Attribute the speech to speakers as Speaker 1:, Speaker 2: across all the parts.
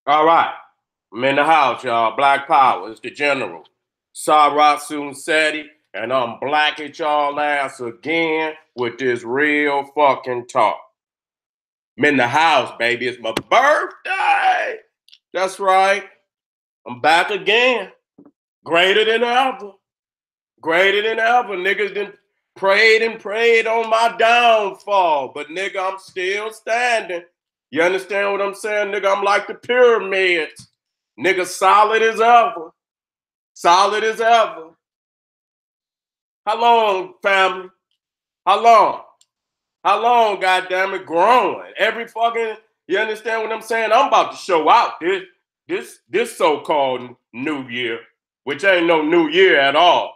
Speaker 1: All right. I'm in the house, y'all. Black Power. It's the general. Seti, and I'm black at y'all ass again with this real fucking talk. I'm in the house, baby. It's my birthday. That's right. I'm back again. Greater than ever. Greater than ever. Niggas done prayed and prayed on my downfall. But nigga, I'm still standing. You understand what I'm saying? Nigga, I'm like the pyramids. Nigga, solid as ever. Solid as ever. How long, family? How long? How long, goddamn it, growing? Every fucking, you understand what I'm saying? I'm about to show out this so-called new year, which ain't no new year at all.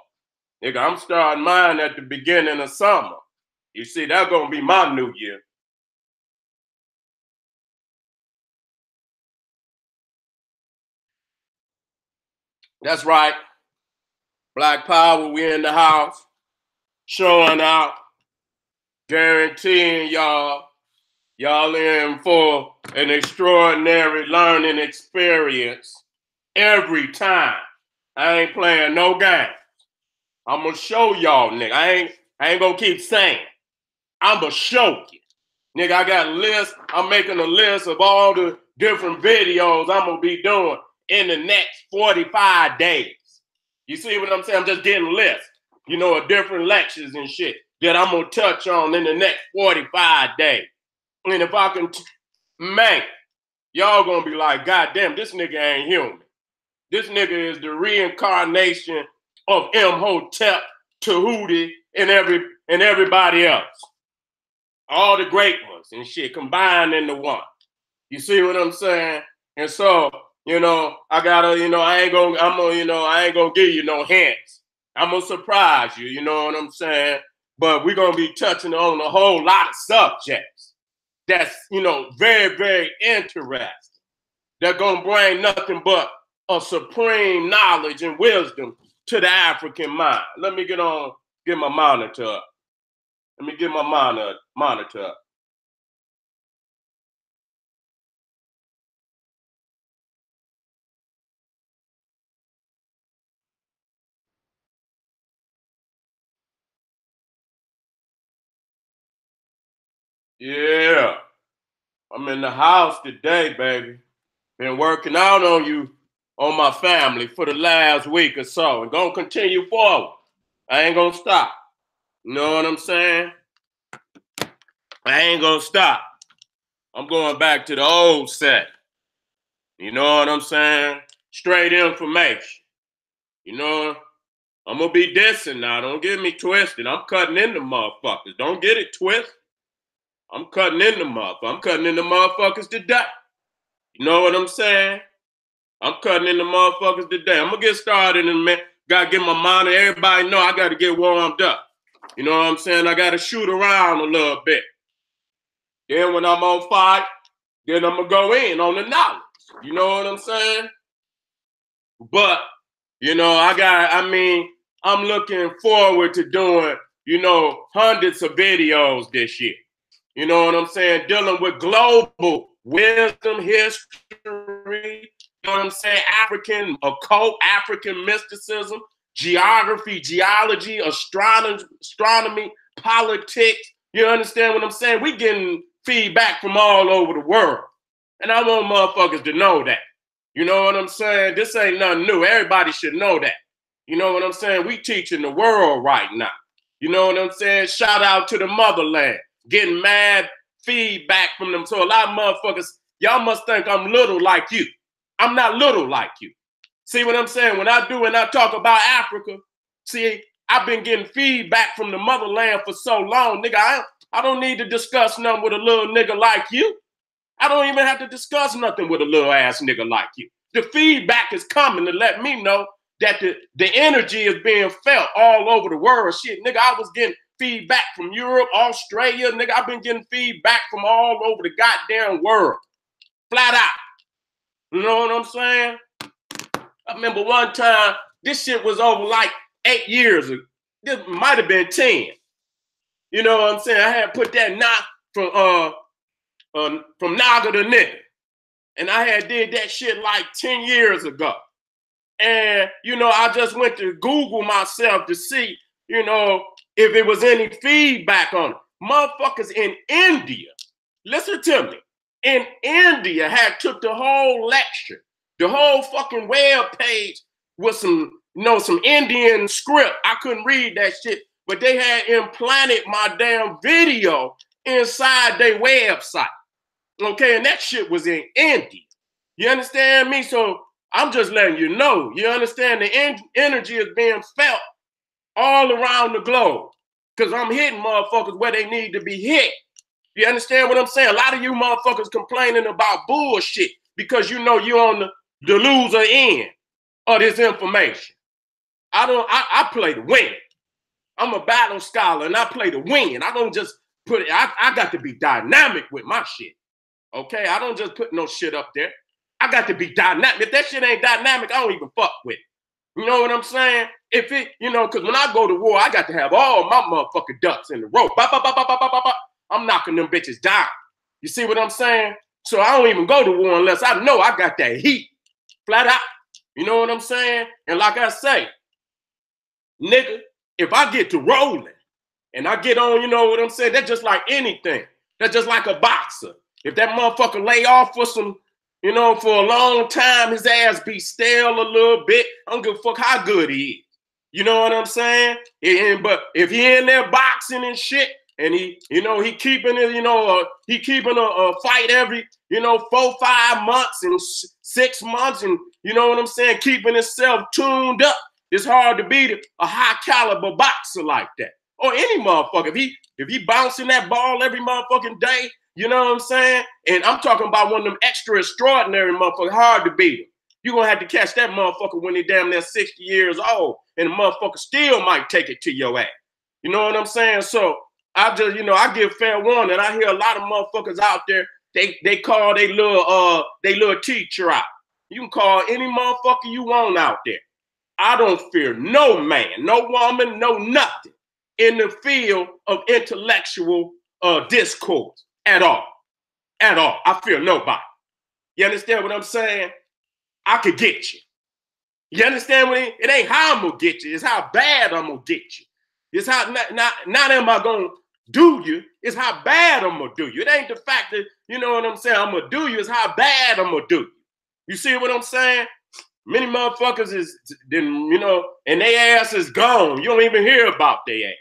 Speaker 1: Nigga, I'm starting mine at the beginning of summer. You see, that's gonna be my new year. That's right. Black Power, we in the house, showing out, guaranteeing y'all in for an extraordinary learning experience every time. I ain't playing no game. I'm gonna show y'all, nigga. I ain't gonna keep saying. I'm gonna show you. Nigga, I got a list. I'm making a list of all the different videos I'm gonna be doing in the next 45 days. You see what I'm saying? I'm just getting lists, of different lectures and shit that I'm gonna touch on in the next 45 days. And if I can, man, y'all gonna be like, God damn, this nigga ain't human. This nigga is the reincarnation of Imhotep, Tahuti, and everybody else. All the great ones and shit combined into one. You see what I'm saying? And so, I gotta, I ain't gonna give you no hints. I'm gonna surprise you, you know what I'm saying? But we're gonna be touching on a whole lot of subjects that's, very, very interesting. They're gonna bring nothing but a supreme knowledge and wisdom to the African mind. Let me get my monitor up. Let me get my monitor up. Yeah, I'm in the house today, baby. Been working out on you, on my family for the last week or so, and gonna continue forward. I ain't gonna stop. You know what I'm saying? I ain't gonna stop. I'm going back to the old set. You know what I'm saying? Straight information. You know, I'm gonna be dissing now. Don't get me twisted. I'm cutting into motherfuckers. Don't get it twisted. I'm cutting into motherfuckers. I'm cutting into motherfuckers today. You know what I'm saying? I'm cutting into motherfuckers today. I'm gonna get started in a minute. Gotta get my monitor. Everybody know I gotta get warmed up. You know what I'm saying? I gotta shoot around a little bit. Then when I'm on fire, then I'm gonna go in on the knowledge. You know what I'm saying? But, I'm looking forward to doing, hundreds of videos this year. You know what I'm saying? Dealing with global wisdom, history, you know what I'm saying? African occult, African mysticism, geography, geology, astronomy, politics. You understand what I'm saying? We getting feedback from all over the world. And I want motherfuckers to know that. You know what I'm saying? This ain't nothing new. Everybody should know that. You know what I'm saying? We teaching the world right now. You know what I'm saying? Shout out to the motherland. Getting mad feedback from them. So a lot of motherfuckers, y'all must think I'm little like you. I'm not little like you. See what I'm saying? When I talk about Africa, see, I've been getting feedback from the motherland for so long, nigga. I don't need to discuss nothing with a little nigga like you. I don't even have to discuss nothing with a little ass nigga like you. The feedback is coming to let me know that the energy is being felt all over the world. Shit, nigga, I was getting feedback from Europe, Australia, nigga. I've been getting feedback from all over the goddamn world. Flat out. You know what I'm saying? I remember one time, this shit was over like 8 years ago. This might have been 10. You know what I'm saying? I had put that knot from Naga the nigga. And I had did that shit like 10 years ago. And, you know, I just went to Google myself to see, you know, if it was any feedback on it. Motherfuckers in India, listen to me, in India had took the whole lecture, the whole fucking web page with some, you know, some Indian script. I couldn't read that shit, but they had implanted my damn video inside their website. Okay, and that shit was in India. You understand me? So I'm just letting you know. You understand the energy is being felt all around the globe because I'm hitting motherfuckers where they need to be hit. You understand what I'm saying? A lot of you motherfuckers complaining about bullshit because you know you're on the loser end of this information. I play to win. I'm a battle scholar and I play to win. I don't just put it, I got to be dynamic with my shit. Okay, I don't just put no shit up there. I got to be dynamic. If that shit ain't dynamic, I don't even fuck with it. You know what I'm saying? If it, you know, because when I go to war, I got to have all my motherfucking ducks in the row. I'm knocking them bitches down. You see what I'm saying? So I don't even go to war unless I know I got that heat. Flat out. You know what I'm saying? And like I say, nigga, if I get to rolling and I get on, you know what I'm saying? That's just like anything. That's just like a boxer. If that motherfucker lay off for some, you know, for a long time, his ass be stale a little bit. I don't give a fuck how good he is. You know what I'm saying? But if he in there boxing and shit, and he, you know, he keeping it, you know, he keeping a fight every, you know, 4-5 months and 6 months, and you know what I'm saying, keeping himself tuned up. It's hard to beat a high caliber boxer like that, or any motherfucker. If he bouncing that ball every motherfucking day. You know what I'm saying? And I'm talking about one of them extra extraordinary motherfuckers, hard to beat him. You're going to have to catch that motherfucker when they damn near 60 years old, and the motherfucker still might take it to your ass. You know what I'm saying? So I just, you know, I give fair warning. I hear a lot of motherfuckers out there, they call they little teacher out. You can call any motherfucker you want out there. I don't fear no man, no woman, no nothing in the field of intellectual discourse. At all. At all. I fear nobody. You understand what I'm saying? I could get you. You understand what it ain't how I'm gonna get you, it's how bad I'm gonna get you. It's how not am I gonna do you, it's how bad I'm gonna do you. It ain't the fact that, you know what I'm saying, I'm gonna do you, it's how bad I'm gonna do you. You see what I'm saying? Many motherfuckers is, you know, and their ass is gone. You don't even hear about their ass.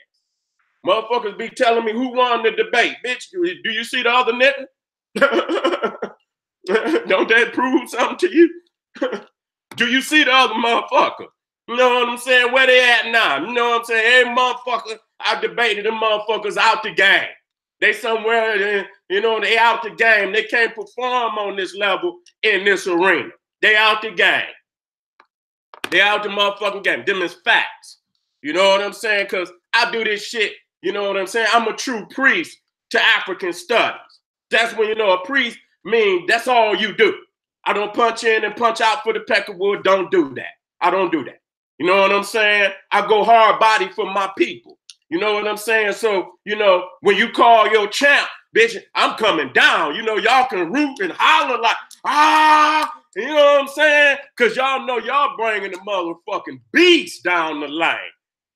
Speaker 1: Motherfuckers be telling me who won the debate. Bitch, do you see the other nigga? Don't that prove something to you? Do you see the other motherfucker? You know what I'm saying? Where they at now? You know what I'm saying? Every motherfucker I debated, them motherfuckers out the game. They somewhere, you know, they out the game. They can't perform on this level in this arena. They out the game. They out the motherfucking game. Them is facts. You know what I'm saying? Because I do this shit. You know what I'm saying? I'm a true priest to African studies. That's when, you know, a priest means that's all you do. I don't punch in and punch out for the peckerwood. Don't do that. I don't do that. You know what I'm saying? I go hard body for my people. You know what I'm saying? So, you know, when you call your champ, bitch, I'm coming down. You know, y'all can root and holler like, ah, you know what I'm saying? Because y'all know y'all bringing the motherfucking beast down the lane.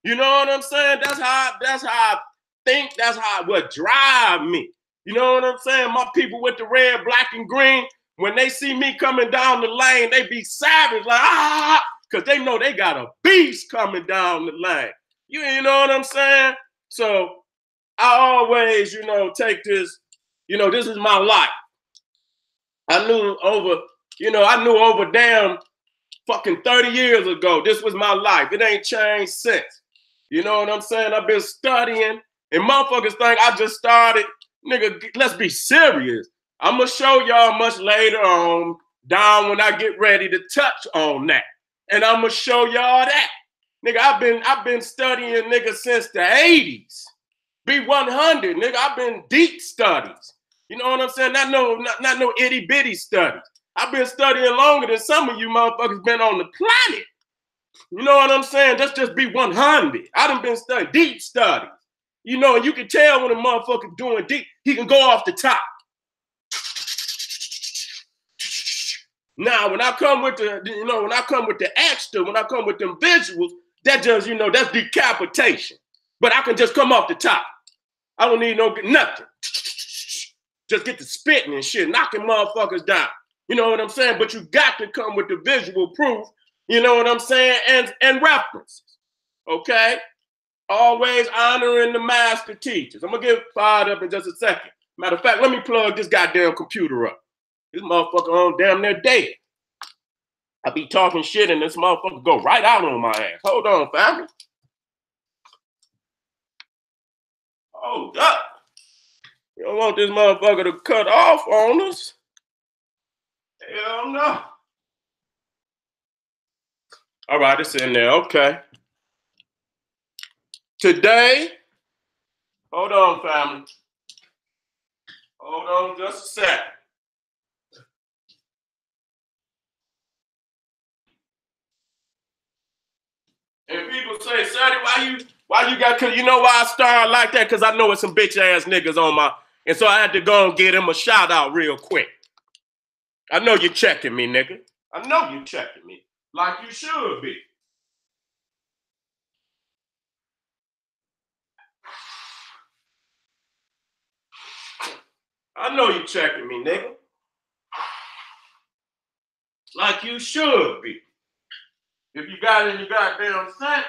Speaker 1: You know what I'm saying? That's how I think. That's what drive me. You know what I'm saying? My people with the red, black, and green, when they see me coming down the lane, they be savage like, ah, because they know they got a beast coming down the lane. You know what I'm saying? So I always, you know, take this, you know, this is my life. I knew over damn fucking 30 years ago, this was my life. It ain't changed since. You know what I'm saying? I've been studying, and motherfuckers think I just started. Nigga, let's be serious. I'm going to show y'all much later on down when I get ready to touch on that. And I'm going to show y'all that. Nigga, I've been studying, nigga, since the 80s. B100, nigga, I've been deep studies. You know what I'm saying? Not no itty bitty studies. I've been studying longer than some of you motherfuckers been on the planet. You know what I'm saying? That's just B100. I done been studying deep studies. You know, you can tell when a motherfucker doing deep, he can go off the top. Now, when I come with the, when I come with the extra, when I come with them visuals, that just, that's decapitation. But I can just come off the top. I don't need nothing. Just get the spitting and shit, knocking motherfuckers down. You know what I'm saying? But you got to come with the visual proof, you know what I'm saying, and references. Okay? Always honoring the master teachers. I'm going to get fired up in just a second. Matter of fact, let me plug this goddamn computer up. This motherfucker on damn near dead. I be talking shit and this motherfucker go right out on my ass. Hold on, family. Hold up. You don't want this motherfucker to cut off on us? Hell no. All right, it's in there. Okay. Today, hold on, family. Hold on just a sec. And people say, Seti, why you got, cause you know why I started like that? Cause I know it's some bitch ass niggas on my, and so I had to go and get him a shout out real quick. I know you're checking me, nigga. I know you're checking me. Like you should be. I know you're checking me, nigga. Like you should be. If you got it in your goddamn set.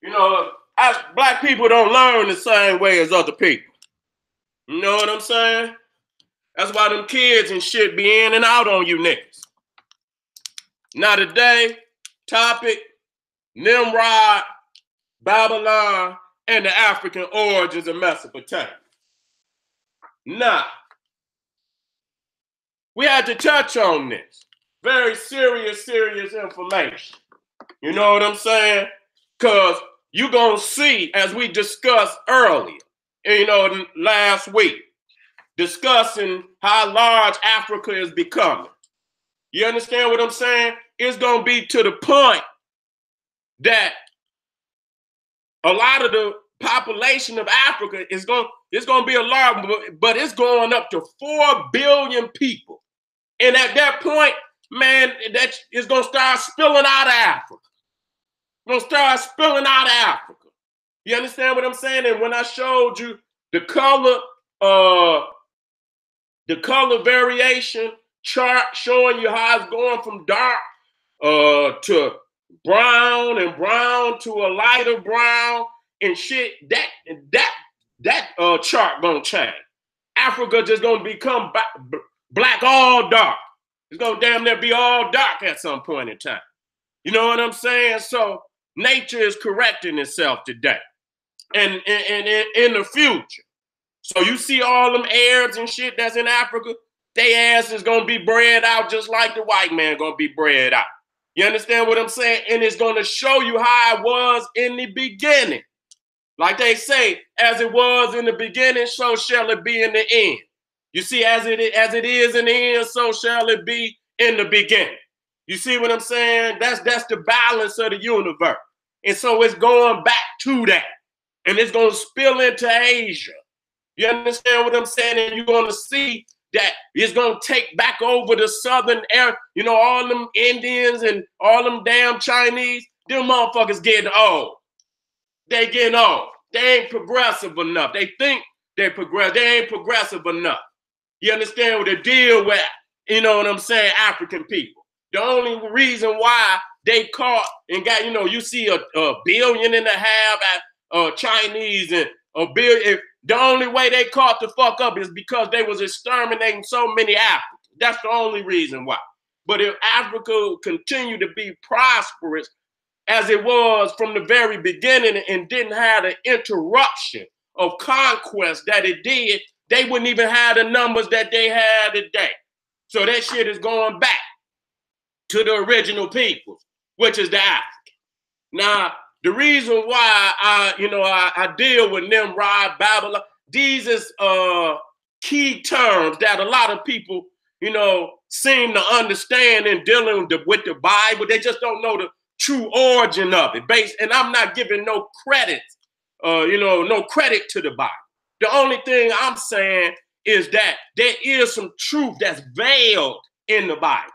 Speaker 1: You know, black people don't learn the same way as other people. You know what I'm saying? That's why them kids and shit be in and out on you niggas. Now today, topic, Nimrod, Babylon, and the African origins of Mesopotamia. Now, we had to touch on this. Very serious information. You know what I'm saying? Because you're going to see, as we discussed earlier, last week, discussing how large Africa is becoming. You understand what I'm saying? It's going to be to the point that a lot of the population of Africa is going to be a large, but it's going up to 4 billion people. And at that point, man, that is going to start spilling out of Africa. Going to start spilling out of Africa. You understand what I'm saying? And when I showed you the color variation chart showing you how it's going from dark to brown and brown to a lighter brown and shit, that chart gonna change. Africa just gonna become black all dark. It's gonna damn near be all dark at some point in time. You know what I'm saying? So nature is correcting itself today and in the future. So you see all them Arabs and shit that's in Africa, they ass is gonna be bred out just like the white man gonna be bred out. You understand what I'm saying? And it's gonna show you how it was in the beginning. Like they say, as it was in the beginning, so shall it be in the end. You see, as it is in the end, so shall it be in the beginning. You see what I'm saying? That's the balance of the universe. And so it's going back to that. And it's going to spill into Asia. You understand what I'm saying? And you're going to see that it's going to take back over the southern area. You know, all them Indians and all them damn Chinese, them motherfuckers getting old. They getting old. They ain't progressive enough. They think they progress. They ain't progressive enough. You understand what the deal with, you know what I'm saying, African people. The only reason why they caught and got, you see a 1.5 billion Chinese and a billion. The only way they caught the fuck up is because they was exterminating so many Africans. That's the only reason why. But if Africa continued to be prosperous as it was from the very beginning and didn't have the interruption of conquest that it did, they wouldn't even have the numbers that they had today. So that shit is going back to the original people, which is the African. Now, the reason why I deal with Nimrod, Babylon, these is key terms that a lot of people, seem to understand in dealing with the Bible. They just don't know the true origin of it. And I'm not giving no credit, no credit to the Bible. The only thing I'm saying is that there is some truth that's veiled in the Bible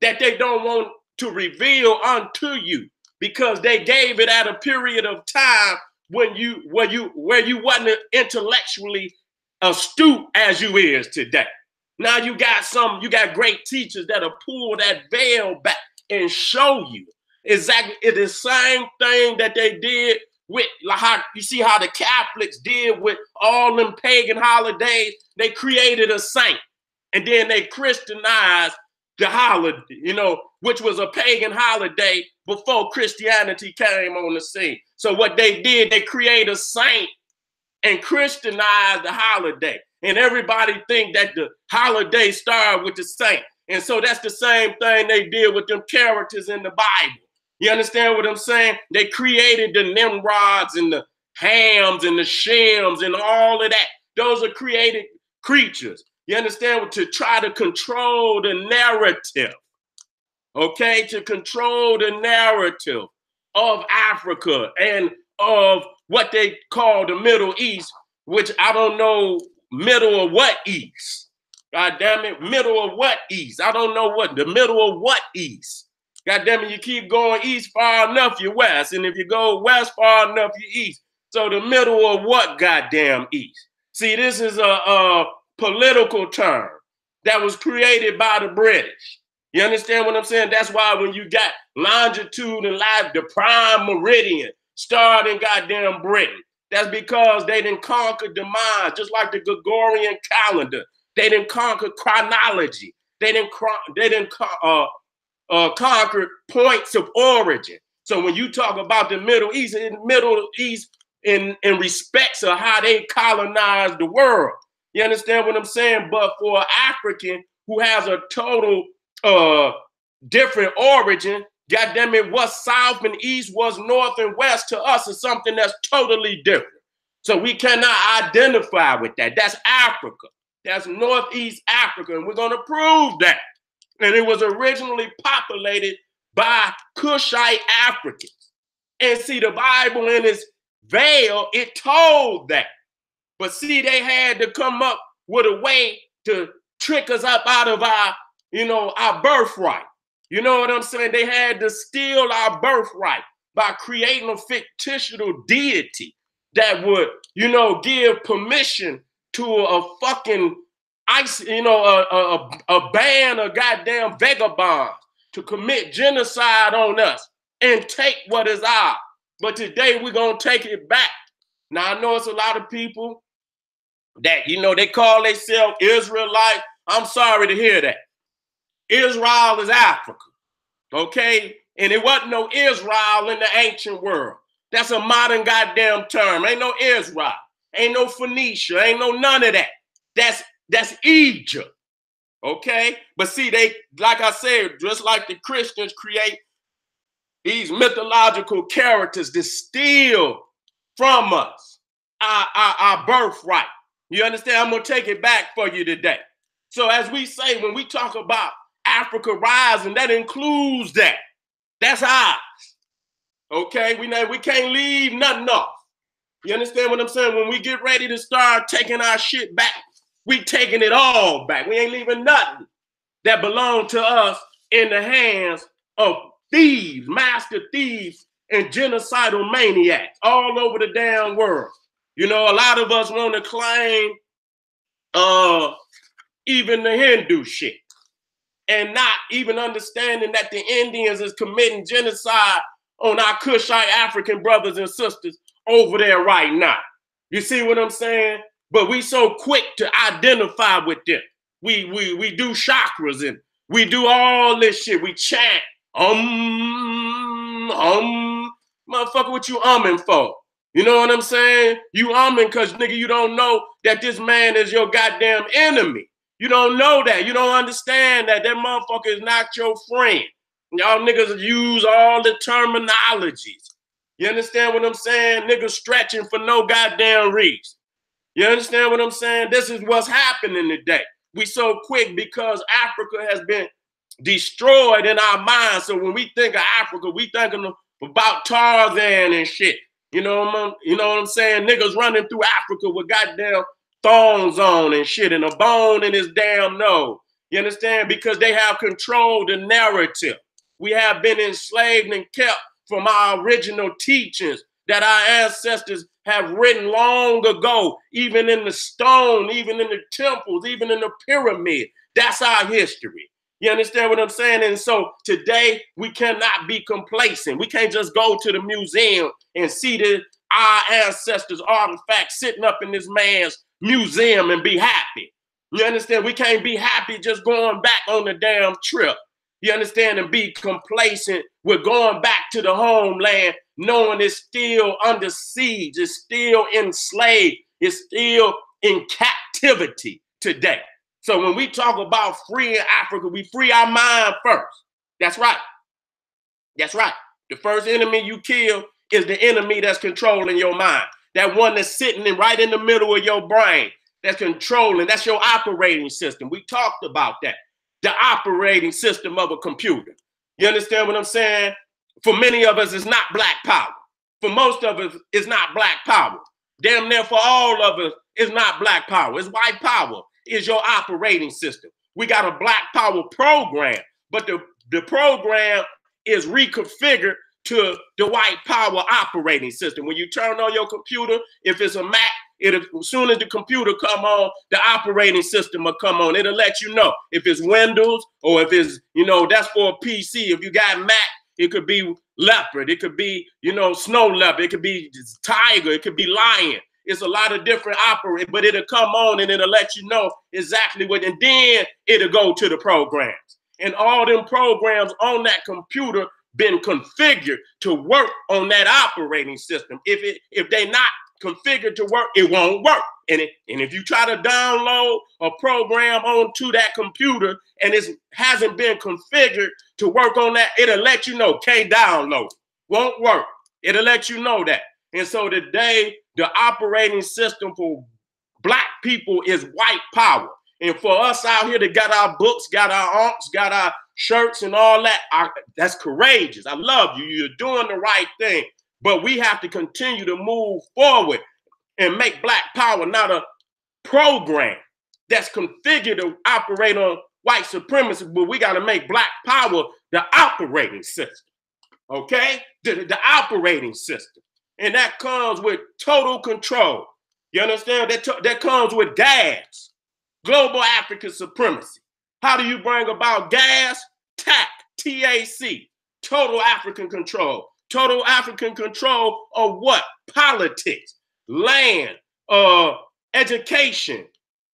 Speaker 1: that they don't want to reveal unto you, because they gave it at a period of time when where you wasn't intellectually astute as you is today. Now you got great teachers that'll pull that veil back and show you exactly. It's the same thing that they did with, like, how you see how the Catholics did with all them pagan holidays. They created a saint and then they Christianized the holiday, which was a pagan holiday before Christianity came on the scene. So what they did, they created a saint and Christianized the holiday. And everybody think that the holiday started with the saint. And so that's the same thing they did with them characters in the Bible. You understand what I'm saying? They created the Nimrods and the Hams and the Shems and all of that. Those are created creatures. You understand? To try to control the narrative. Okay? To control the narrative of Africa and of what they call the Middle East, which I don't know, middle of what East? God damn it, middle of what East? I don't know what, the middle of what East? God damn it, you keep going east far enough, you're west. And if you go west far enough, you're east. So the middle of what goddamn east? See, this is a political term that was created by the British. You understand what I'm saying? That's why when you got longitude and the prime meridian started in goddamn Britain, that's because they didn't conquer the mind, just like the Gregorian calendar. They didn't conquer chronology. They didn't conquer points of origin. So when you talk about the Middle East in respects of how they colonized the world, you understand what I'm saying? But for an African who has a total different origin, goddamn it, what's south and east, what's north and west to us is something that's totally different. So we cannot identify with that. That's Africa. That's Northeast Africa, and we're going to prove that. And it was originally populated by Cushite Africans. And see, the Bible in its veil, it told that. But see, they had to come up with a way to trick us up out of our birthright. You know what I'm saying? They had to steal our birthright by creating a fictitious deity that would, give permission to a fucking a band of goddamn vagabonds to commit genocide on us and take what is ours. But today we're gonna take it back. Now I know it's a lot of people that they call themselves Israelite. I'm sorry to hear that. Israel is Africa, okay? And it wasn't no Israel in the ancient world. That's a modern goddamn term. Ain't no Israel, ain't no Phoenicia, ain't no none of that. That's Egypt, okay? But see, they, like I said, just like the Christians create these mythological characters to steal from us our birthright. You understand? I'm going to take it back for you today. So as we say, when we talk about Africa rising, that includes that. That's ours, okay? We can't leave nothing off. You understand what I'm saying? When we get ready to start taking our shit back, we taking it all back. We ain't leaving nothing that belonged to us in the hands of thieves, master thieves, and genocidal maniacs all over the damn world. A lot of us want to claim even the Hindu shit and not even understanding that the Indians is committing genocide on our Kushite African brothers and sisters over there right now. You see what I'm saying? But we so quick to identify with them. We do chakras and we do all this shit. We chant, motherfucker, what you umming for? You know what I'm saying? You umming because, nigga, you don't know that this man is your goddamn enemy. You don't know that. You don't understand that motherfucker is not your friend. Y'all niggas use all the terminologies. You understand what I'm saying? Niggas stretching for no goddamn reason. You understand what I'm saying? This is what's happening today. We so quick because Africa has been destroyed in our minds. So when we think of Africa, we thinking about Tarzan and shit. You know what I'm saying? Niggas running through Africa with goddamn thongs on and shit and a bone in his damn nose. You understand? Because they have controlled the narrative. We have been enslaved and kept from our original teachings that our ancestors have written long ago, even in the stone, even in the temples, even in the pyramid. That's our history. You understand what I'm saying? And so today we cannot be complacent. We can't just go to the museum and see our ancestors' artifacts sitting up in this man's museum and be happy. You understand? We can't be happy just going back on the damn trip. You understand? And be complacent with going back to the homeland, knowing it's still under siege, it's still enslaved, it's still in captivity today. So when we talk about freeing Africa, we free our mind first. That's right. That's right. The first enemy you kill is the enemy that's controlling your mind. That one that's sitting right in the middle of your brain, that's controlling, that's your operating system. We talked about that. The operating system of a computer. You understand what I'm saying? For many of us, it's not black power. For most of us, it's not black power. Damn near for all of us, it's not black power. It's white power. Is your operating system. We got a black power program, but the program is reconfigured to the white power operating system. When you turn on your computer, if it's a Mac, as soon as the computer come on, the operating system will come on. It'll let you know if it's Windows or if it's, that's for a PC. If you got Mac, it could be leopard. It could be, snow leopard. It could be tiger. It could be lion. It's a lot of different operate, but it'll come on and it'll let you know exactly what, and then it'll go to the programs. And all them programs on that computer been configured to work on that operating system. If they not configured to work, it won't work. And if you try to download a program onto that computer and it hasn't been configured to work on that, it'll let you know, can't download, won't work. It'll let you know that. And so today, the operating system for black people is white power. And for us out here that got our books, got our aunts, got our shirts and all that, that's courageous. I love you. You're doing the right thing. But we have to continue to move forward and make black power not a program that's configured to operate on white supremacy, but we got to make black power the operating system. Okay? The operating system. And that comes with total control. You understand? That comes with gas. Global African supremacy. How do you bring about gas? TAC, TAC, total African control. Total African control of what? Politics, land, education,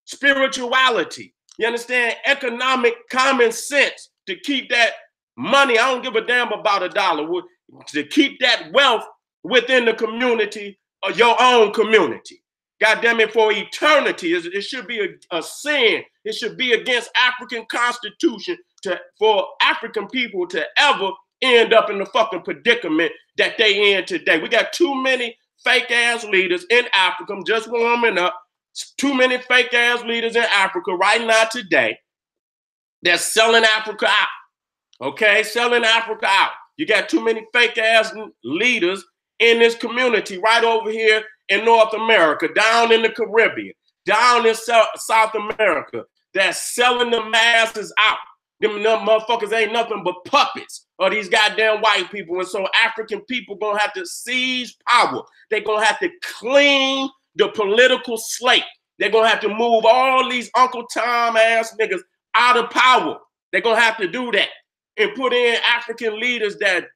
Speaker 1: spirituality. You understand? Economic common sense to keep that money. I don't give a damn about a dollar. To keep that wealth within the community or your own community. God damn it, for eternity. It should be a sin. It should be against African Constitution for African people to ever end up in the fucking predicament that they in today. We got too many fake ass leaders in Africa. I'm just warming up. Too many fake ass leaders in Africa right now today that's selling Africa out. Okay, selling Africa out. You got too many fake ass leaders in this community right over here in North America, down in the Caribbean, down in South America, that's selling the masses out. Them motherfuckers ain't nothing but puppets of these goddamn white people. And so African people gonna have to seize power. They're gonna have to clean the political slate. They're gonna have to move all these Uncle Tom ass niggas out of power. They're gonna have to do that and put in African leaders that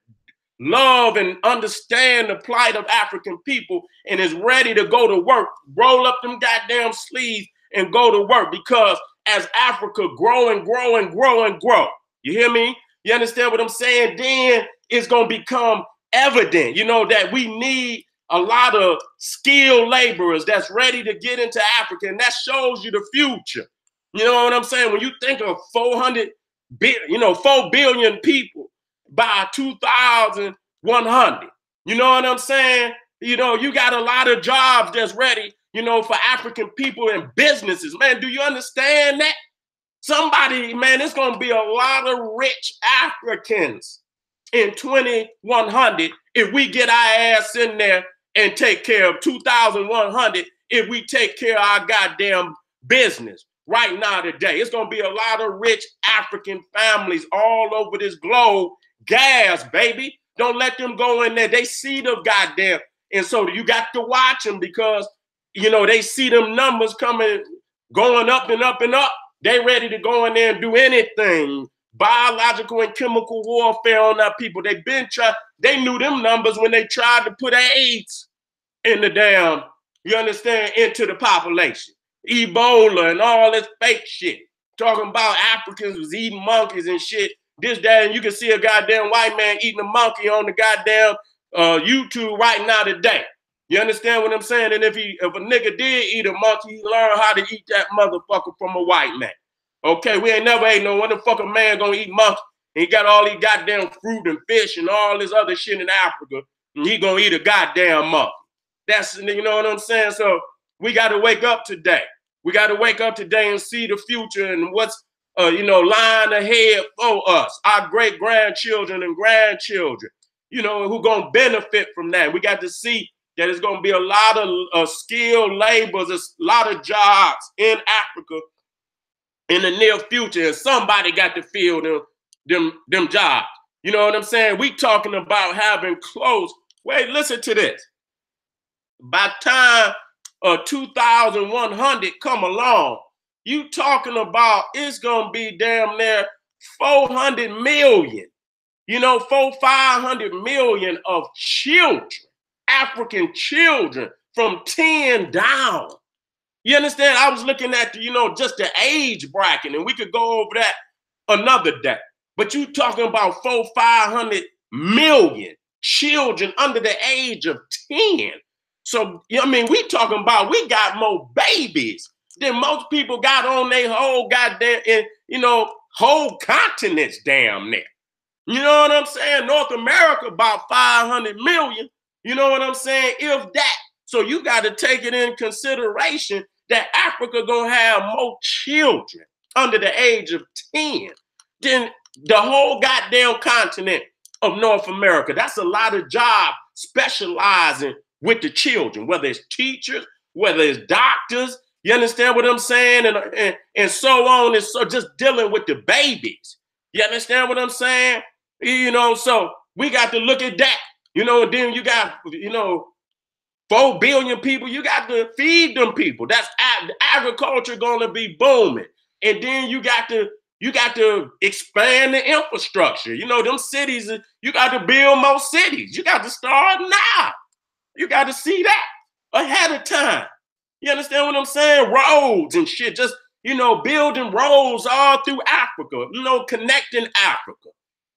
Speaker 1: love and understand the plight of African people and is ready to go to work, roll up them goddamn sleeves and go to work. Because as Africa grow and grow and grow and grow, you hear me? You understand what I'm saying? Then it's going to become evident, that we need a lot of skilled laborers that's ready to get into Africa. And that shows you the future. You know what I'm saying? When you think of 4 billion people by 2100, you know what I'm saying? You got a lot of jobs that's ready, for African people and businesses. Man, do you understand that? Somebody, man, it's going to be a lot of rich Africans in 2100 if we get our ass in there and take care of 2,100 if we take care of our goddamn business right now today. It's going to be a lot of rich African families all over this globe. Gas, baby. Don't let them go in there. They see the goddamn. And so you got to watch them because, you know, they see them numbers coming, going up and up and up. They ready to go in there and do anything. Biological and chemical warfare on our people. They knew them numbers when they tried to put AIDS in the damn, you understand, into the population. Ebola and all this fake shit. Talking about Africans was eating monkeys and shit. This, that, and you can see a goddamn white man eating a monkey on the goddamn YouTube right now today. You understand what I'm saying? And if a nigga did eat a monkey, he learned how to eat that motherfucker from a white man. Okay, we ain't never ate no motherfucking man gonna eat monkey. And he got all these goddamn fruit and fish and all this other shit in Africa, and he gonna eat a goddamn monkey. That's, you know what I'm saying? So we got to wake up today. We got to wake up today and see the future and what's, you know, lying ahead for us, our great grandchildren and grandchildren, you know, who gonna benefit from that. We got to see that there's gonna be a lot of skilled laborers, a lot of jobs in Africa in the near future, and somebody got to fill them jobs. You know what I'm saying? We talking about having close. Wait, listen to this. By time 2,100 come along, you talking about it's gonna be damn near 400 million. You know, 500 million of children, African children from 10 down. You understand? I was looking at, you know, just the age bracket, and we could go over that another day. But you talking about 500 million children under the age of 10. So, I mean, we talking about we got more babies than most people got on their whole goddamn, you know, whole continents damn near. You know what I'm saying? North America about 500 million. You know what I'm saying? If that. So you got to take it in consideration that Africa gonna have more children under the age of 10 than the whole goddamn continent of North America. That's a lot of jobs specializing with the children, whether it's teachers, whether it's doctors, you understand what I'm saying? And so on, and so just dealing with the babies. You understand what I'm saying? You know, so we got to look at that. You know, and then you got, you know, 4 billion people, you got to feed them people. That's agriculture gonna be booming. And then you got to expand the infrastructure. You know, them cities, you got to build more cities. You got to start now. You got to see that ahead of time. You understand what I'm saying? Roads and shit, just, you know, building roads all through Africa, you know, connecting Africa.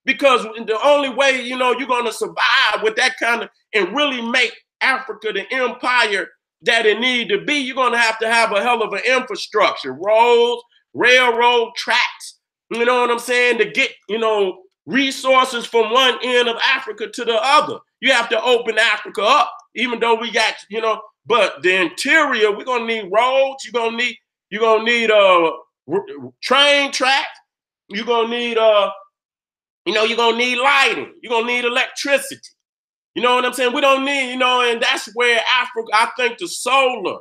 Speaker 1: Because the only way, you know, you're going to survive with that kind of, and really make Africa the empire that it need to be, you're going to have a hell of an infrastructure, roads, railroad tracks, you know what I'm saying, to get, you know, resources from one end of Africa to the other. You have to open Africa up, even though we got, you know, but the interior, we're going to need roads, you're going to need train tracks, you're going to need, you know, you're going to need lighting, you're going to need electricity. You know what I'm saying? We don't need, you know, and that's where Africa, I think the solar,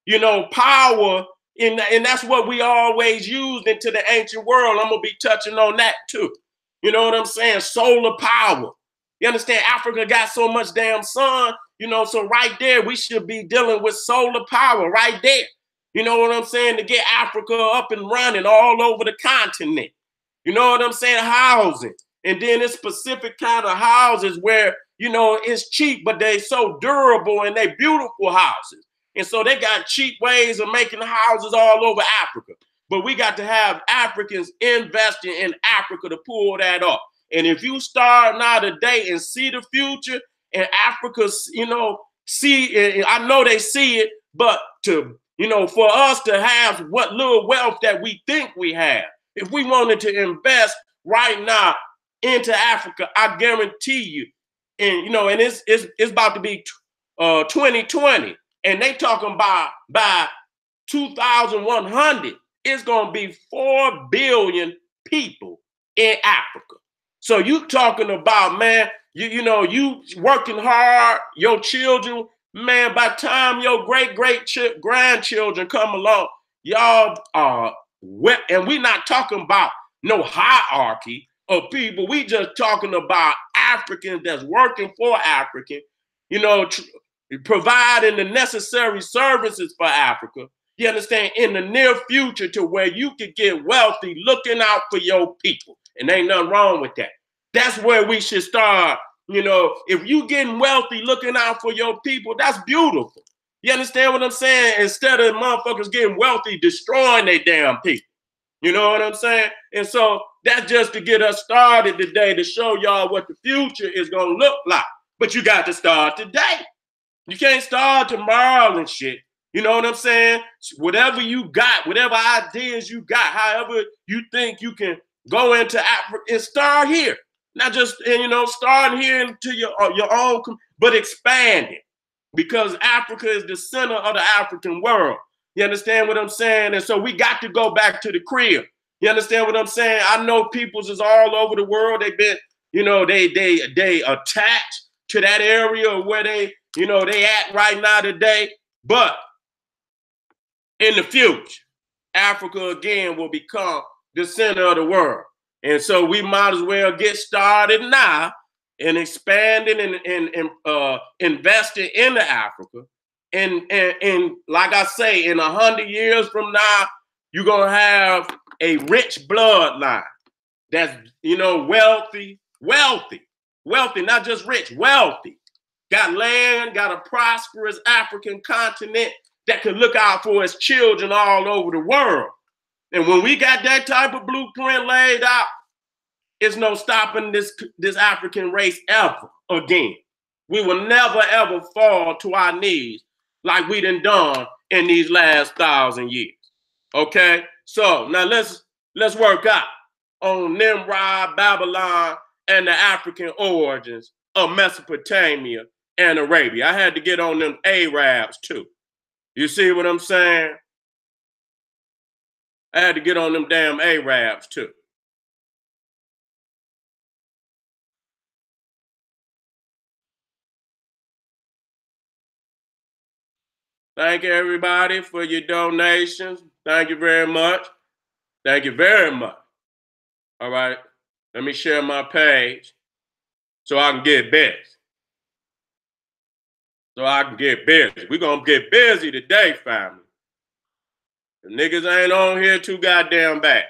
Speaker 1: you know, power, and that's what we always used into the ancient world. I'm going to be touching on that too. You know what I'm saying? Solar power. You understand? Africa got so much damn sun, you know, so right there, we should be dealing with solar power right there. You know what I'm saying? To get Africa up and running all over the continent. You know what I'm saying? Housing. And then it's specific kind of houses where, you know, it's cheap, but they so durable and they beautiful houses. And so they got cheap ways of making houses all over Africa. But we got to have Africans investing in Africa to pull that off. And if you start now today and see the future, and Africa, you know, see, I know they see it, but to, you know, for us to have what little wealth that we think we have, if we wanted to invest right now into Africa, I guarantee you, and you know, and it's about to be 2020, and they talking about by 2100, it's gonna be 4 billion people in Africa. So you talking about, man, you know, you working hard, your children Man, by the time your grandchildren come along, y'all are wet. And we're not talking about no hierarchy of people. We just talking about Africans that's working for African, you know, providing the necessary services for Africa. You understand? In the near future, to where you could get wealthy looking out for your people. And ain't nothing wrong with that. That's where we should start. You know, if you getting wealthy looking out for your people, that's beautiful. You understand what I'm saying? Instead of motherfuckers getting wealthy destroying their damn people. You know what I'm saying? And so that's just to get us started today, to show y'all what the future is going to look like. But you got to start today. You can't start tomorrow and shit. You know what I'm saying? Whatever you got, whatever ideas you got, however you think you can go into Africa, and start here. Not just, you know, starting here into your own, but expanding. Because Africa is the center of the African world. You understand what I'm saying? And so we got to go back to the crib. You understand what I'm saying? I know peoples is all over the world. They've been, you know, they attached to that area where they, you know, they at right now today. But in the future, Africa again will become the center of the world. And so we might as well get started now in expanding and investing into Africa. And like I say, in 100 years from now, you're going to have a rich bloodline that's, you know, wealthy, not just rich, wealthy. Got land, got a prosperous African continent that can look out for its children all over the world. And when we got that type of blueprint laid out, it's no stopping this African race ever again. We will never, ever fall to our knees like we done in these last 1,000 years. Okay? So now let's work out on Nimrod, Babylon, and the African origins of Mesopotamia and Arabia. I had to get on them Arabs too. You see what I'm saying? I had to get on them damn Arabs too. Thank you, everybody, for your donations. Thank you very much. Thank you very much. All right. Let me share my page so I can get busy. We're going to get busy today, family. The niggas ain't on here too goddamn bad.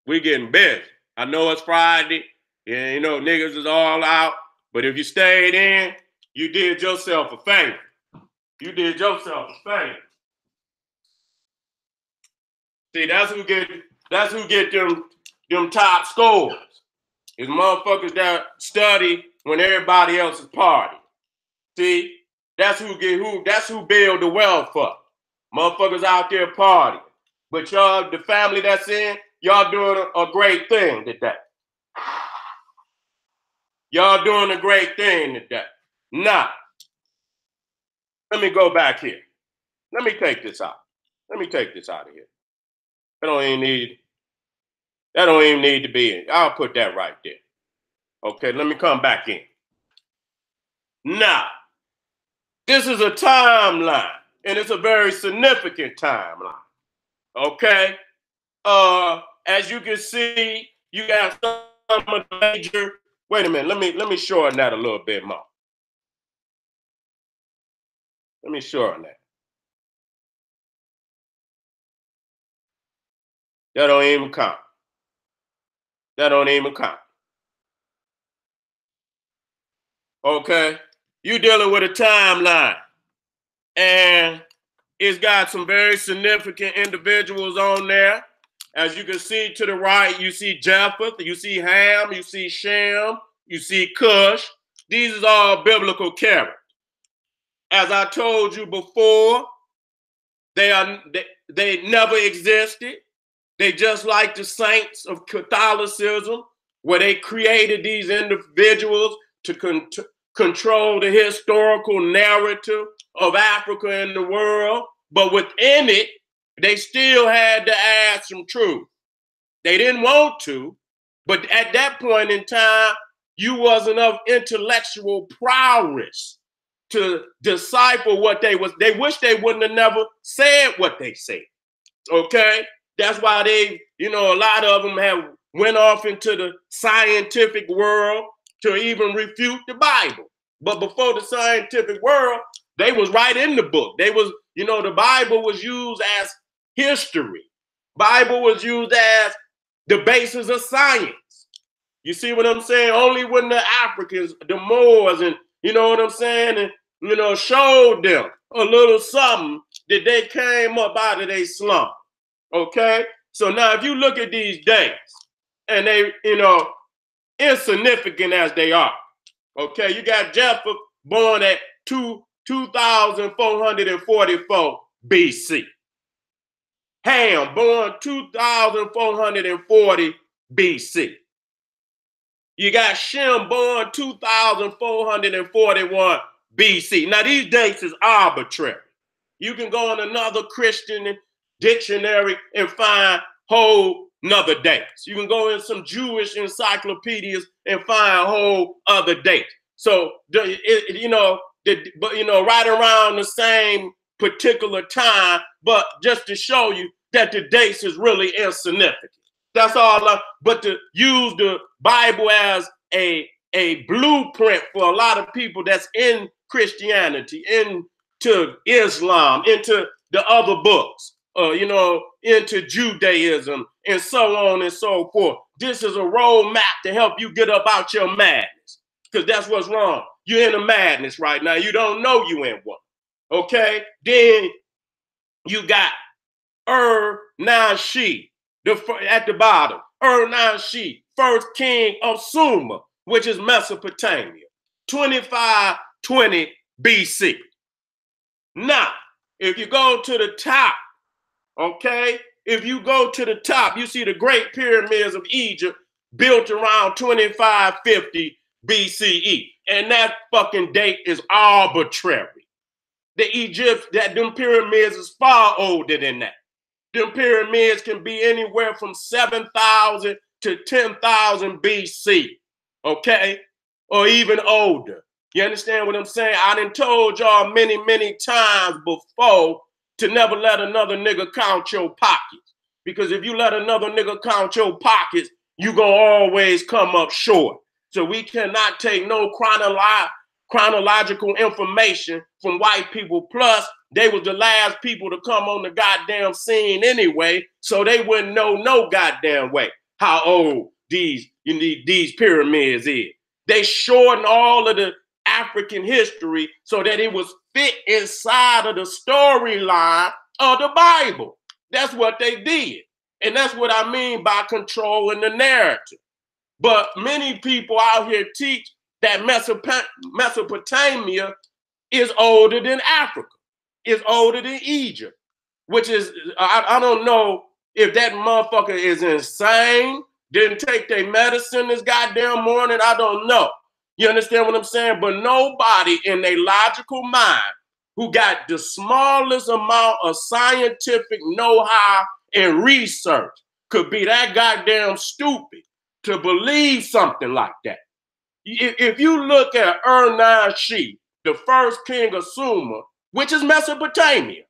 Speaker 1: We getting busy. I know it's Friday. And, you know, niggas is all out. But if you stayed in, you did yourself a favor. You did yourself a favor. See, that's who get them top scores. Is motherfuckers that study when everybody else is partying. See, that's who build the wealth up. Motherfuckers out there partying. But y'all, the family that's in, y'all doing a great thing today. Y'all doing a great thing today. Now, let me go back here. Let me take this out. Let me take this out of here. That don't even need to be in. I'll put that right there. Okay, let me come back in. Now, this is a timeline, and it's a very significant timeline. Okay? As you can see, you got some of the major. Wait a minute, let me shorten that a little bit more. Let me shorten that. That don't even count. That don't even count. Okay? You dealing with a timeline. And it's got some very significant individuals on there. As you can see to the right, you see Japheth, you see Ham, you see Shem, you see Cush. These are all biblical characters. As I told you before, they never existed. They just like the saints of Catholicism, where they created these individuals to control the historical narrative of Africa and the world. But within it, they still had to add some truth. They didn't want to, but at that point in time, you wasn't of intellectual prowess to decipher what they was. They wish they wouldn't have never said what they said. Okay, that's why they, you know, a lot of them have went off into the scientific world to even refute the Bible. But before the scientific world, they was right in the book. They was, you know, the Bible was used as history. Bible was used as the basis of science. You see what I'm saying? Only when the Africans, the Moors, and you know what I'm saying, and you know, showed them a little something that they came up out of their slump. Okay? So now if you look at these dates, and they, you know, insignificant as they are. Okay, you got Japheth born at 2444 BC. Ham born 2440 BC. You got Shem born 2441 BC. Now these dates is arbitrary. You can go in another Christian dictionary and find whole nother dates. You can go in some Jewish encyclopedias and find whole other dates. So you know, but you know, right around the same particular time, but just to show you that the dates is really insignificant. That's all. But to use the Bible as a blueprint for a lot of people that's in Christianity, into Islam, into the other books, you know, into Judaism, and so on and so forth. This is a roadmap to help you get up out your madness, because that's what's wrong. You're in a madness right now. You don't know you in one. Okay? Then you got Nashi, at the bottom. Nashi, first king of Sumer, which is Mesopotamia, 2520 BC. Now, if you go to the top, okay, if you go to the top, you see the Great Pyramids of Egypt built around 2550 BCE. And that fucking date is arbitrary. The Egypt, them pyramids is far older than that. Them pyramids can be anywhere from 7,000 to 10,000 BC, okay? Or even older. You understand what I'm saying? I done told y'all many, many times before to never let another nigga count your pockets. Because if you let another nigga count your pockets, you gonna always come up short. So we cannot take no chronological information from white people. Plus, they was the last people to come on the goddamn scene anyway, so they wouldn't know no goddamn way how old these pyramids is. They shortened all of the African history so that it was fit inside of the storyline of the Bible. That's what they did. And that's what I mean by controlling the narrative. But many people out here teach that Mesopotamia is older than Africa, is older than Egypt, which is, I don't know if that motherfucker is insane, didn't take their medicine this goddamn morning, I don't know. You understand what I'm saying? But nobody in their logical mind who got the smallest amount of scientific know-how and research could be that goddamn stupid to believe something like that. If you look at Nashi, the first king of Sumer, which is Mesopotamia,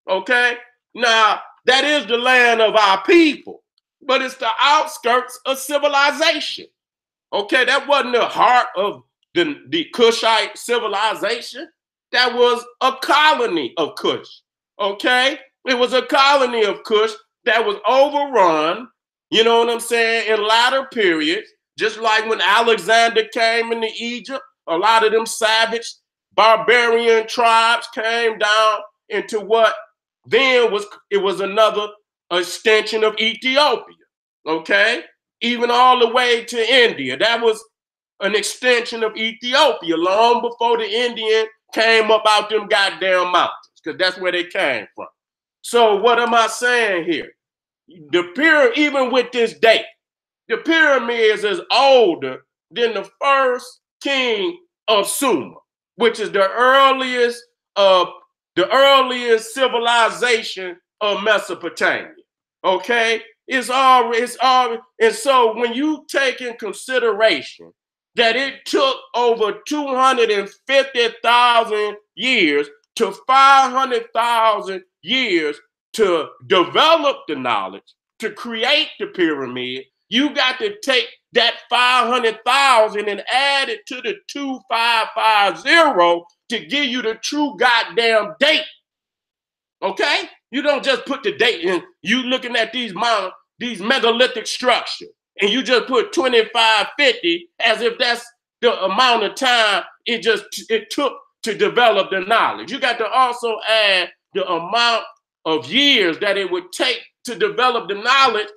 Speaker 1: okay? Now, that is the land of our people, but it's the outskirts of civilization, okay? That wasn't the heart of the Kushite civilization. That was a colony of Kush, okay? It was a colony of Kush that was overrun, you know what I'm saying, in latter periods, just like when Alexander came into Egypt, a lot of them savage, barbarian tribes came down into what then was another extension of Ethiopia, okay? Even all the way to India. That was an extension of Ethiopia long before the Indian came up out them goddamn mountains, because that's where they came from. So what am I saying here? Even with this date, the pyramids is older than the first king of Sumer, which is the earliest civilization of Mesopotamia. Okay, it's all. And so when you take in consideration that it took over 250,000 years to 500,000 years to develop the knowledge, to create the pyramid. You got to take that 500,000 and add it to the 2550 to give you the true goddamn date. Okay? You don't just put the date in. You looking at these megalithic structures, and you just put 2550 as if that's the amount of time it took to develop the knowledge. You got to also add the amount of years that it would take to develop the knowledge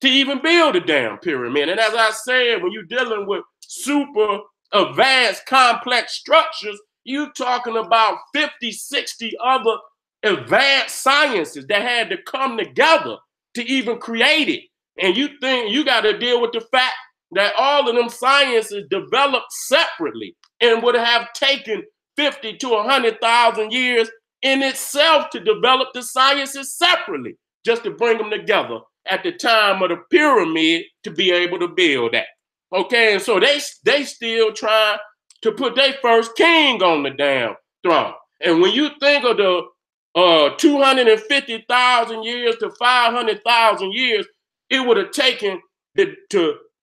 Speaker 1: to even build a damn pyramid. And as I said, when you're dealing with super advanced complex structures, you're talking about 50, 60 other advanced sciences that had to come together to even create it. And you think you got to deal with the fact that all of them sciences developed separately and would have taken 50 to 100,000 years in itself to develop the sciences separately, just to bring them together at the time of the pyramid to be able to build that. Okay, and so they still trying to put their first king on the damn throne. And when you think of the 250,000 years to 500,000 years, it would have taken to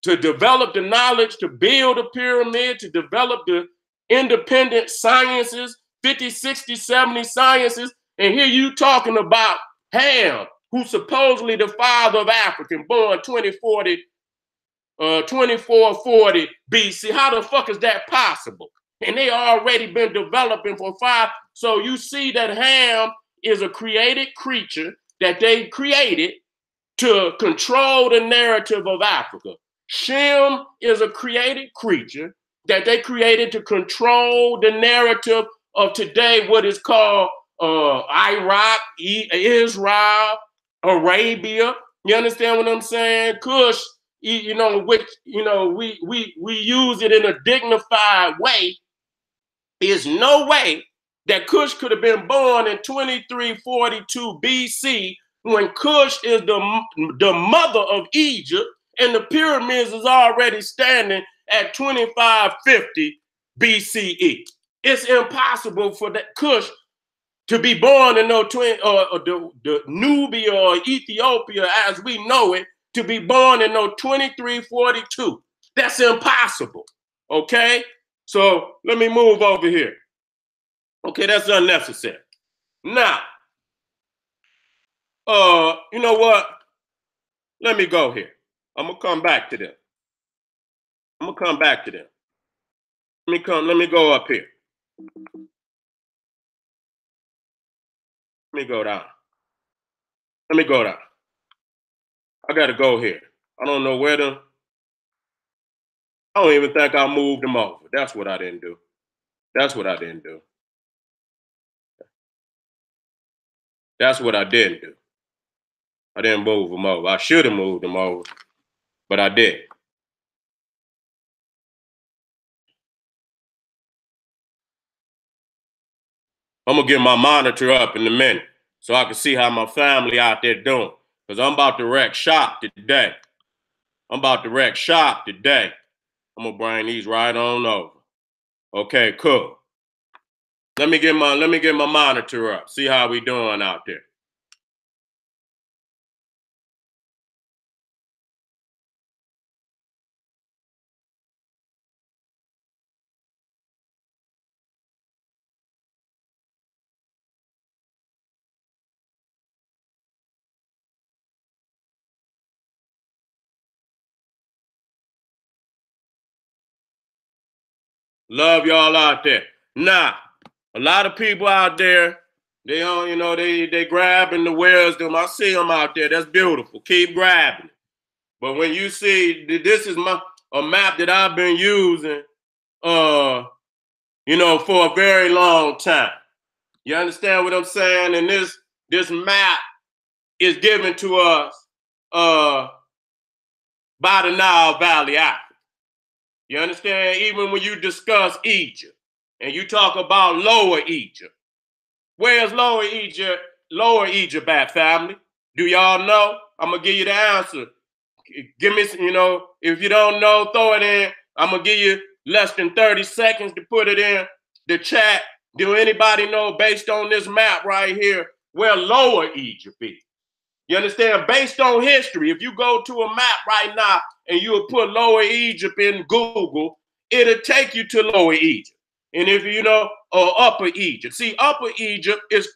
Speaker 1: develop the knowledge, to build a pyramid, to develop the independent sciences, 50, 60, 70 sciences. And here you talking about Ham, who's supposedly the father of Afrakan, born 2440 BC. How the fuck is that possible? And they already been developing for 5. So you see that Ham is a created creature that they created to control the narrative of Africa. Shem is a created creature that they created to control the narrative of today, what is called Iraq, Israel, Arabia. You understand what I'm saying? Kush, which we use it in a dignified way. There's no way that Kush could have been born in 2342 BC when Kush is the mother of Egypt, and the pyramids is already standing at 2550 BCE. It's impossible for that Kush to be born in the Nubia or Ethiopia as we know it, to be born in 2342. That's impossible. Okay? So let me move over here. Okay, that's unnecessary. Now, you know what? Let me go here. I'm gonna come back to them. Let me go up here. Let me go down. I gotta go here. I don't know where I don't even think I moved them over. That's what I didn't do. That's what I didn't do. I didn't move them over. I should have moved them over, but I did. I'm gonna get my monitor up in a minute so I can see how my family out there doing. Because I'm about to wreck shop today. I'm gonna bring these right on over. Okay, cool. Let me get my monitor up. See how we doing out there. Love y'all out there. Now, a lot of people out there, they don't, they grabbing the wisdom. I see them out there. That's beautiful. Keep grabbing it. But when you see, this is a map that I've been using, for a very long time. You understand what I'm saying? And this map is given to us by the Nile Valley Africa. You understand? Even when you discuss Egypt and you talk about Lower Egypt, where's Lower Egypt at, family? Do y'all know? I'm gonna give you the answer. Give me, if you don't know, throw it in. I'm gonna give you less than 30 seconds to put it in the chat. Do anybody know, based on this map right here, where Lower Egypt is? You understand? Based on history, if you go to a map right now and you will put Lower Egypt in Google, it'll take you to Lower Egypt. And if you know, or Upper Egypt. See, Upper Egypt is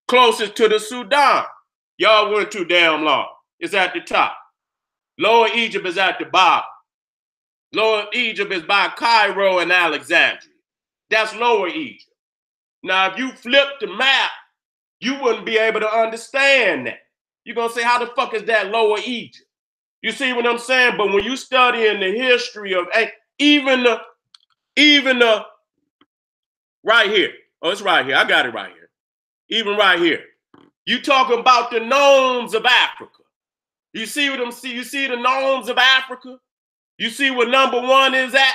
Speaker 1: closest to the Sudan. Y'all went too damn long. It's at the top. Lower Egypt is at the bottom. Lower Egypt is by Cairo and Alexandria. That's Lower Egypt. Now, if you flip the map, you wouldn't be able to understand that. You're going to say, how the fuck is that Lower Egypt? You see what I'm saying? But when you study in the history of, even the, right here. Oh, it's right here. I got it right here. Even right here. You talking about the gnomes of Africa. You see what I'm saying? You see the gnomes of Africa? You see where number one is at?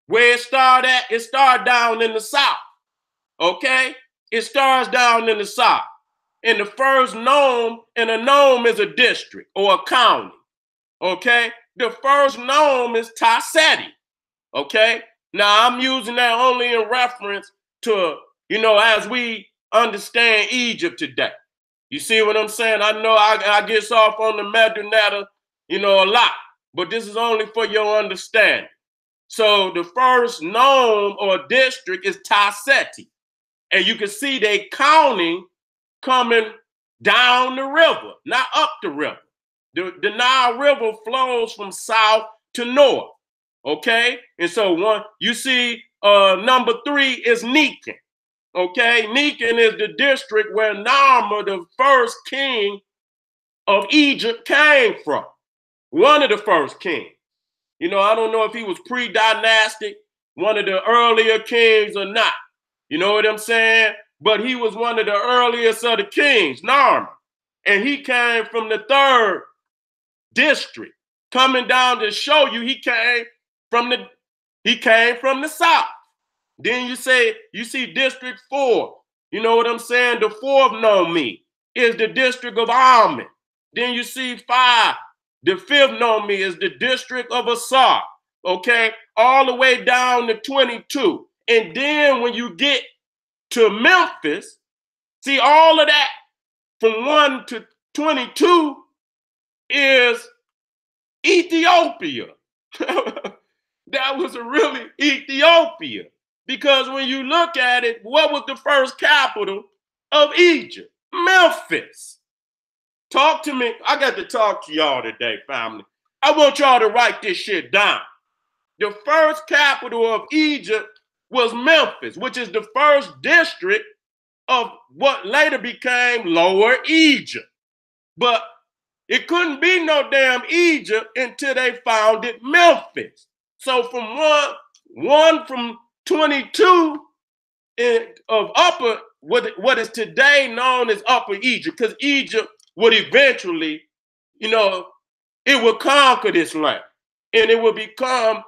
Speaker 1: Where it started at? It started down in the south. Okay? It starts down in the south. And the first gnome, and a gnome is a district or a county. Okay? The first gnome is Seti. Okay? Now I'm using that only in reference to, you know, as we understand Egypt today. You see what I'm saying? I know I get off on the metadata, you know, a lot, but this is only for your understanding. So the first gnome or district is Seti. And you can see they counting coming down the river, not up the river. The Nile River flows from south to north. Okay? And so one, you see number 3 is Nikan. Okay? Nikan is the district where Nimrod, the first king of Egypt, came from. One of the first kings. You know, I don't know if he was pre-dynastic, one of the earlier kings or not. You know what I'm saying? But he was one of the earliest of the kings, Nimrod. And he came from the 3rd district, coming down to show you he came from the south. Then you see District 4. You know what I'm saying? The 4th Nomi is the district of Almond. Then you see 5. The 5th Nomi is the district of Asar. Okay? All the way down to 22. And then when you get to Memphis, see all of that from 1 to 22 is Ethiopia. That was really Ethiopia. Because when you look at it, what was the first capital of Egypt? Memphis. Talk to me. I got to talk to y'all today, family. I want y'all to write this shit down. The first capital of Egypt was Memphis, which is the first district of what later became Lower Egypt. But it couldn't be no damn Egypt until they founded Memphis. So from one from 22 of upper, what is today known as Upper Egypt, because Egypt would eventually, you know, it would conquer this land and it would become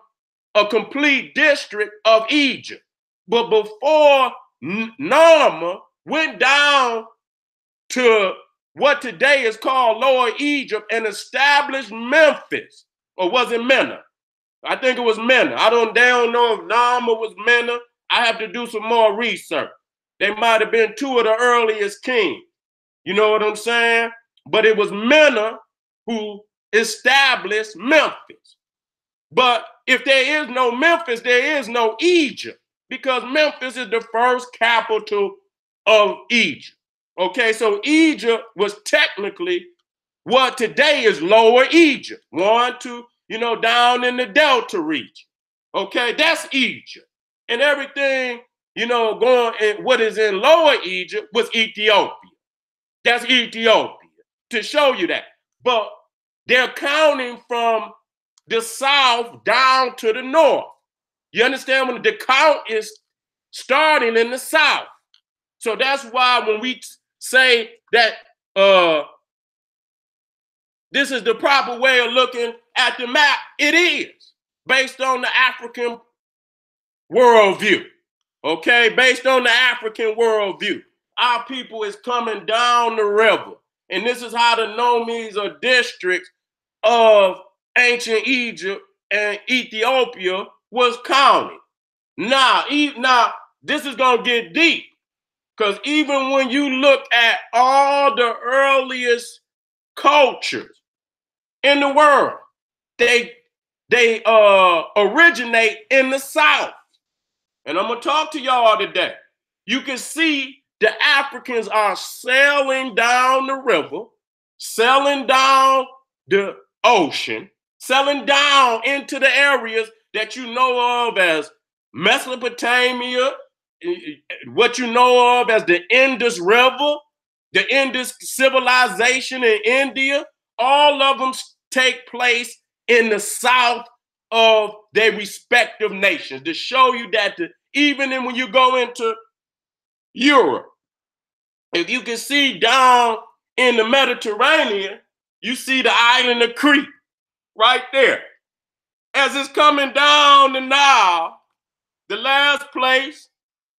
Speaker 1: a complete district of Egypt. But before Nama went down to what today is called Lower Egypt and established Memphis, or was it Mena? I think it was Mena. They don't know if Nama was Mena. I have to do some more research. They might have been 2 of the earliest kings. You know what I'm saying? But it was Mena who established Memphis. But if there is no Memphis, there is no Egypt, because Memphis is the first capital of Egypt. Okay, so Egypt was technically what today is Lower Egypt. 1, 2, you know, down in the Delta region. Okay, that's Egypt. And everything, you know, going in what is in Lower Egypt was Ethiopia. That's Ethiopia, to show you that. But they're counting from the south down to the north. You understand? When the count is starting in the south. So that's why when we say that this is the proper way of looking at the map, it is based on the African worldview. Okay, based on the African worldview, our people is coming down the river, and this is how the nomes or districts of ancient Egypt and Ethiopia was counted. Now, this is going to get deep, because even when you look at all the earliest cultures in the world, they originate in the South. And I'm going to talk to y'all today. You can see the Africans are sailing down the river, sailing down the ocean, sailing down into the areas that you know of as Mesopotamia, what you know of as the Indus River, the Indus civilization in India. All of them take place in the south of their respective nations, to show you that even when you go into Europe, if you can see down in the Mediterranean, you see the island of Crete right there. As it's coming down the Nile, the last place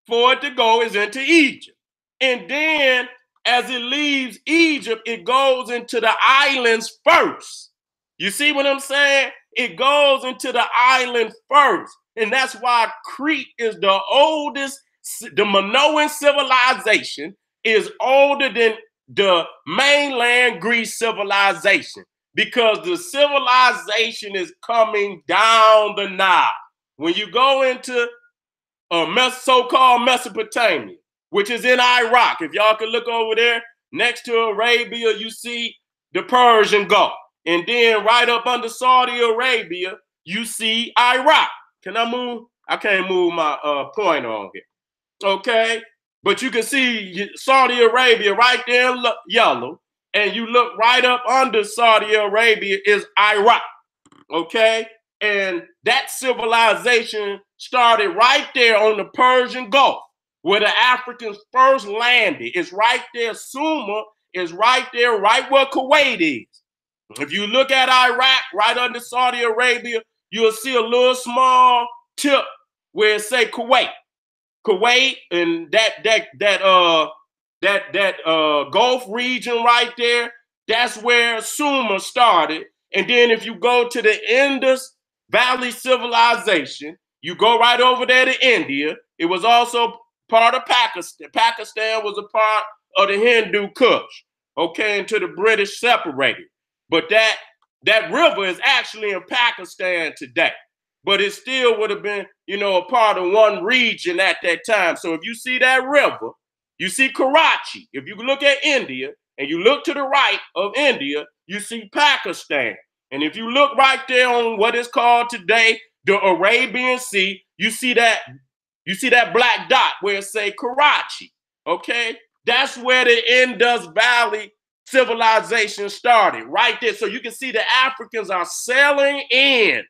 Speaker 1: for it to go is into Egypt. And then as it leaves Egypt, it goes into the islands first. You see what I'm saying? It goes into the island first. And that's why Crete is the oldest. The Minoan civilization is older than the mainland Greece civilization, because the civilization is coming down the Nile. When you go into so-called Mesopotamia, which is in Iraq, if y'all can look over there next to Arabia, you see the Persian Gulf. And then right up under Saudi Arabia, you see Iraq. Can I move? I can't move my pointer on here. Okay? But you can see Saudi Arabia right there in yellow. And you look right up under Saudi Arabia is Iraq. Okay? And that civilization started right there on the Persian Gulf, where the Africans first landed. It's right there. Sumer is right there, right where Kuwait is. If you look at Iraq, right under Saudi Arabia, you'll see a little small tip where it say Kuwait. Kuwait and that Gulf region right there, that's where Sumer started. And then if you go to the Indus Valley civilization, you go right over there to India. It was also part of Pakistan. Pakistan was a part of the Hindu Kush, okay, until the British separated. But that river is actually in Pakistan today. But it still would have been, a part of one region at that time. So if you see that river, you see Karachi. If you look at India and you look to the right of India, you see Pakistan. And if you look right there on what is called today the Arabian Sea, you see that black dot where it say Karachi. Okay, that's where the Indus Valley civilization started, right there. So you can see the Africans are sailing in.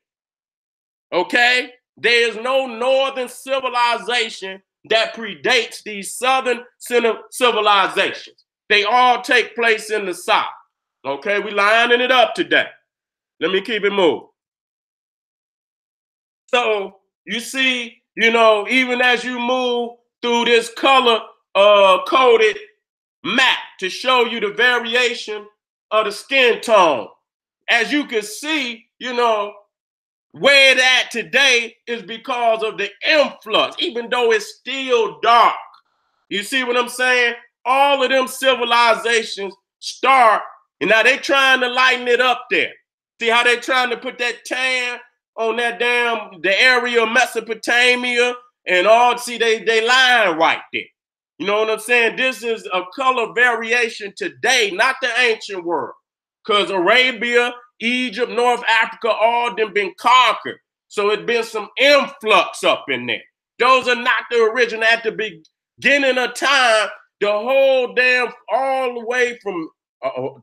Speaker 1: Okay, there is no northern civilization that predates these southern civilizations. They all take place in the south. Okay, we lining it up today. Let me keep it moving. So you see, even as you move through this color coded map to show you the variation of the skin tone, as you can see, where it's at today is because of the influx, even though it's still dark. You see what I'm saying? All of them civilizations start, and now they're trying to lighten it up there. See how they're trying to put that tan on that the area of Mesopotamia and all. See, they line right there. You know what I'm saying? This is a color variation today, not the ancient world. Because Arabia, Egypt, North Africa, all them been conquered. So it's been some influx up in there. Those are not the original. At the beginning of time, the whole all the way from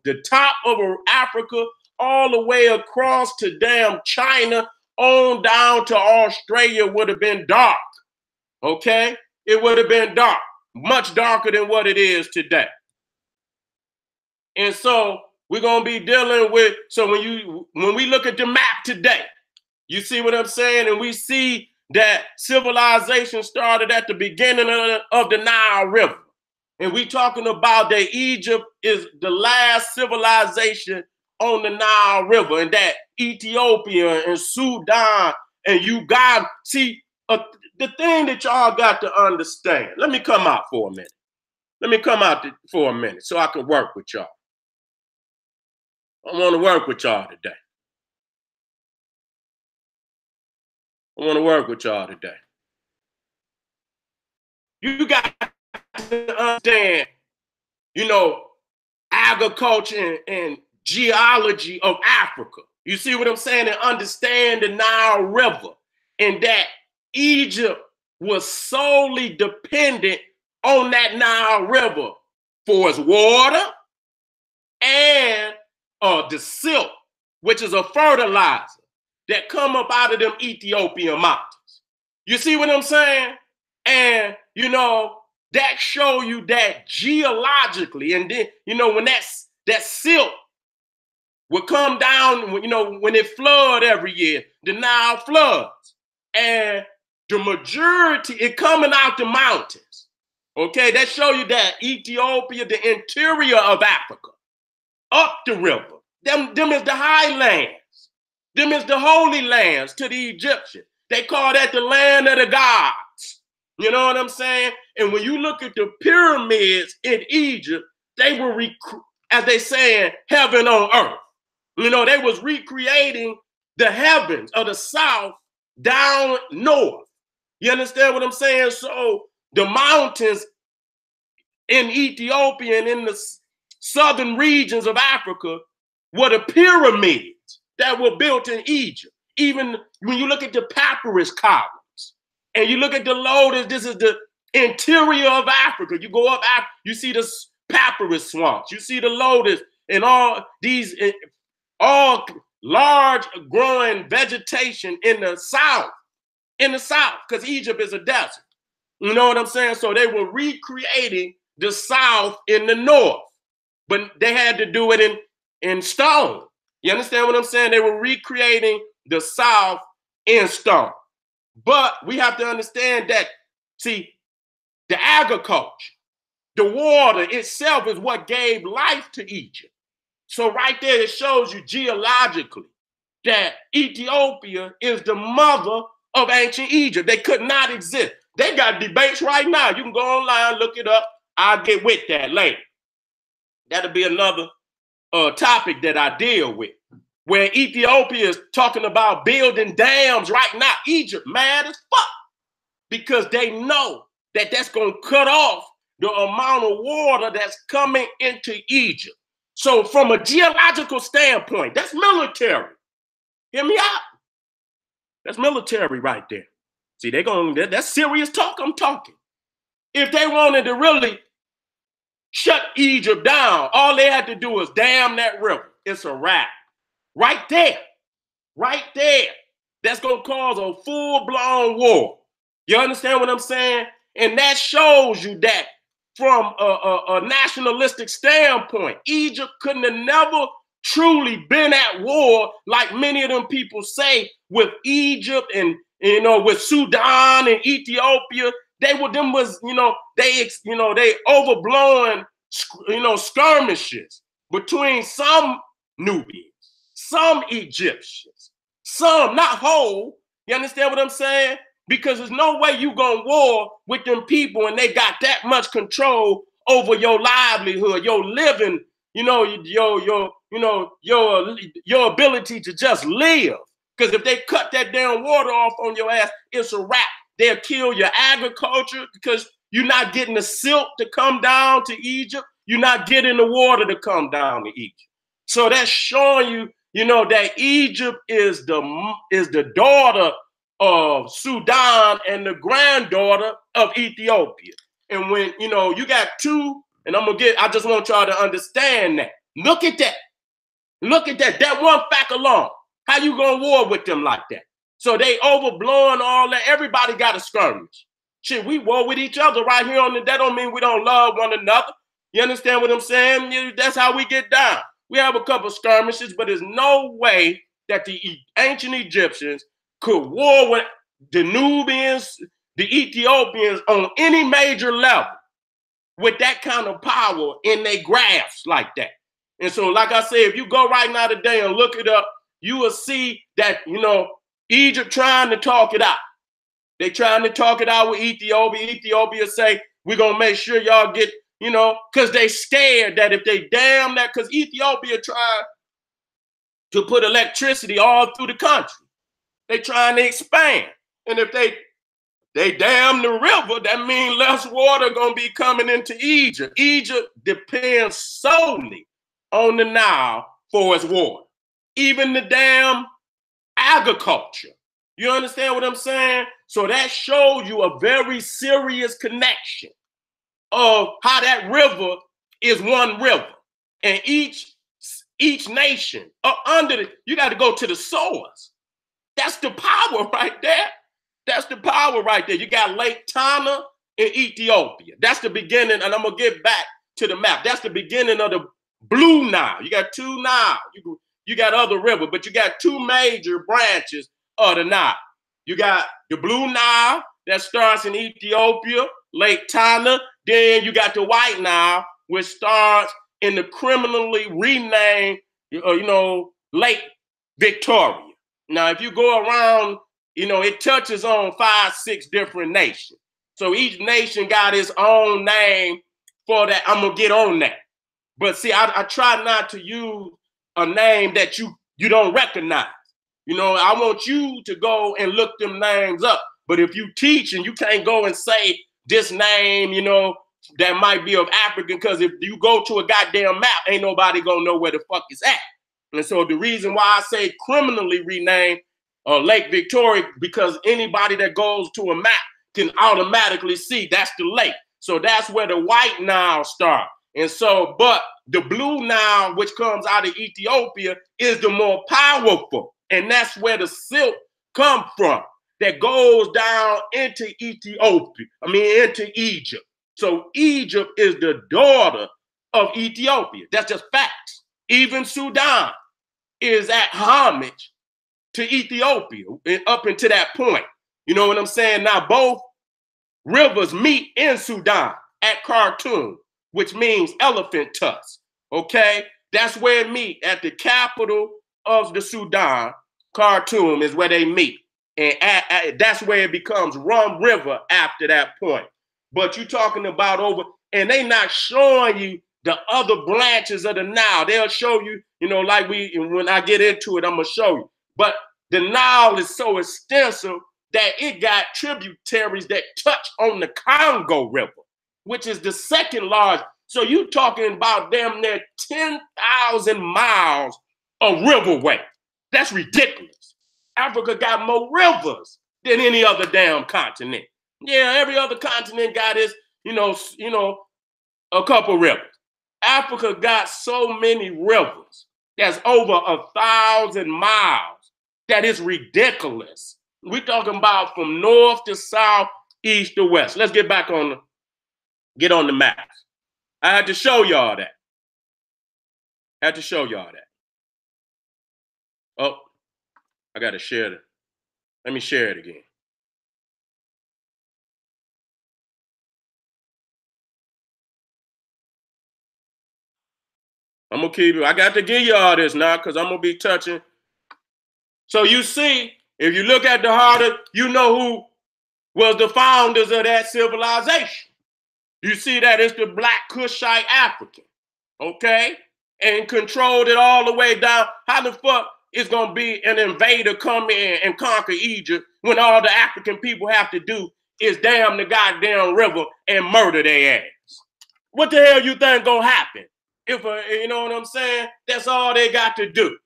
Speaker 1: the top of Africa, all the way across to China, on down to Australia would have been dark. Okay? It would have been dark, much darker than what it is today. And so we're going to be dealing with, so when we look at the map today, you see what I'm saying? And we see that civilization started at the beginning of the Nile River. And we talking about that Egypt is the last civilization on the Nile River, and that Ethiopia and Sudan and you got, see, the thing that y'all got to understand. Let me come out for a minute. Let me come out for a minute so I can work with y'all. I want to work with y'all today. I want to work with y'all today. You got to understand, you know, agriculture and geology of Africa. You see what I'm saying? And understand the Nile River, and that Egypt was solely dependent on that Nile River for its water and the silk, which is a fertilizer that come up out of them Ethiopian mountains. You see what I'm saying? And, you know, that show you that geologically, and then, you know, when that silk would come down, you know, when it flood every year, the Nile floods, and the majority, it coming out the mountains. Okay, that show you that Ethiopia, the interior of Africa, up the river, them is the highlands. Them is the holy lands to the Egyptians. They call that the land of the gods. You know what I'm saying? And when you look at the pyramids in Egypt, they were, as they saying, heaven on earth. You know, they was recreating the heavens of the south down north. You understand what I'm saying? So the mountains in Ethiopia and in the southern regions of Africa were the pyramids that were built in Egypt. Even when you look at the papyrus columns and you look at the lotus, this is the interior of Africa. You go up, you see the papyrus swamps, you see the lotus and all these, all large growing vegetation in the south, because Egypt is a desert. You know what I'm saying? So they were recreating the south in the north, but they had to do it in stone. You understand what I'm saying? They were recreating the south in stone. But we have to understand that, see, the agriculture, the water itself is what gave life to Egypt. So right there, it shows you geologically that Ethiopia is the mother of ancient Egypt. They could not exist. They got debates right now. You can go online, look it up. I'll get with that later. That'll be another topic that I deal with, where Ethiopia is talking about building dams right now. Egypt mad as fuck because they know that that's going to cut off the amount of water that's coming into Egypt. So from a geological standpoint, that's military. Hear me out. That's military right there. See, that's serious talk I'm talking. If they wanted to really shut Egypt down, all they had to do was dam that river. It's a wrap. Right there. Right there. That's going to cause a full-blown war. You understand what I'm saying? And that shows you that from a nationalistic standpoint, Egypt couldn't have never truly been at war like many of them people say with Egypt and, you know, with Sudan and Ethiopia. They overblowing, you know, skirmishes between some Nubians, some Egyptians, some, not whole. You understand what I'm saying? Because there's no way you gonna war with them people and they got that much control over your livelihood, your living, you know, your ability to just live. Because if they cut that damn water off on your ass, it's a wrap. They'll kill your agriculture because you're not getting the silk to come down to Egypt. You're not getting the water to come down to Egypt. So that's showing you, you know, that Egypt is the daughter of Sudan and the granddaughter of Ethiopia. And when, you know, you got two, and I just want y'all to understand that. Look at that. Look at that. That one fact alone. How you gonna war with them like that? So they overblowing all that. Everybody got a skirmish. Shit, we war with each other right here on the, that don't mean we don't love one another. You understand what I'm saying? That's how we get down. We have a couple skirmishes, but there's no way that the ancient Egyptians could war with the Nubians, the Ethiopians on any major level with that kind of power in their grasp like that. And so, like I said, if you go right now today and look it up, you will see that, you know, Egypt trying to talk it out. They trying to talk it out with Ethiopia. Ethiopia say, we're going to make sure y'all get, you know, because they scared that if they dam that, because Ethiopia tried to put electricity all through the country. They trying to expand. And if they dam the river, that means less water going to be coming into Egypt. Egypt depends solely on the Nile for its water. Even the damn agriculture. You understand what I'm saying? So that shows you a very serious connection of how that river is one river. And each nation under it, you got to go to the source. That's the power right there. That's the power right there. You got Lake Tana in Ethiopia. That's the beginning, and I'm going to get back to the map. That's the beginning of the Blue Nile. You got two Nile. You got other rivers, but you got two major branches of the Nile. You got the Blue Nile that starts in Ethiopia, Lake Tana. Then you got the White Nile, which starts in the criminally renamed, Lake Victoria. Now, if you go around, it touches on 5-6 different nations. So each nation got its own name for that. I'm going to get on that. But see, I try not to use a name that you don't recognize. I want you to go and look them names up. But if you teach and you can't go and say this name, that might be of African, because if you go to a goddamn map, ain't nobody gonna know where the fuck it's at. And so the reason why I say criminally rename Lake Victoria, because anybody that goes to a map can automatically see that's the lake. So that's where the White Nile starts. And so, but the Blue Nile, which comes out of Ethiopia, is the more powerful. And that's where the silk come from, that goes down into into Egypt. So Egypt is the daughter of Ethiopia. That's just facts. Even Sudan is at homage to Ethiopia up until that point. You know what I'm saying? Now, both rivers meet in Sudan at Khartoum, which means elephant tusk. Okay? That's where it meet, at the capital of the Sudan. Khartoum is where they meet. And that's where it becomes Rum River after that point. But you're talking about over, and they not showing you the other branches of the Nile. They'll show you, like when I get into it, I'm going to show you. But the Nile is so extensive that it got tributaries that touch on the Congo River, which is the second largest. So you're talking about damn near 10,000 miles of riverway. That's ridiculous. Africa got more rivers than any other damn continent. Yeah, every other continent got its, a couple rivers. Africa got so many rivers. That's over 1,000 miles. That is ridiculous. We're talking about from north to south, east to west. Let's get on the maps. I had to show y'all that. Oh, I got to share it. Let me share it again. I'm going to keep it. I got to give you all this now because I'm going to be touching. So you see, if you look at the harder, you know who was the founders of that civilization. You see that it's the Black Kushite African, okay? And controlled it all the way down. How the fuck is going to be an invader come in and conquer Egypt when all the African people have to do is dam the goddamn river and murder their ass? What the hell you think going to happen? You know what I'm saying? That's all they got to do.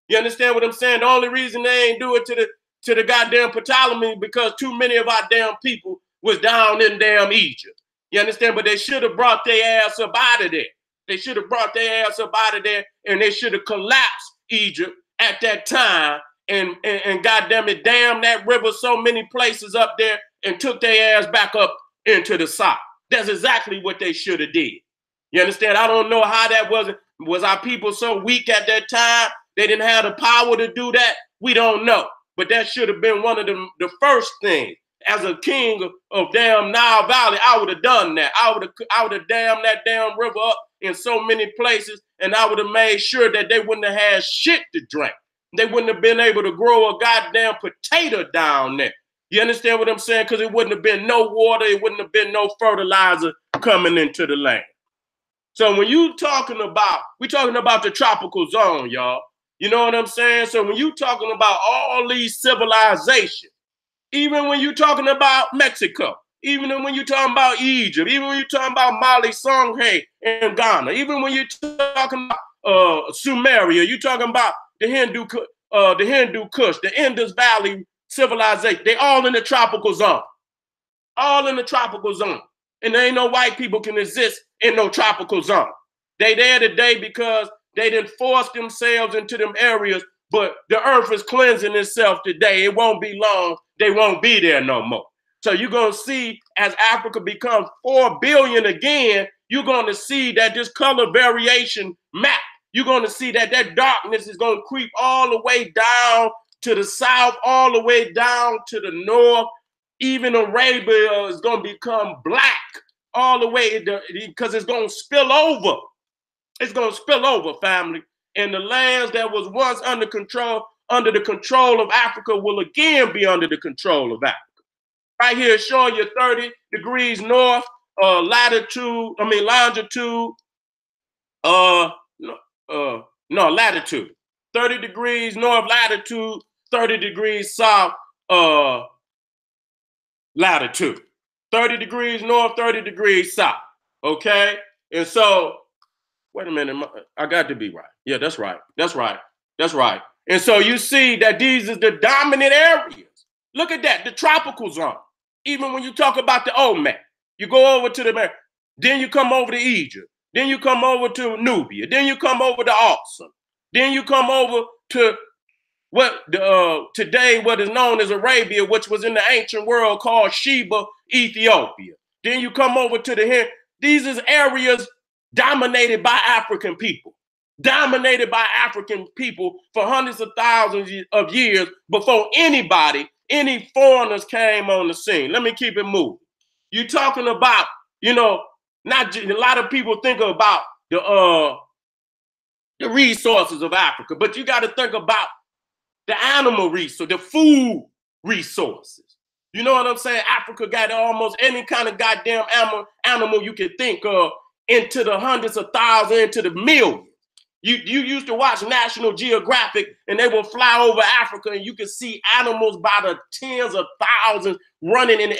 Speaker 1: You understand what I'm saying? The only reason they ain't do it to the goddamn Ptolemy because too many of our damn people was down in damn Egypt. You understand? But they should have brought their ass up out of there. They should have brought their ass up out of there, and they should have collapsed Egypt at that time and goddamn it, damn that river so many places up there and took their ass back up into the south. That's exactly what they should have did. You understand? I don't know how that was our people so weak at that time? They didn't have the power to do that? We don't know. But that should have been one of the first things. As a king of damn Nile Valley, I would have done that. I would have dammed that damn river up in so many places, and I would have made sure that they wouldn't have had shit to drink. They wouldn't have been able to grow a goddamn potato down there. You understand what I'm saying? Because it wouldn't have been no water. It wouldn't have been no fertilizer coming into the land. So when you talking about, we're talking about the tropical zone, y'all. You know what I'm saying? So when you talking about all these civilizations, even when you're talking about Mexico, even when you're talking about Egypt, even when you're talking about Mali, Songhai, and Ghana, even when you're talking about Sumeria, you're talking about the Hindu Kush, the Indus Valley civilization, they all in the tropical zone. All in the tropical zone. And there ain't no white people can exist in no tropical zone. They there today because they didn't force themselves into them areas, but the earth is cleansing itself today. It won't be long. They won't be there no more. So you're going to see as Africa becomes 4 billion again, you're going to see that this color variation map, you're going to see that that darkness is going to creep all the way down to the south, all the way down to the north. Even Arabia is going to become black all the way because it's going to spill over. It's going to spill over, family. And the lands that was once under the control of Africa will again be under the control of Africa. Right here, showing you 30 degrees north, longitude, latitude. 30 degrees north latitude, 30 degrees south latitude. 30 degrees north, 30 degrees south. Okay? And so, wait a minute, I got to be right. Yeah, that's right. That's right. That's right. And so you see that these are the dominant areas. Look at that, the tropical zone. Even when you talk about the OMAC, you go over to the, then you come over to Egypt, then you come over to Nubia, then you come over to Awesome, then you come over to today what is known as Arabia, which was in the ancient world called Sheba, Ethiopia. Then you come over to the these is areas dominated by African people. Dominated by African people for hundreds of thousands of years before any foreigners came on the scene. Let me keep it moving. You're talking about, not just, a lot of people think about the resources of Africa, but you got to think about the animal resource, the food resources. You know what I'm saying? Africa got almost any kind of goddamn animal you can think of, into the hundreds of thousands, into the millions. You used to watch National Geographic and they will fly over Africa and you can see animals by the tens of thousands running in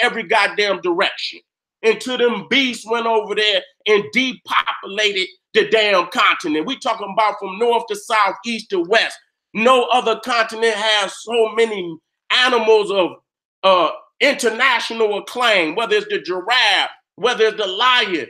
Speaker 1: every goddamn direction. Until them beasts went over there and depopulated the damn continent. We talking about from north to south, east to west. No other continent has so many animals of international acclaim, whether it's the giraffe, whether it's the lion,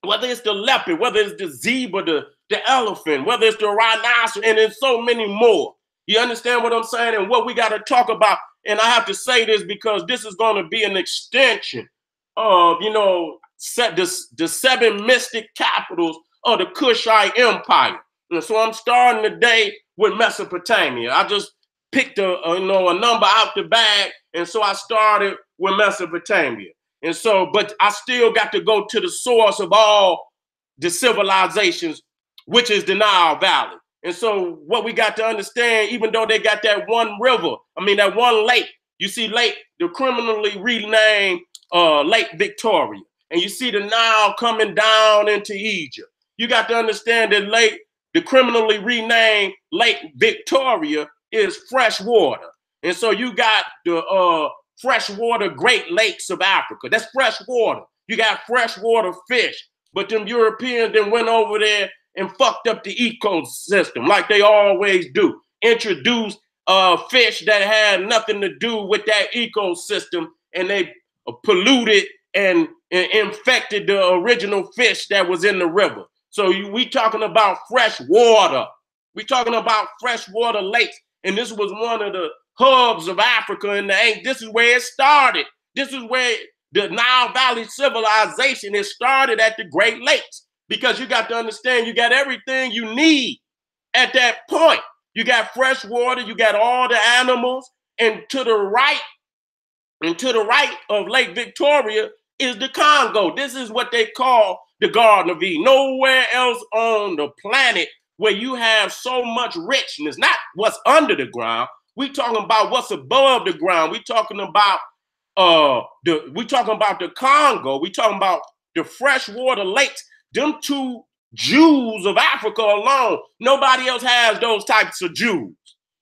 Speaker 1: whether it's the leopard, whether it's the zebra, the elephant, whether it's the rhinoceros, and there's so many more. You understand what I'm saying? And what we got to talk about, and I have to say this because this is going to be an extension of, the 7 mystic capitals of the Kushite Empire. And so I'm starting today with Mesopotamia. I just picked a number out the bag, and so I started with Mesopotamia. And so, but I still got to go to the source of all the civilizations, which is the Nile Valley. And so what we got to understand, even though they got that one river, that one lake, you see the criminally renamed Lake Victoria. And you see the Nile coming down into Egypt. You got to understand that the criminally renamed Lake Victoria is fresh water. And so you got the freshwater Great Lakes of Africa. That's fresh water. You got freshwater fish. But them Europeans then went over there and fucked up the ecosystem like they always do. Introduced fish that had nothing to do with that ecosystem, and they polluted and infected the original fish that was in the river. So we talking about fresh water. We talking about freshwater lakes. And this was one of the hubs of Africa in the this is where it started. This is where the Nile Valley civilization is started, at the Great Lakes, because you got to understand you got everything you need at that point. You got fresh water, you got all the animals, and to the right of Lake Victoria is the Congo. This is what they call the Garden of Eden. Nowhere else on the planet
Speaker 2: where you have so much richness, not what's under the ground. We talking about what's above the ground. We talking about the Congo. We talking about the freshwater lakes. Them two jewels of Africa alone. Nobody else has those types of jewels.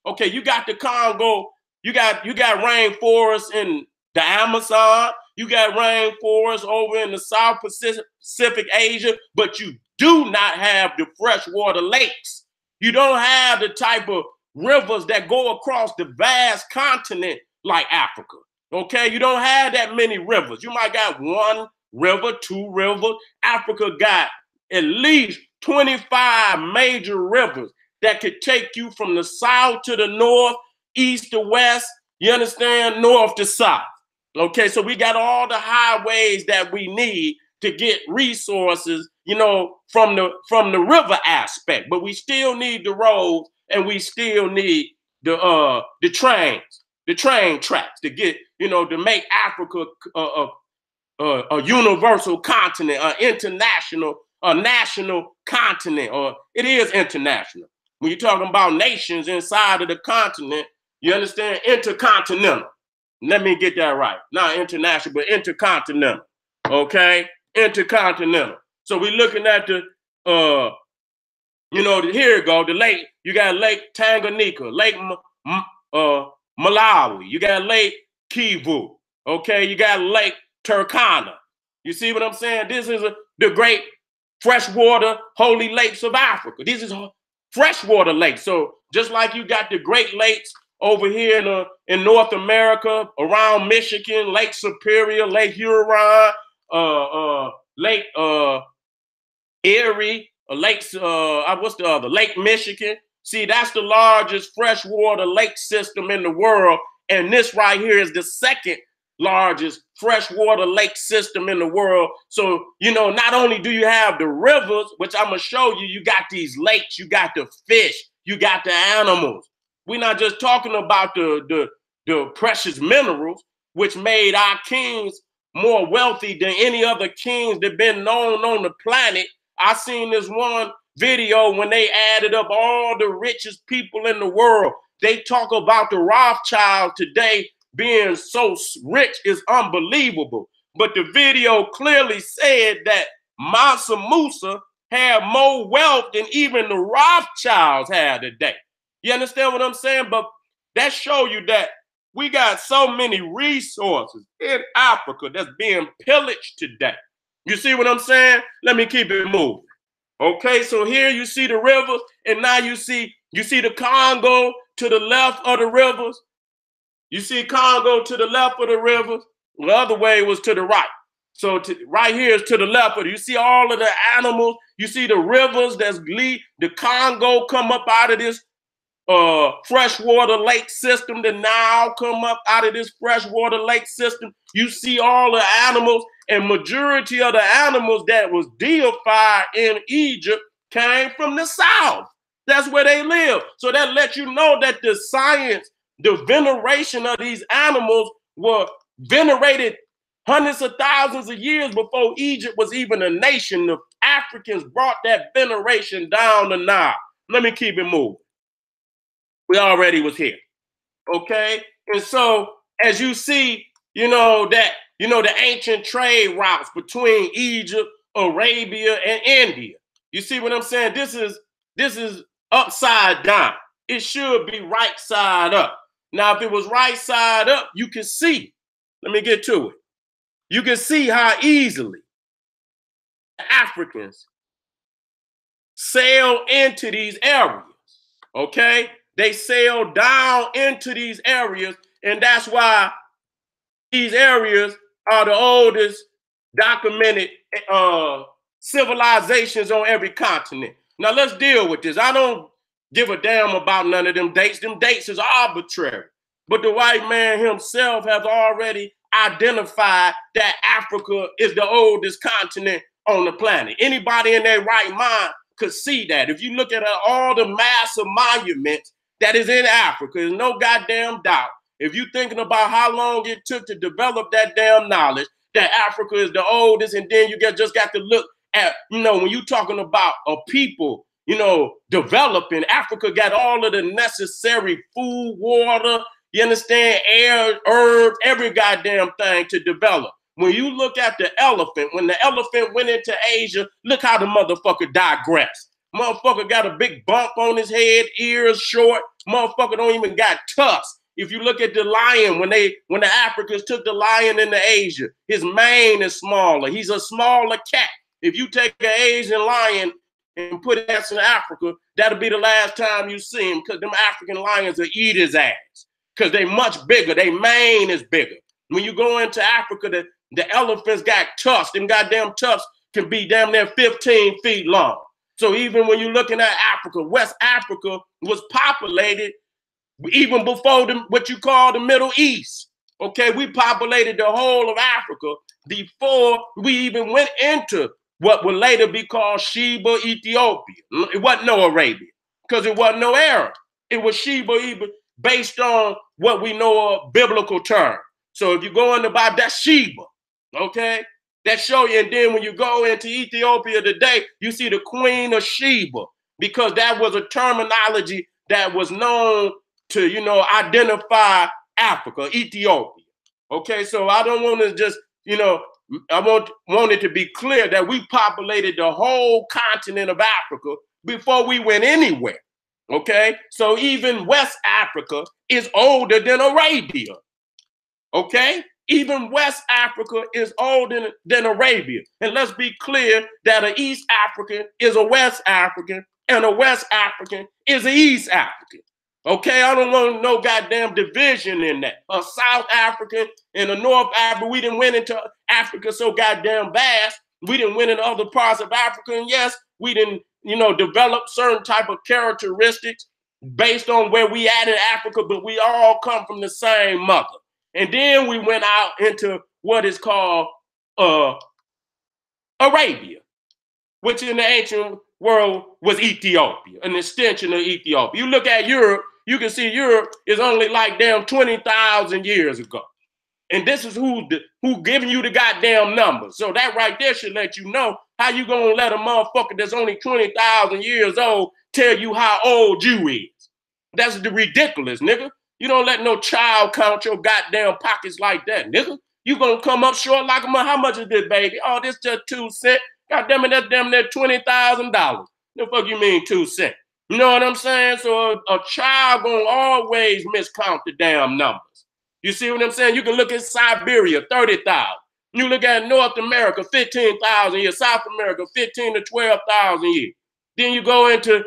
Speaker 2: Okay, you got the Congo. You got rainforests in the Amazon. You got rainforests over in the South Pacific Asia, but you do not have the freshwater lakes. You don't have the type of rivers that go across the vast continent like Africa. Okay, you don't have that many rivers. You might got one river, two rivers. Africa got at least 25 major rivers that could take you from the south to the north, east to west, you understand, north to south. Okay, so we got all the highways that we need to get resources, you know, from the river aspect, but we still need the roads and we still need the train tracks to get, you know, to make Africa a universal continent, a national continent, or it is international. When you're talking about nations inside of the continent, you understand, intercontinental. Let me get that right. Not international, but intercontinental. Okay? Intercontinental. So we're looking at the, you know, here you go, the lake. You got Lake Tanganyika, Lake Malawi. You got Lake Kivu. Okay? You got Lake Turkana. You see what I'm saying? This is the great freshwater holy lakes of Africa. This is freshwater lakes. So just like you got the Great Lakes over here in North America, around Michigan, Lake Superior, Lake Huron, Lake Erie, what's the other? Lake Michigan. See, that's the largest freshwater lake system in the world. And this right here is the second largest freshwater lake system in the world. So, you know, not only do you have the rivers, which I'm going to show you, you got these lakes, you got the fish, you got the animals. We're not just talking about the precious minerals, which made our kings more wealthy than any other kings that been known on the planet. I seen this one video when they added up all the richest people in the world. They talk about the Rothschilds today being so rich is unbelievable. But the video clearly said that Mansa Musa had more wealth than even the Rothschilds had today. You understand what I'm saying? But that show you that we got so many resources in Africa that's being pillaged today. You see what I'm saying? Let me keep it moving. Okay, so here you see the rivers, and now you see the Congo to the left of the rivers. You see Congo to the left of the rivers. The other way was to the right. So right here is to the left of it. You see all of the animals. You see the rivers that's the Congo come up out of this freshwater lake system. The Nile come up out of this freshwater lake system. You see all the animals, and majority of the animals that was deified in Egypt came from the south. That's where they live. So that lets you know that the science, the veneration of these animals were venerated hundreds of thousands of years before Egypt was even a nation. The Africans brought that veneration down the Nile. Let me keep it moving. We already was here. Okay? And so as you see, the ancient trade routes between Egypt, Arabia, and India. You see what I'm saying? This is upside down. It should be right side up. Now, if it was right side up, you can see. Let me get to it. You can see how easily the Africans sail into these areas. Okay? They sail down into these areas, and that's why these areas are the oldest documented civilizations on every continent. Now, let's deal with this. I don't give a damn about none of them dates. Them dates is arbitrary. But the white man himself has already identified that Africa is the oldest continent on the planet. Anybody in their right mind could see that. If you look at all the massive monuments that is in Africa, there's no goddamn doubt. If you're thinking about how long it took to develop that damn knowledge, that Africa is the oldest, and then you just got to look at, when you're talking about a people you know, developing. Africa got all of the necessary food, water, you understand, air, herbs, every goddamn thing to develop. When you look at the elephant, when the elephant went into Asia, look how the motherfucker digressed. Motherfucker got a big bump on his head, ears short. Motherfucker don't even got tusks. If you look at the lion, when the Africans took the lion into Asia, his mane is smaller. He's a smaller cat. If you take an Asian lion and put it in Africa, that'll be the last time you see him, because them African lions will eat his ass because they much bigger. Their mane is bigger. When you go into Africa, the elephants got tusks. Them goddamn tusks can be damn near 15 feet long. So even when you're looking at Africa, West Africa was populated even before what you call the Middle East. Okay, we populated the whole of Africa before we even went into what would later be called Sheba, Ethiopia. It wasn't no Arabia, because it wasn't no Arab. It was Sheba, even based on what we know of biblical term. So if you go in the Bible, that's Sheba, okay? That show you. And then when you go into Ethiopia today, you see the Queen of Sheba, because that was a terminology that was known to, you know, identify Africa, Ethiopia. Okay, so I don't want to just, you know, I want it to be clear that we populated the whole continent of Africa before we went anywhere. Okay, so even West Africa is older than Arabia. Okay, even West Africa is older than Arabia. And let's be clear that an East African is a West African, and a West African is an East African. Okay, I don't want no goddamn division in that. A South African and a North African, we didn't went into Africa so goddamn vast. We didn't went into other parts of Africa. And yes, we didn't, you know, develop certain type of characteristics based on where we at in Africa, but we all come from the same mother. And then we went out into what is called Arabia, which in the ancient world was Ethiopia, an extension of Ethiopia. You look at Europe, you can see Europe is only like damn 20,000 years ago. And this is who giving you the goddamn numbers. So that right there should let you know how you gonna let a motherfucker that's only 20,000 years old tell you how old you is. That's the ridiculous, nigga. You don't let no child count your goddamn pockets like that, nigga. You gonna come up short like a month. How much is this, baby? Oh, this just 2 cents. God damn it, that's damn near $20,000. The fuck you mean 2 cents? You know what I'm saying? So a child gonna always miscount the damn numbers. You see what I'm saying? You can look at Siberia, 30,000. You look at North America, 15,000 years. South America, 15 to 12,000 years. Then you go into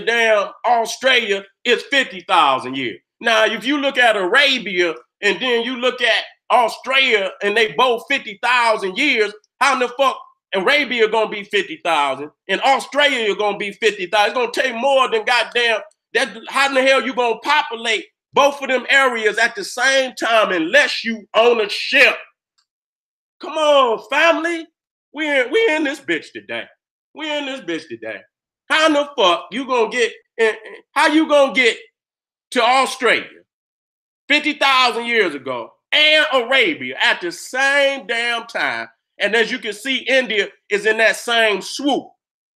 Speaker 2: damn Australia, it's 50,000 years. Now, if you look at Arabia and then you look at Australia and they both 50,000 years, how in the fuck Arabia gonna be 50,000 and Australia gonna be 50,000? It's gonna take more than goddamn that. How in the hell you gonna populate both of them areas at the same time unless you own a ship? Come on, family. We in this bitch today. We in this bitch today. How in the fuck you gonna get? How you gonna get to Australia 50,000 years ago and Arabia at the same damn time? And as you can see, India is in that same swoop,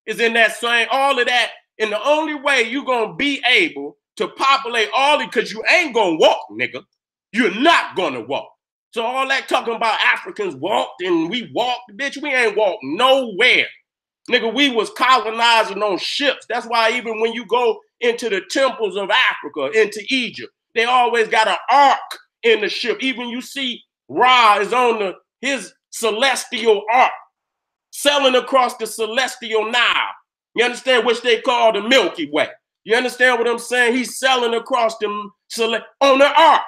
Speaker 2: is in that same, all of that. And the only way you're going to be able to populate all it, because you ain't going to walk, nigga. You're not going to walk. So all that talking about Africans walked and we walked, bitch, we ain't walked nowhere. Nigga, we was colonizing on ships. That's why even when you go into the temples of Africa, into Egypt, they always got an ark in the ship. Even you see Ra is on his celestial ark, sailing across the celestial Nile. You understand? Which they call the Milky Way. You understand what I'm saying? He's sailing across on the ark.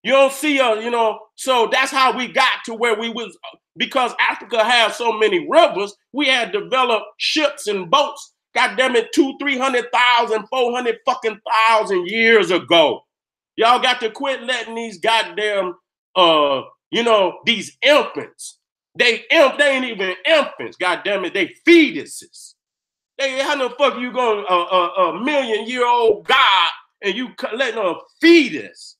Speaker 2: You don't see you know, so that's how we got to where we was, because Africa has so many rivers, we had developed ships and boats, goddamn it, 200,000-300,000, 400,000 years ago. Y'all got to quit letting these goddamn, you know, these infants. They ain't even infants, goddamn it, they fetuses. How the fuck you going a million-year-old God and you letting a fetus,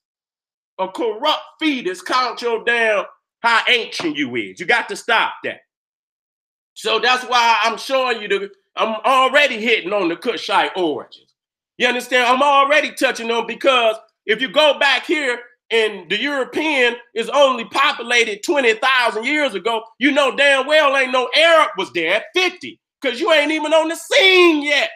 Speaker 2: a corrupt fetus, count your damn how ancient you is? You got to stop that. So that's why I'm showing you I'm already hitting on the Kushite origins. You understand? I'm already touching on, because if you go back here and the European is only populated 20,000 years ago, you know damn well ain't no Arab was there at 50, because you ain't even on the scene yet.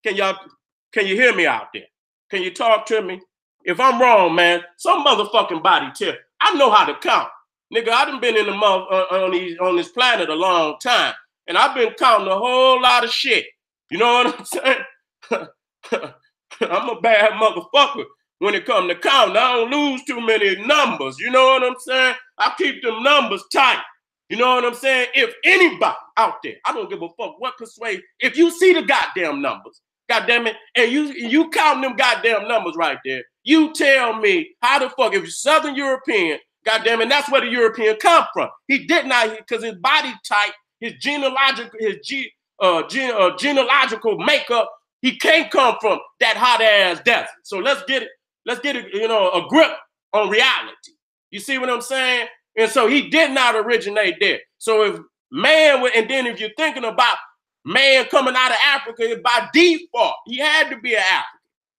Speaker 2: Can you hear me out there? Can you talk to me? If I'm wrong, man, some motherfucking body tip. I know how to count. Nigga, I done been in the on this planet a long time, and I've been counting a whole lot of shit. You know what I'm saying? I'm a bad motherfucker when it comes to counting. I don't lose too many numbers. You know what I'm saying? I keep them numbers tight. You know what I'm saying? If anybody out there, I don't give a fuck what persuade, if you see the goddamn numbers, goddamn it, and you count them goddamn numbers right there, you tell me how the fuck, if you're Southern European, goddamn it, that's where the European come from. He did not, because his body type, his genealogical makeup, he can't come from that hot ass desert. So let's get it, you know, a grip on reality. You see what I'm saying? And so he did not originate there. So if man, and then if you're thinking about man coming out of Africa, by default, he had to be an African.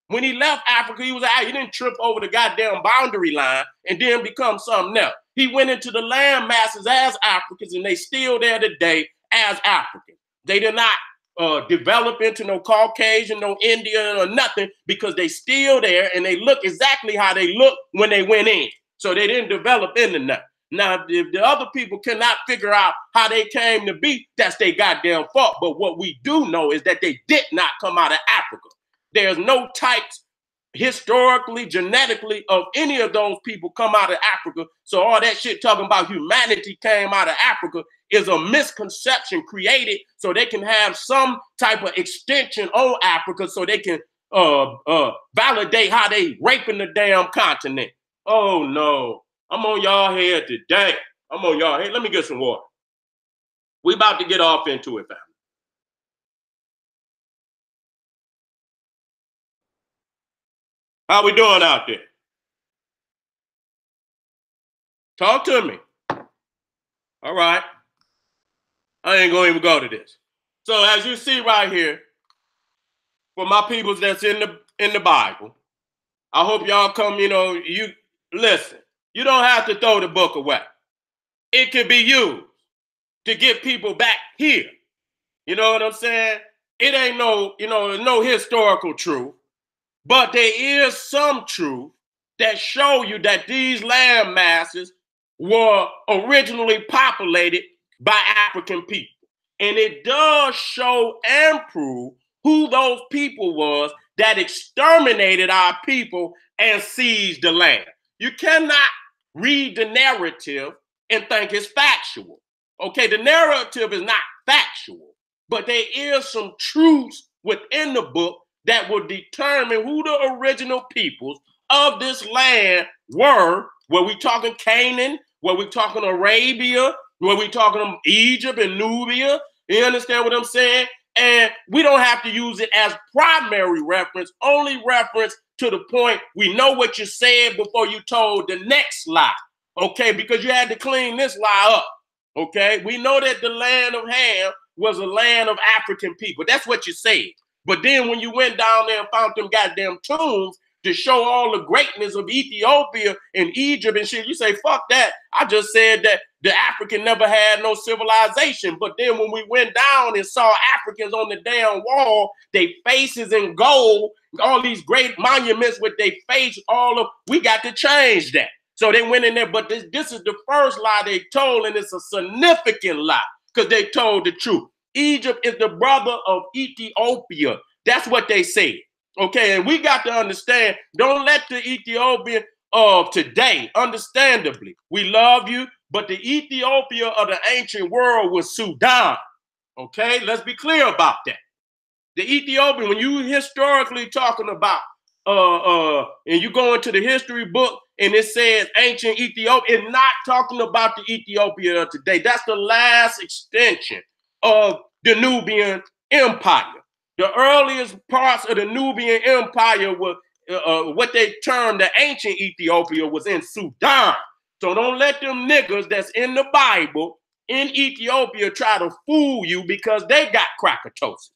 Speaker 2: When he left Africa, he didn't trip over the goddamn boundary line and then become something else. He went into the land masses as Africans, and they still there today as Africans. They did not develop into no Caucasian, no Indian or nothing, because they still there and they look exactly how they looked when they went in. So they didn't develop into nothing. Now, if the other people cannot figure out how they came to be, that's their goddamn fault. But what we do know is that they did not come out of Africa. There's no types historically, genetically, of any of those people come out of Africa. So all that shit talking about humanity came out of Africa is a misconception created so they can have some type of extension on Africa so they can validate how they raping the damn continent. Oh no. I'm on y'all head today. I'm on y'all head. Let me get some water. We about to get off into it, family. How we doing out there? Talk to me. All right. I ain't gonna even go to this. So as you see right here, for my peoples that's in the Bible, I hope y'all come, you listen. You don't have to throw the book away. It can be used to get people back here. You know what I'm saying? It ain't no historical truth, but there is some truth that show you that these land masses were originally populated by African people. And it does show and prove who those people was that exterminated our people and seized the land. You cannot read the narrative and think it's factual. Okay, the narrative is not factual, but there is some truths within the book that will determine who the original peoples of this land were. Were we talking Canaan? Were we talking Arabia? Were we talking Egypt and Nubia? You understand what I'm saying? And we don't have to use it as primary reference, only reference to the point we know what you said before you told the next lie, okay? Because you had to clean this lie up, okay? We know that the land of Ham was a land of African people. That's what you said. But then when you went down there and found them goddamn tombs to show all the greatness of Ethiopia and Egypt and shit, you say, fuck that. I just said that the African never had no civilization. But then when we went down and saw Africans on the damn wall, they faces in gold, all these great monuments with their face, we got to change that. So they went in there, but this is the first lie they told, and it's a significant lie because they told the truth. Egypt is the brother of Ethiopia. That's what they said. Okay, and we got to understand, don't let the Ethiopian of today, understandably, we love you, but the Ethiopia of the ancient world was Sudan. Okay, let's be clear about that. The Ethiopian, when you historically talking about, and you go into the history book and it says ancient Ethiopia, it's not talking about the Ethiopia of today. That's the last extension of the Nubian Empire. The earliest parts of the Nubian Empire were what they termed the ancient Ethiopia was in Sudan. So don't let them niggas that's in the Bible in Ethiopia try to fool you because they got crackatosis.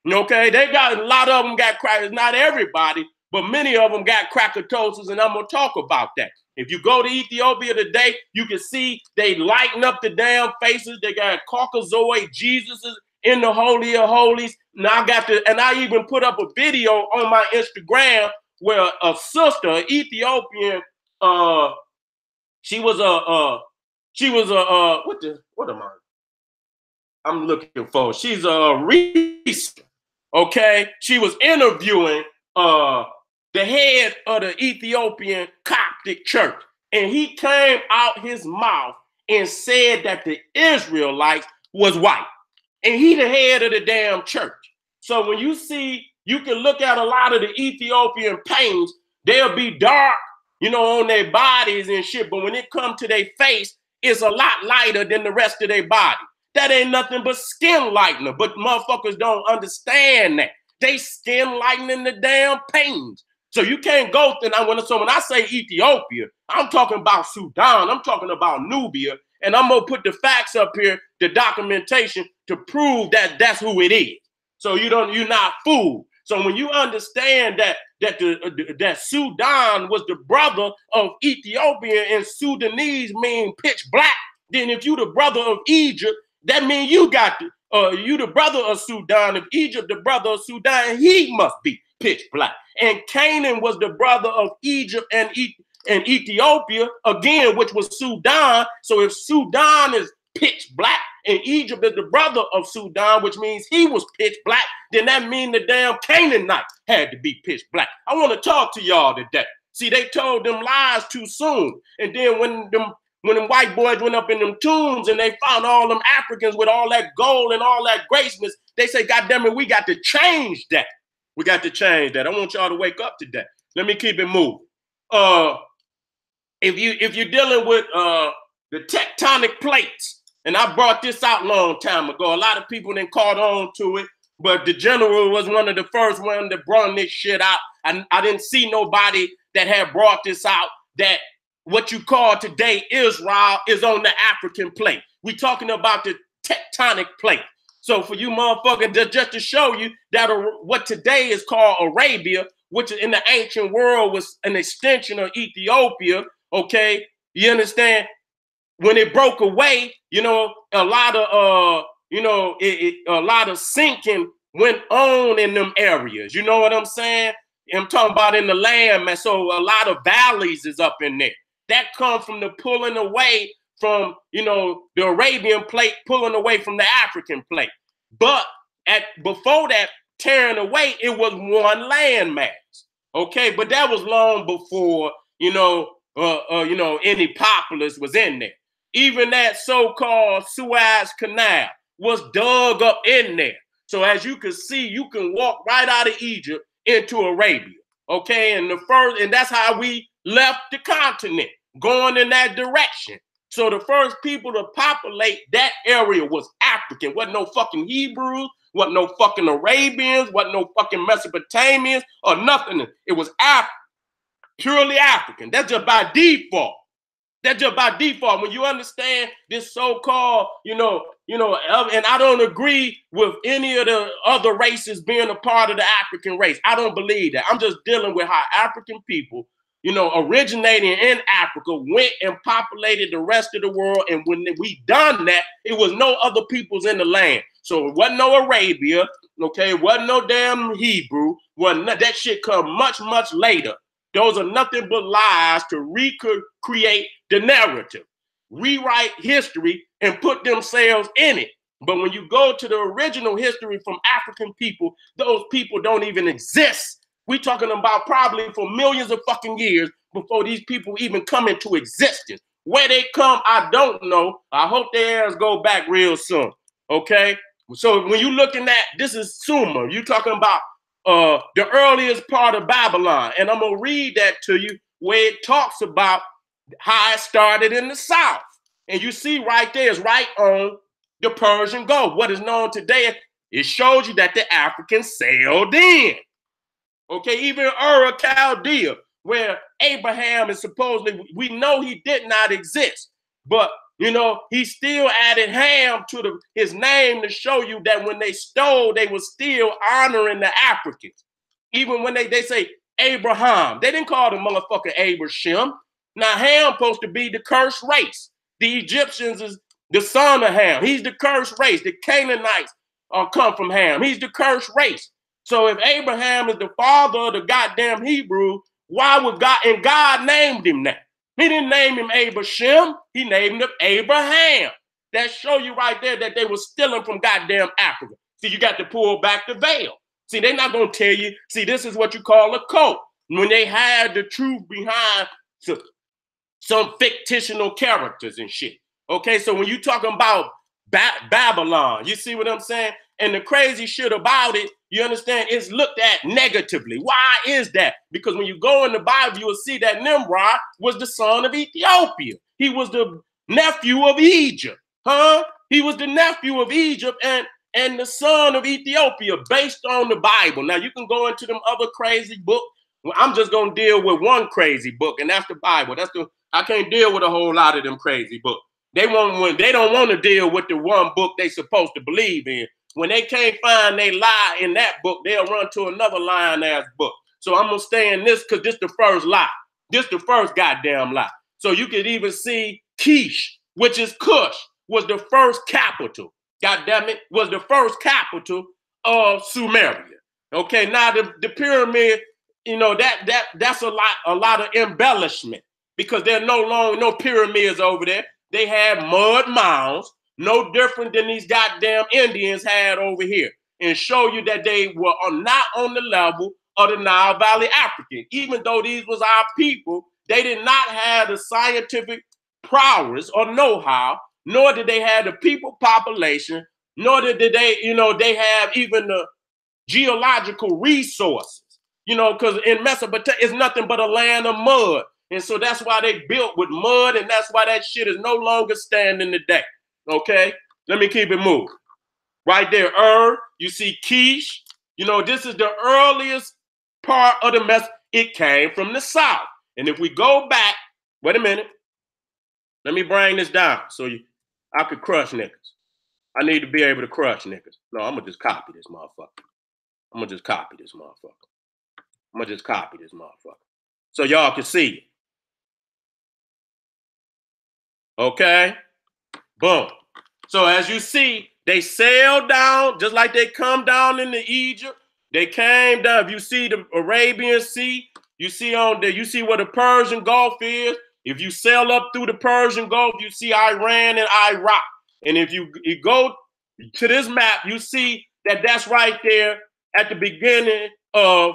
Speaker 2: Okay, they got a lot of them got crackatosis, not everybody, but many of them got crackatosis, and I'm gonna talk about that. If you go to Ethiopia today, you can see they lighten up the damn faces. They got Caucasoid Jesuses in the Holy of Holies. Now I even put up a video on my Instagram where a sister, an Ethiopian, what am I? I'm looking for. She's a researcher. Okay, she was interviewing the head of the Ethiopian Coptic church, and he came out his mouth and said that the Israelites was white, and he the head of the damn church. So when you can look at a lot of the Ethiopian paintings, they'll be dark, on their bodies and shit, but when it comes to their face, it's a lot lighter than the rest of their body. That ain't nothing but skin lightener, but motherfuckers don't understand that. They skin lightening the damn paintings. So you can't go through. So when I say Ethiopia, I'm talking about Sudan. I'm talking about Nubia. And I'm going to put the facts up here, the documentation, to prove that that's who it is. So you're not fooled. So when you understand that Sudan was the brother of Ethiopia, and Sudanese mean pitch black, then if you the brother of Egypt, that means you the brother of Sudan. If Egypt the brother of Sudan, he must be pitch black. And Canaan was the brother of Egypt and Ethiopia, again, which was Sudan. So if Sudan is pitch black and Egypt is the brother of Sudan, which means he was pitch black, then that means the damn Canaanite had to be pitch black. I want to talk to y'all today. See, they told them lies too soon. And then when them white boys went up in them tombs and they found all them Africans with all that gold and all that graciousness, they say, God damn it, we got to change that. We got to change that. I want y'all to wake up today. Let me keep it moving. If you're dealing with the tectonic plates, and I brought this out a long time ago, a lot of people didn't caught on to it, but the general was one of the first ones that brought this shit out. I didn't see nobody that had brought this out, that what you call today Israel is on the African plate. We're talking about the tectonic plate. So for you motherfuckers, just to show you that what today is called Arabia, which in the ancient world was an extension of Ethiopia, okay? You understand? When it broke away, a lot of sinking went on in them areas. You know what I'm saying? I'm talking about in the land, man. So a lot of valleys is up in there. That comes from the pulling away from, the Arabian plate, pulling away from the African plate. But before that tearing away, it was one landmass. Okay, but that was long before, any populace was in there. Even that so-called Suez Canal was dug up in there. So as you can see, you can walk right out of Egypt into Arabia. Okay, and that's how we left the continent, going in that direction. So the first people to populate that area was African. Wasn't no fucking Hebrews, wasn't no fucking Arabians, wasn't no fucking Mesopotamians or nothing. It was purely African. That's just by default. That's just by default. When you understand this so-called, and I don't agree with any of the other races being a part of the African race. I don't believe that. I'm just dealing with how African people, originating in Africa, went and populated the rest of the world. And when we done that, it was no other peoples in the land. So it wasn't no Arabia, okay? It wasn't no damn Hebrew. That shit come much, much later. Those are nothing but lies to recreate the narrative, rewrite history, and put themselves in it. But when you go to the original history from African people, those people don't even exist. We're talking about probably for millions of fucking years before these people even come into existence. Where they come, I don't know. I hope their heirs go back real soon, okay? So when you're looking at, this is Sumer. You're talking about the earliest part of Babylon. And I'm going to read that to you where it talks about how it started in the south. And you see right there, it's right on the Persian Gulf. What is known today, it shows you that the Africans sailed in. Okay, even Ur of Chaldea, where Abraham is supposedly, we know he did not exist. But You know, he still added Ham to his name to show you that when they stole, they were still honoring the Africans. Even when they say Abraham, they didn't call the motherfucker Abraham. Now Ham supposed to be the cursed race. The Egyptians is the son of Ham. He's the cursed race. The Canaanites come from Ham. He's the cursed race. So if Abraham is the father of the goddamn Hebrew, why would God, and God named him that? He didn't name him Abraham. He named him Abraham. That show you right there that they were stealing from goddamn Africa. See, you got to pull back the veil. See, they're not going to tell you. See, this is what you call a cult. When they hide the truth behind some fictional characters and shit. Okay, so when you talking about Babylon, you see what I'm saying? And the crazy shit about it, you understand, it's looked at negatively. Why is that? Because when you go in the Bible, you will see that Nimrod was the son of Ethiopia. He was the nephew of Egypt. He was the nephew of Egypt and the son of Ethiopia based on the Bible. Now, you can go into them other crazy books. Well, I'm just going to deal with one crazy book, and that's the Bible. I can't deal with a whole lot of them crazy books. They don't want to deal with the one book they supposed to believe in. When they can't find they lie in that book, they'll run to another lying-ass book. So I'm going to stay in this because this the first lie. This the first goddamn lie. So you could even see Kish, which is Cush, was the first capital. God damn it, was the first capital of Sumeria. Okay, now the pyramid, you know, that's a lot of embellishment because there are no pyramids over there. They had mud mounds, no different than these goddamn Indians had over here, and show you that they were not on the level of the Nile Valley African. Even though these was our people, they did not have the scientific prowess or know-how, nor did they have the people population, nor did they, you know, they have even the geological resources, you know, because in Mesopotamia, it's nothing but a land of mud. And so that's why they built with mud, and that's why that shit is no longer standing today. Okay, let me keep it moving. Right there, you see Kish. You know, this is the earliest part of the mess. It came from the south. And if we go back, wait a minute. Let me bring this down so I could crush niggas. I need to be able to crush niggas. No, I'm going to just copy this motherfucker. So y'all can see it. Okay? Boom. So as you see, they sailed down just like they come down into Egypt. They came down. If you see the Arabian Sea, you see where the Persian Gulf is. If you sail up through the Persian Gulf, you see Iran and Iraq. And if you go to this map, you see that that's right there at the beginning of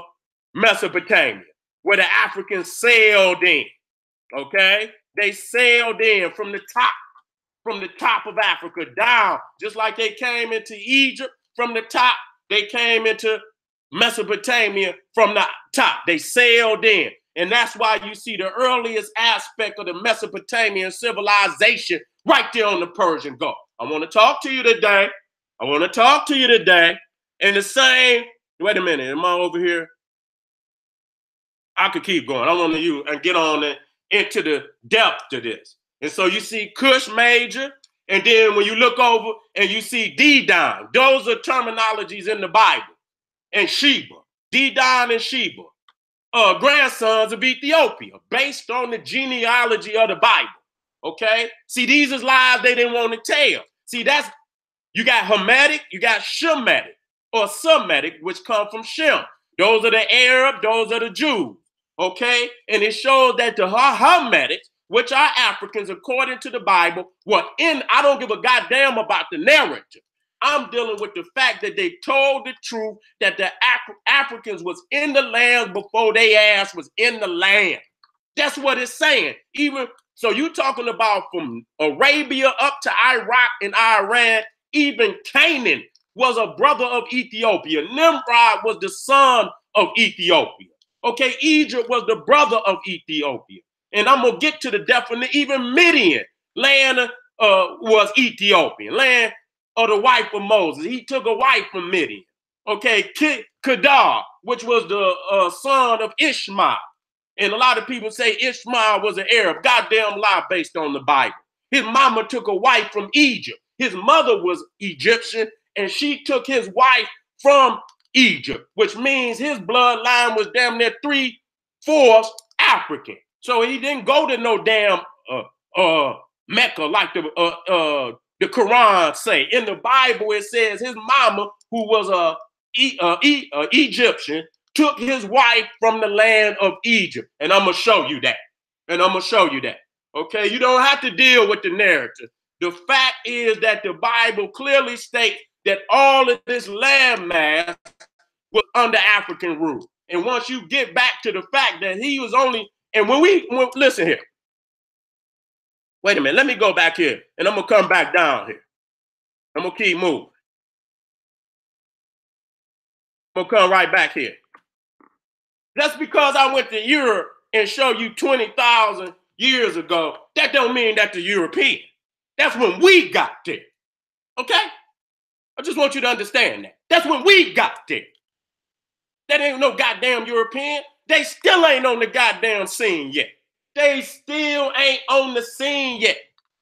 Speaker 2: Mesopotamia, where the Africans sailed in. Okay? They sailed in from the top of Africa down, just like they came into Egypt from the top, they came into Mesopotamia from the top. They sailed in. And that's why you see the earliest aspect of the Mesopotamian civilization right there on the Persian Gulf. I want to talk to you today. And the same, wait a minute, am I over here? I could keep going. I want to use and get on into the depth of this. And so you see Cush Major, and then when you look over and you see Dedan, those are terminologies in the Bible. And Sheba, Dedan and Sheba, grandsons of Ethiopia, based on the genealogy of the Bible. Okay? See, these is lies they didn't want to tell. See, you got Hamitic, you got Shemitic, or Semitic, which come from Shem. Those are the Arab, those are the Jews. Okay? And it shows that the Hametics, which are Africans according to the Bible, I don't give a goddamn about the narrative. I'm dealing with the fact that they told the truth that the Africans was in the land before they ass was in the land. That's what it's saying. Even so, you talking about from Arabia up to Iraq and Iran, even Canaan was a brother of Ethiopia. Nimrod was the son of Ethiopia. Okay, Egypt was the brother of Ethiopia. And I'm going to get to the definition. Even Midian land was Ethiopian, land of the wife of Moses. He took a wife from Midian. Okay, Kedar, which was the son of Ishmael. And a lot of people say Ishmael was an Arab. Goddamn lie based on the Bible. His mama took a wife from Egypt. His mother was Egyptian, and she took his wife from Egypt, which means his bloodline was damn near 3/4 African. So he didn't go to no damn Mecca like the Quran say. In the Bible, it says his mama, who was a Egyptian, took his wife from the land of Egypt. And I'm going to show you that. Okay, you don't have to deal with the narrative. The fact is that the Bible clearly states that all of this landmass was under African rule. And once you get back to the fact that he was only, and listen here. Wait a minute, let me go back here, and I'm going to come back down here. I'm going to keep moving. I'm going to come right back here. Just because I went to Europe and showed you 20,000 years ago, that don't mean that the European. That's when we got there, okay? I just want you to understand that. That's when we got there. That ain't no goddamn European. They still ain't on the goddamn scene yet. They still ain't on the scene yet.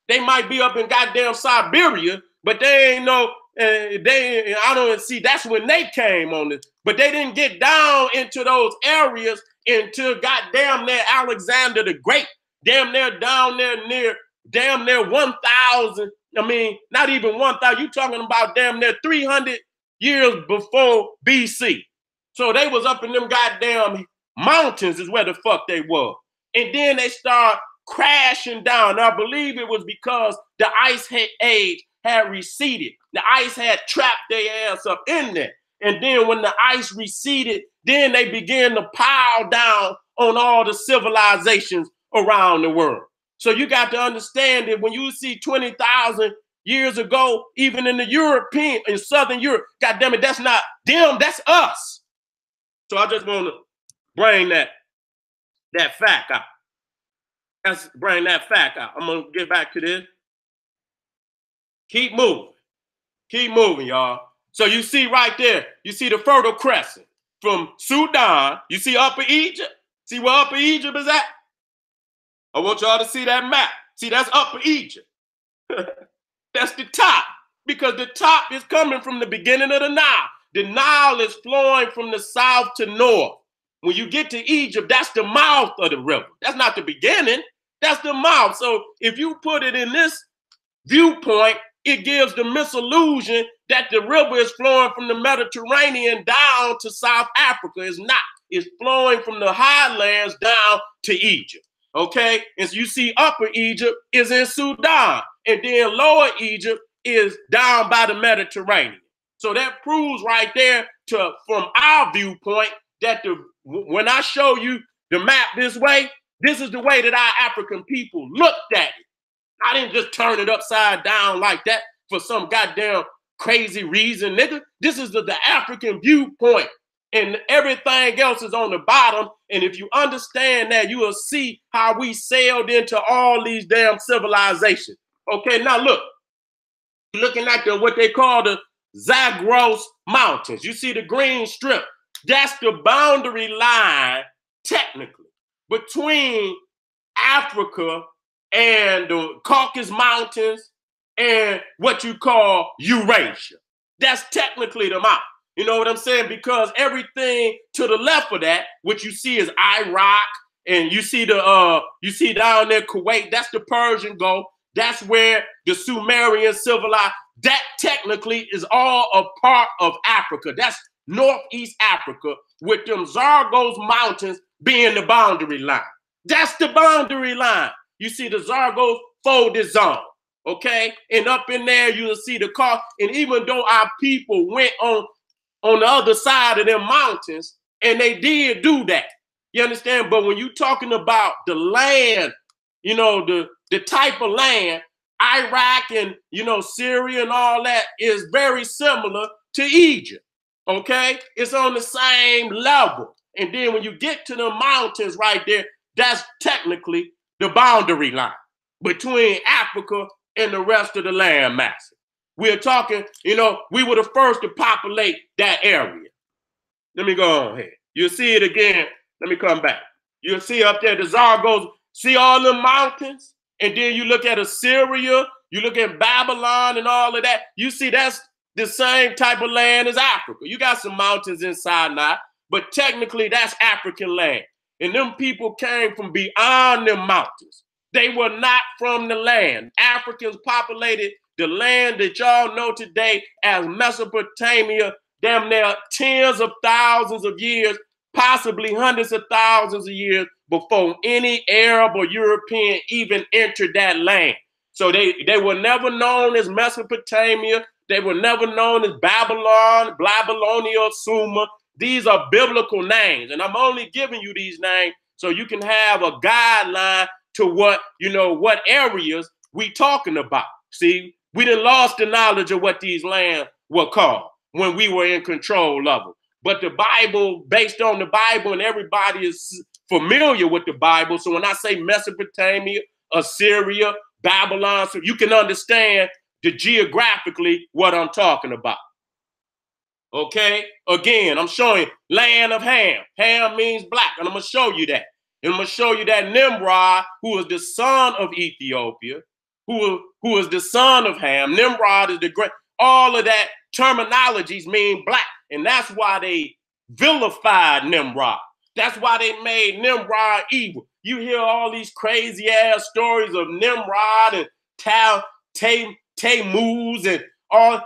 Speaker 2: They might be up in goddamn Siberia, but they ain't no, I don't see, that's when they came on this. But they didn't get down into those areas until goddamn near Alexander the Great. Damn near down there near, damn near 1,000. I mean, not even 1,000. You talking about damn near 300 years before BC. So they was up in them goddamn mountains is where the fuck they were. And then they start crashing down. I believe it was because the ice age had receded. The ice had trapped their ass up in there. And then when the ice receded, then they began to pile down on all the civilizations around the world. So you got to understand that when you see 20,000 years ago, even in the European, in Southern Europe, God damn it, that's not them, that's us. So I just want to bring that fact out. Let's bring that fact out. I'm going to get back to this. Keep moving, y'all. So you see right there, you see the Fertile Crescent from Sudan. You see Upper Egypt? See where Upper Egypt is at? I want y'all to see that map. See, that's Upper Egypt. That's the top, because the top is coming from the beginning of the Nile. The Nile is flowing from the south to north. When you get to Egypt, that's the mouth of the river. That's not the beginning. That's the mouth. So if you put it in this viewpoint, it gives the misillusion that the river is flowing from the Mediterranean down to South Africa. It's not. It's flowing from the highlands down to Egypt. Okay? And so you see Upper Egypt is in Sudan, and then Lower Egypt is down by the Mediterranean. So that proves right there from our viewpoint that when I show you the map this way, this is the way that our African people looked at it. I didn't just turn it upside down like that for some goddamn crazy reason, nigga. This is the African viewpoint, and everything else is on the bottom. And if you understand that, you will see how we sailed into all these damn civilizations. Okay, now look, looking at what they call the Zagros Mountains. You see the green strip. That's the boundary line, technically, between Africa and the Caucasus Mountains and what you call Eurasia. That's technically the mountain. You know what I'm saying? Because everything to the left of that, what you see is Iraq, and you see down there Kuwait. That's the Persian Gulf. That's where the Sumerian civilization. That technically is all a part of Africa. That's Northeast Africa, with them Zagros Mountains being the boundary line. That's the boundary line. You see the Zagros folded zone, okay? And up in there, you'll see the car. And even though our people went on the other side of them mountains, and they did do that, you understand? But when you're talking about the land, you know, the type of land, Iraq and, you know, Syria and all that is very similar to Egypt, okay? It's on the same level. And then when you get to the mountains right there, that's technically the boundary line between Africa and the rest of the land mass. We're talking, you know, we were the first to populate that area. Let me go on here. You'll see it again. Let me come back. You'll see up there the Zagros. See all the mountains? And then you look at Assyria, you look at Babylon and all of that. You see that's the same type of land as Africa. You got some mountains in Sinai, but technically that's African land. And them people came from beyond them mountains. They were not from the land. Africans populated the land that y'all know today as Mesopotamia, damn near tens of thousands of years, possibly hundreds of thousands of years before any Arab or European even entered that land. So they were never known as Mesopotamia. They were never known as Babylon, Babylonia, or Sumer. These are biblical names. And I'm only giving you these names so you can have a guideline to what, what areas we talking about. See, we done lost the knowledge of what these lands were called when we were in control of them. But the Bible, based on the Bible, and everybody is familiar with the Bible. So when I say Mesopotamia, Assyria, Babylon, so you can understand geographically what I'm talking about. Okay? Again, I'm showing you land of Ham. Ham means black, and I'm going to show you that. And I'm going to show you that Nimrod, who is the son of Ethiopia, who is the son of Ham. Nimrod is the great. All of that terminologies mean black. And that's why they vilified Nimrod. That's why they made Nimrod evil. You hear all these crazy ass stories of Nimrod and Tammuz and all.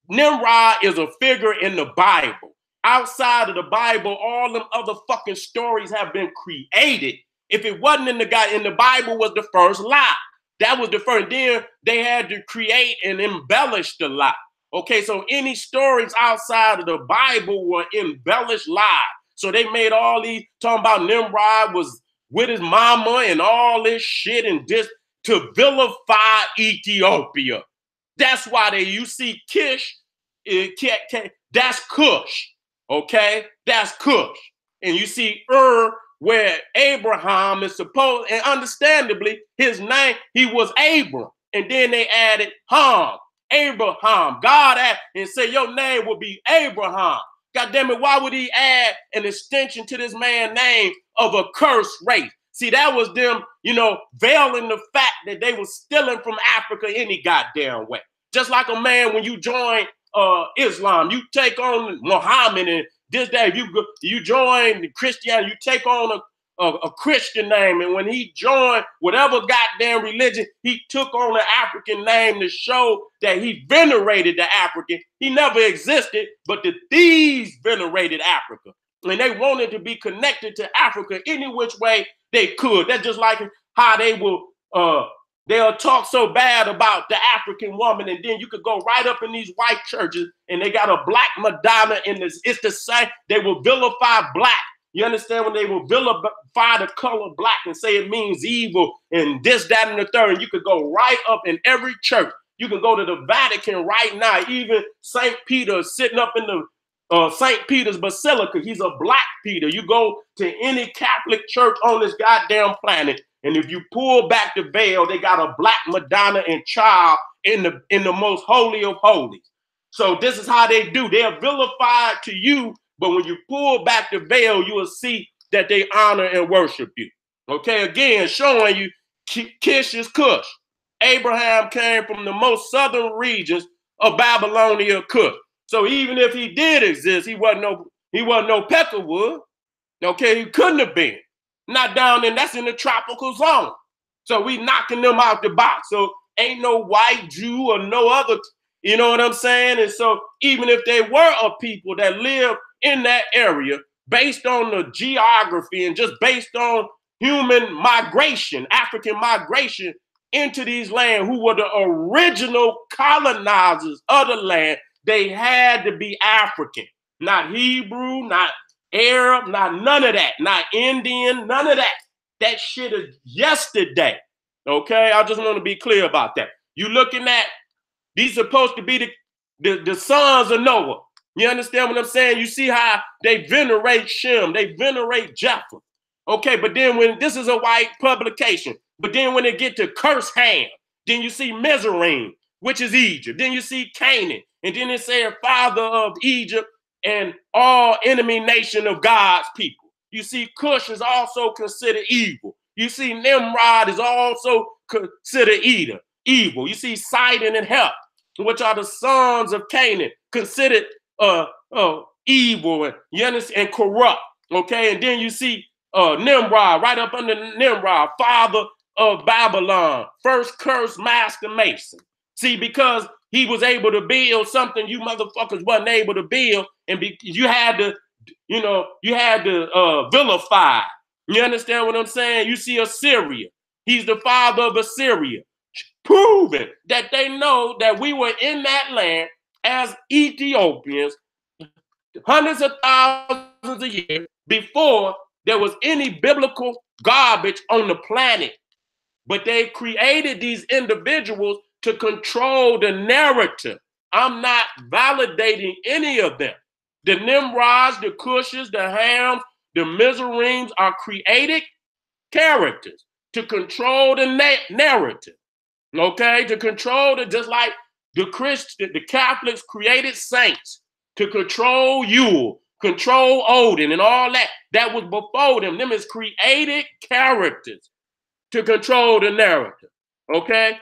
Speaker 2: Nimrod is a figure in the Bible. Outside of the Bible, all them other fucking stories have been created. If it wasn't in the Bible was the first lie. That was the first. Then they had to create and embellish the lie. Okay, so any stories outside of the Bible were embellished lies. So they made all these, talking about Nimrod was with his mama and all this shit and this to vilify Ethiopia. That's why you see Kish, that's Cush, okay? That's Cush. And you see where Abraham is supposed, and understandably, his name, he was Abram. And then they added Ham, Abraham. God added and said, your name will be Abraham. God damn it, why would he add an extension to this man's name of a cursed race? See, that was them, veiling the fact that they were stealing from Africa any goddamn way. Just like a man, when you join Islam, you take on Muhammad and this, that. You join Christianity, you take on a Christian name. And when he joined whatever goddamn religion, he took on an African name to show that he venerated the African. He never existed, but the thieves venerated Africa. And they wanted to be connected to Africa any which way they could. That's just like how they'll talk so bad about the African woman, and then you could go right up in these white churches and they got a black Madonna in this. It's the same. They will vilify black. You understand? When they will vilify the color black and say it means evil and this, that, and the third. And you could go right up in every church. You can go to the Vatican right now. Even St. Peter is sitting up in the St. Peter's Basilica. He's a black Peter. You go to any Catholic church on this goddamn planet, and if you pull back the veil, they got a black Madonna and child in the most holy of holies. So this is how they do. They're vilified to you, but when you pull back the veil, you will see that they honor and worship you. Okay, again, showing you Kish is Cush. Abraham came from the most southern regions of Babylonia, Cush. So even if he did exist, he wasn't no Peckerwood. Okay, he couldn't have been. Not down there, that's in the tropical zone. So we knocking them out the box. So ain't no white Jew or no other, you know what I'm saying? And so even if they were a people that live in that area, based on the geography and just based on human migration, African migration into these lands, who were the original colonizers of the land, they had to be African, not Hebrew, not Arab, not none of that, not Indian, none of that. That shit is yesterday. Okay, I just want to be clear about that. You looking at these supposed to be the sons of Noah. You understand what I'm saying? You see how they venerate Shem, they venerate Japheth. Okay, but then when this is a white publication, but then when they get to curse Ham, then you see Mizraim, which is Egypt. Then you see Canaan, and then it says father of Egypt and all enemy nation of God's people. You see, Cush is also considered evil. You see Nimrod is also considered evil. You see Sidon and Heth, which are the sons of Canaan, considered evil and, you understand, and corrupt. Okay, and then you see Nimrod, right up under Nimrod, father of Babylon, first cursed master mason. See, because he was able to build something you motherfuckers wasn't able to build, and you had to, you had to vilify. You understand what I'm saying? You see Assyria. He's the father of Assyria, proving that they know that we were in that land as Ethiopians hundreds of thousands of years before there was any biblical garbage on the planet. But they created these individuals to control the narrative. I'm not validating any of them. The Nimrods, the Cushes, the Hams, the Mizrahims are created characters to control the narrative. Okay, to control the, just like the Catholics created saints to control Yule, control Odin, and all that. That was before them. Them is created characters to control the narrative. Okay.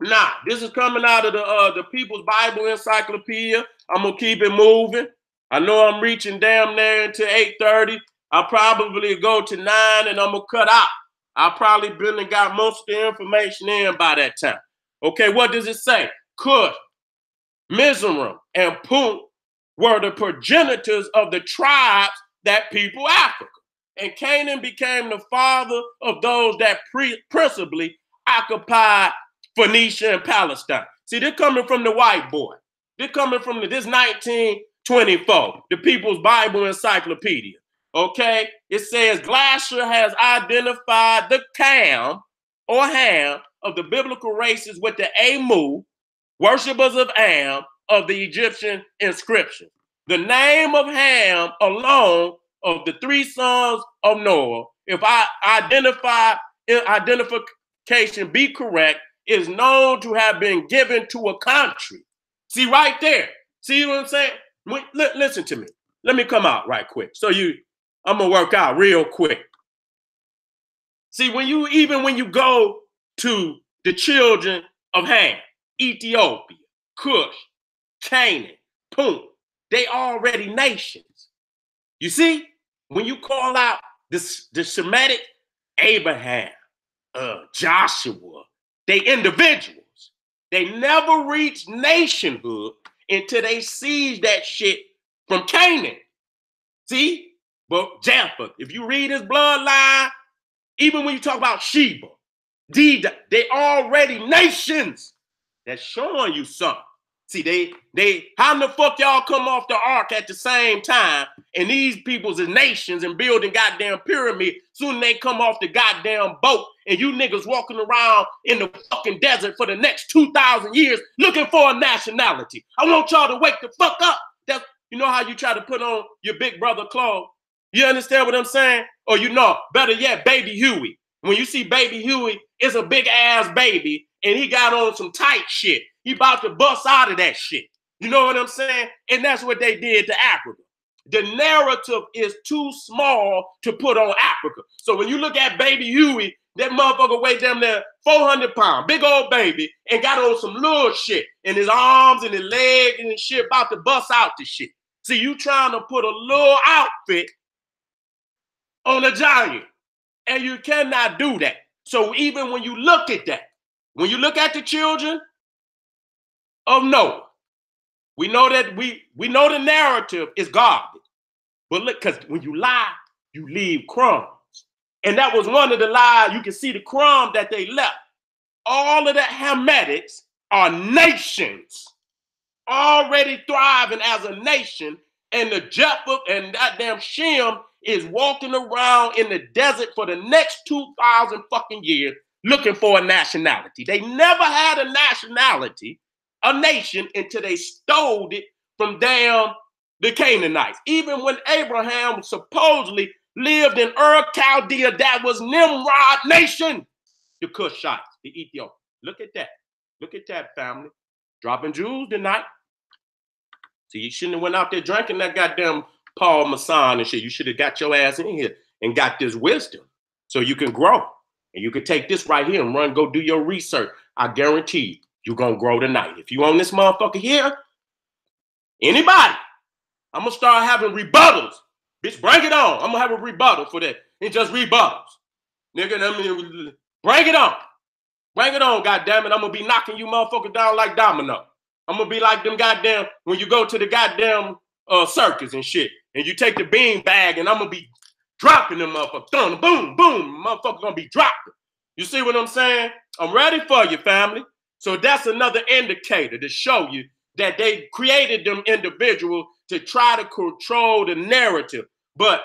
Speaker 2: Now, this is coming out of the People's Bible Encyclopedia. I'm gonna keep it moving. I know I'm reaching damn near into 8:30. I'll probably go to 9 and I'm gonna cut out. I probably been and got most of the information in by that time. Okay, what does it say? Cush, Mizraim, and Punt were the progenitors of the tribes that people Africa. And Canaan became the father of those that principally occupied Phoenicia and Palestine. See, they're coming from the white boy. They're coming from this 1924, the People's Bible Encyclopedia. Okay, it says Glasser has identified the Cam or Ham of the biblical races with the Amu, worshippers of Am, of the Egyptian inscription. The name of Ham alone of the three sons of Noah, if identification be correct, is known to have been given to a country. See right there. See what I'm saying? Listen to me. Let me come out right quick. I'm gonna work out real quick. See, when you go to the children of Ham, Ethiopia, Cush, Canaan, Punt, they already nations. You see, when you call out the Semitic, Abraham, Joshua, they individuals. They never reach nationhood until they seize that shit from Canaan. See? But Japheth, if you read his bloodline, even when you talk about Sheba, they already nations. That's showing you something. See, they how in the fuck y'all come off the ark at the same time, and these people's is nations and building goddamn pyramid, soon they come off the goddamn boat, and you niggas walking around in the fucking desert for the next 2,000 years looking for a nationality. I want y'all to wake the fuck up. That's, you know how you try to put on your big brother clothes? You understand what I'm saying? Or better yet, Baby Huey. When you see Baby Huey, it's a big ass baby, and he got on some tight shit. He about to bust out of that shit. You know what I'm saying? And that's what they did to Africa. The narrative is too small to put on Africa. So when you look at Baby Huey, that motherfucker weighed damn near 400 pounds, big old baby, and got on some little shit in his arms and his legs and his shit, about to bust out the shit. See, you trying to put a little outfit on a giant, and you cannot do that. So even when you look at that, when you look at the children of Noah, we know that we know the narrative is garbage. But look, because when you lie, you leave crumbs. And that was one of the lies. You can see the crumbs that they left. All of the Hametics are nations already thriving as a nation, and the Japheth and that damn Shem is walking around in the desert for the next 2,000 fucking years looking for a nationality. They never had a nationality, a nation, until they stole it from damn the Canaanites. Even when Abraham supposedly lived in Ur Chaldea, that was Nimrod nation. The Cushites, the Ethiopians. Look at that. Look at that, family. Dropping jewels tonight. So you shouldn't have went out there drinking that goddamn Paul Masson and shit. You should have got your ass in here and got this wisdom. so you can grow. And you can take this right here and run, go do your research. I guarantee you, you're going to grow tonight. If you own this motherfucker here, anybody, I'm going to start having rebuttals. Bitch, bring it on. I'm going to have a rebuttal for that. It's just rebuttals. Nigga, bring it on. Bring it on, goddammit. I'm going to be knocking you motherfuckers down like domino. I'm going to be like them goddamn, when you go to the goddamn circus and shit, and you take the bean bag, and I'm going to be dropping them motherfuckers. Boom, boom, boom. Motherfuckers going to be dropping. You see what I'm saying? I'm ready for you, family. So that's another indicator to show you that they created them individuals to try to control the narrative. But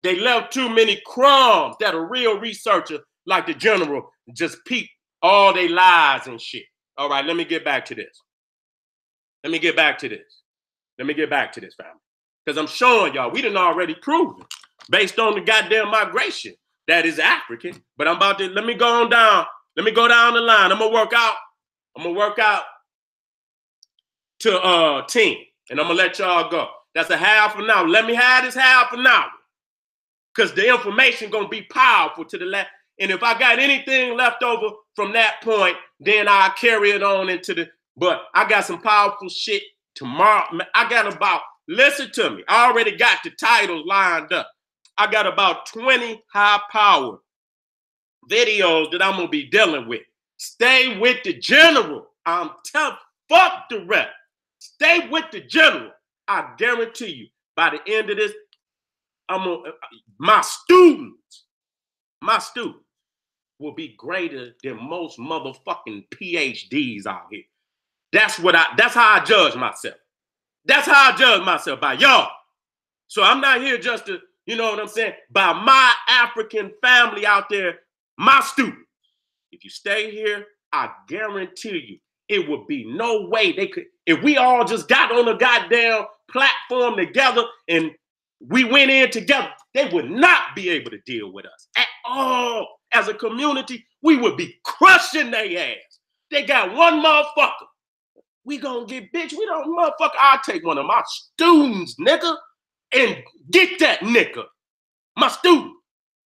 Speaker 2: they left too many crumbs that a real researcher like the general just peep all they lies and shit. All right, let me get back to this. Let me get back to this. Let me get back to this, family. Because I'm showing y'all, we done already proven, based on the goddamn migration, that is African. But I'm about to, let me go on down. Let me go down the line. I'm going to work out to 10. And I'm going to let y'all go. That's a half an hour. Let me have this half an hour. Because the information going to be powerful to the left. And if I got anything left over from that point, then I'll carry it on into the, but I got some powerful shit tomorrow. I got about, listen to me, I already got the titles lined up. I got about 20 high-powered videos that I'm going to be dealing with. Stay with the general. I'm telling, fuck the rest. Stay with the general. I guarantee you, by the end of this, my students will be greater than most motherfucking PhDs out here. That's how I judge myself. That's how I judge myself, by y'all. So I'm not here just to, you know what I'm saying, by my African family out there, my students. If you stay here, I guarantee you, it would be no way they could, if we all just got on a goddamn platform together and we went in together, they would not be able to deal with us at all. As a community, we would be crushing their ass. They got one motherfucker. We gonna get, bitch, we don't, motherfucker, I'll take one of my students, nigga, and get that nigga. My student.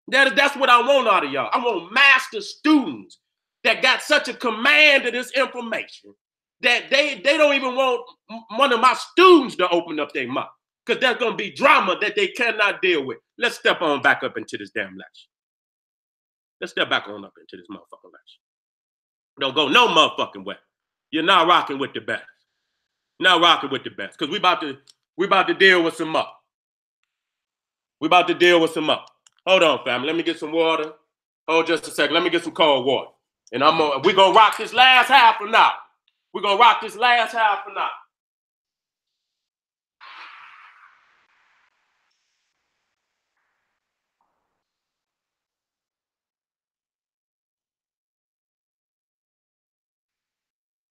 Speaker 2: That's what I want out of y'all. I want master students that got such a command of this information that they don't even want one of my students to open up their mouth. Because there's going to be drama that they cannot deal with. Let's step on back up into this damn lecture. Let's step back on up into this motherfucking lecture. Don't go no motherfucking way. You're not rocking with the best. Not rocking with the best. Because we about to deal with some more. We about to deal with some more. Hold on, family. Let me get some water. Hold just a second. Let me get some cold water. And we're going to rock this last half an hour. We're going to rock this last half an hour.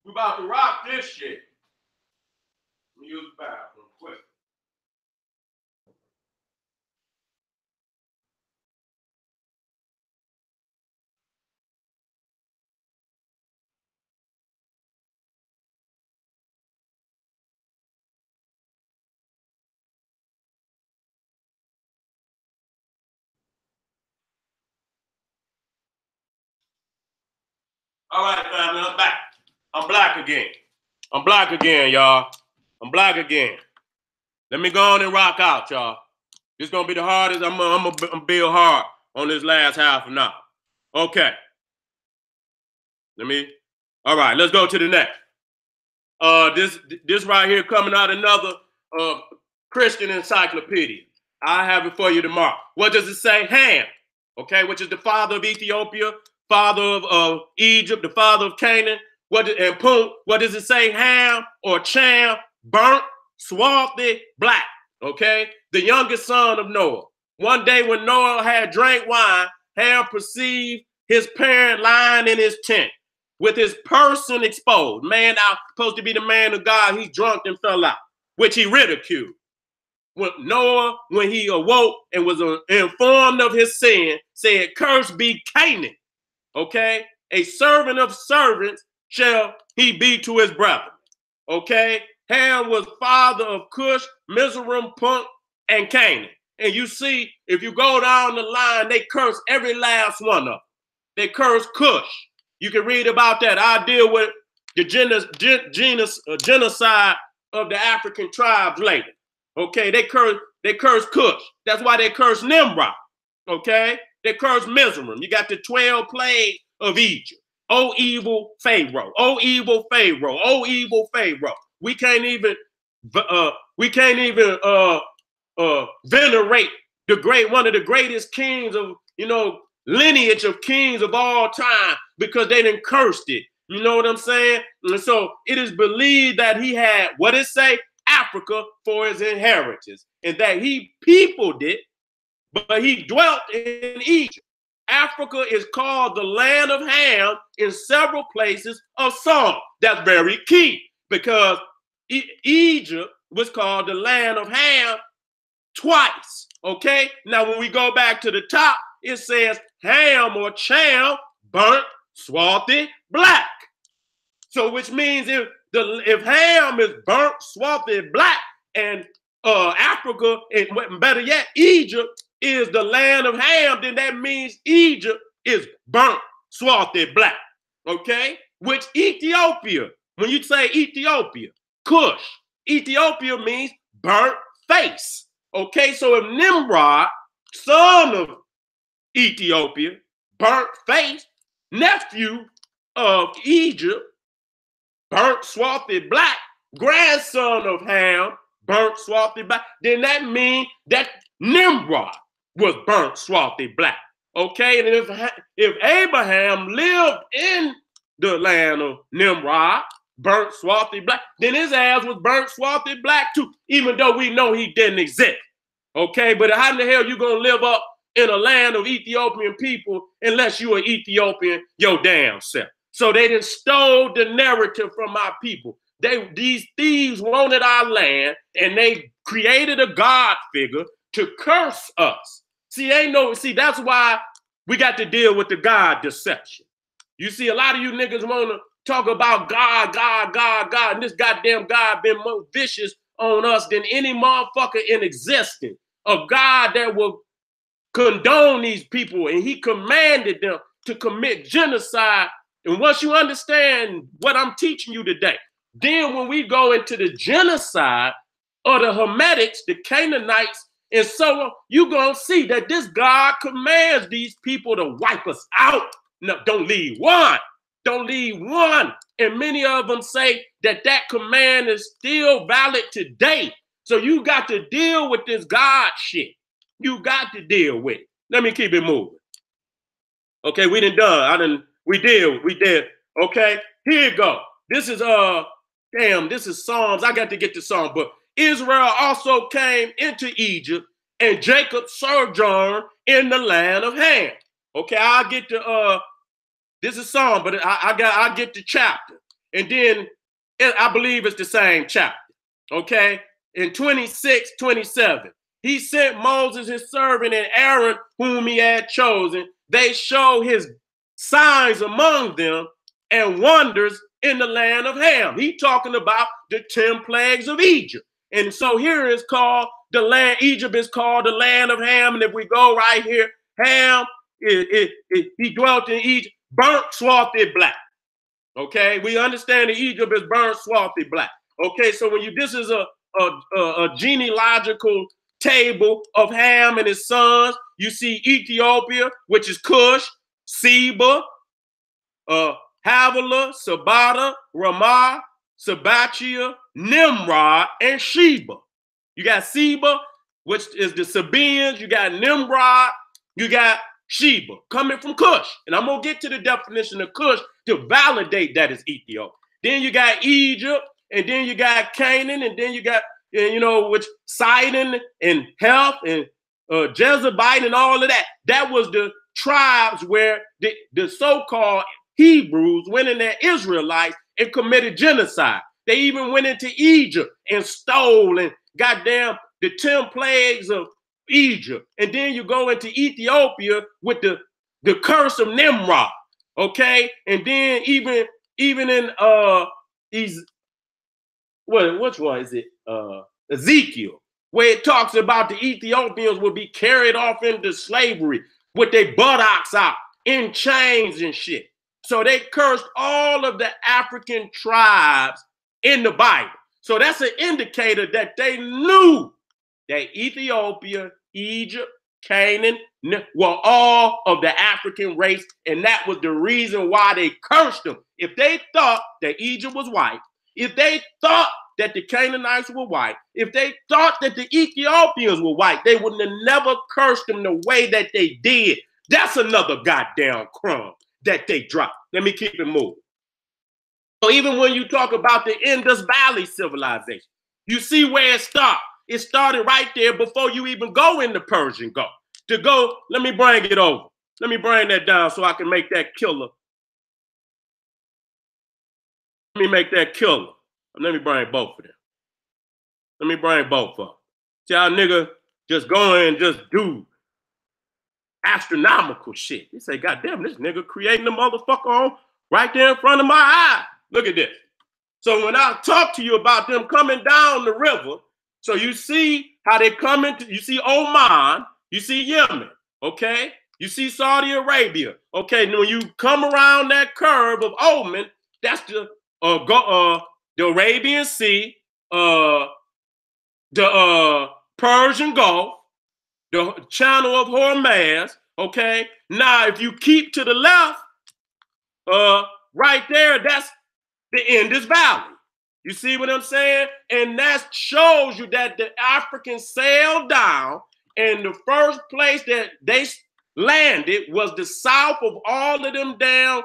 Speaker 2: We're about to rock this shit. Let me use the bathroom quick. All right, family, I'm back. I'm black again. I'm black again, y'all. I'm black again. Let me go on and rock out, y'all. This is going to be the hardest. I'm going to build hard on this last half an hour. Okay. All right, let's go to the next. This right here coming out another Christian encyclopedia. I have it for you tomorrow. What does it say? Ham, okay, which is the father of Ethiopia, father of Egypt, the father of Canaan. And Punt, what does it say? Ham or Cham, burnt, swarthy, black, okay? The youngest son of Noah. One day when Noah had drank wine, Ham perceived his parent lying in his tent with his person exposed. Man, I'm supposed to be the man of God. He drunk and fell out, which he ridiculed. When Noah, when he awoke and was informed of his sin, said, "Cursed be Canaan," okay? A servant of servants shall he be to his brother. Okay? Ham was father of Cush, Mizraim, Punt, and Canaan. And you see, if you go down the line, they curse every last one of them. They curse Cush. You can read about that. I deal with the genocide of the African tribes later. Okay, they curse Cush. That's why they curse Nimrod. Okay, they curse Mizraim. You got the 12 plagues of Egypt. Oh, evil Pharaoh. Oh, evil Pharaoh. Oh, evil Pharaoh. We can't even venerate one of the greatest kings of, lineage of kings of all time, because they done cursed it. You know what I'm saying? And so it is believed that he had, what it say, Africa for his inheritance, and that he peopled it, but he dwelt in Egypt. Africa is called the land of Ham in several places of Psalm. That's very key, because Egypt was called the land of Ham twice. Okay, now when we go back to the top, it says Ham or Cham, burnt, swarthy, black. So which means if Ham is burnt, swarthy, black, and Africa, and better yet, Egypt is the land of Ham, then that means Egypt is burnt, swarthy, black. Okay, which Ethiopia, when you say Ethiopia, Cush, Ethiopia means burnt face. Okay, so if Nimrod, son of Ethiopia, burnt face, nephew of Egypt, burnt, swarthy, black, grandson of Ham, burnt, swarthy, black, then that means that Nimrod was burnt, swarthy, black. Okay, and if Abraham lived in the land of Nimrod, burnt, swarthy, black, then his ass was burnt, swarthy, black too, even though we know he didn't exist. Okay, but how in the hell you gonna live up in a land of Ethiopian people unless you are Ethiopian your damn self? So they done stole the narrative from our people. These thieves wanted our land, and they created a God figure to curse us. See, that's why we got to deal with the God deception. You see, a lot of you niggas want to talk about God, God, God, God, and this goddamn God been more vicious on us than any motherfucker in existence. A God that will condone these people, and he commanded them to commit genocide. And once you understand what I'm teaching you today, then when we go into the genocide of the Hamites, the Canaanites, and so on, you're going to see that this God commands these people to wipe us out. No, don't leave one. Don't leave one. And many of them say that command is still valid today. So you got to deal with this God shit. You got to deal with it. Let me keep it moving. Okay, we done. We did. Okay, here you go. This is this is Psalms. I got to get the Psalm, but Israel also came into Egypt, and Jacob sojourned in the land of Ham. Okay, I'll get to this is Psalm, but I'll get the chapter, and then I believe it's the same chapter. Okay, in 26:27, he sent Moses his servant and Aaron, whom he had chosen. They show his signs among them and wonders in the land of Ham. He talking about the 10 plagues of Egypt. And so here is called the land, Egypt is called the land of Ham. And if we go right here, Ham, he dwelt in Egypt, burnt, swarthy, black. Okay, we understand that Egypt is burnt, swarthy, black. Okay, so this is a genealogical table of Ham and his sons. You see Ethiopia, which is Cush, Seba, Havilah, Sabata, Ramah, Sabachia, Nimrod, and Sheba. You got Seba, which is the Sabaeans. You got Nimrod. You got Sheba coming from Cush. And I'm going to get to the definition of Cush to validate that it's Ethiopia. Then you got Egypt, and then you got Canaan, and then you got, which Sidon and Heth and Jezebite and all of that. That was the tribes where the so-called Hebrews went in there, Israelites, and committed genocide. They even went into Egypt and stole and goddamn the 10 plagues of Egypt. And then you go into Ethiopia with the curse of Nimrod. Okay? And then even in which one is it? Ezekiel. where it talks about the Ethiopians will be carried off into slavery with their buttocks out in chains and shit. So they cursed all of the African tribes in the Bible. So that's an indicator that they knew that Ethiopia, Egypt, Canaan were all of the African race, and that was the reason why they cursed them. If they thought that Egypt was white, if they thought that the Canaanites were white, if they thought that the Ethiopians were white, they would have never cursed them the way that they did. That's another goddamn crumb that they dropped. Let me keep it moving. So even when you talk about the Indus Valley civilization, you see where it started. It started right there before you even go into Persian Gulf. To go, let me bring it over. Let me bring that down so I can make that killer. Let me make that killer. Let me bring both of them. Let me bring both of them. See how nigga just go and just do astronomical shit. You say, God damn, this nigga creating the motherfucker on right there in front of my eye. Look at this. So when I talk to you about them coming down the river, so you see how they come into, you see Oman, you see Yemen, okay? You see Saudi Arabia, okay? And when you come around that curve of Oman, that's the Arabian Sea, the Persian Gulf, the Channel of Hormuz, okay? Now, if you keep to the left, right there, that's the Indus Valley. You see what I'm saying? And that shows you that the Africans sailed down, and the first place that they landed was the south of all of them damn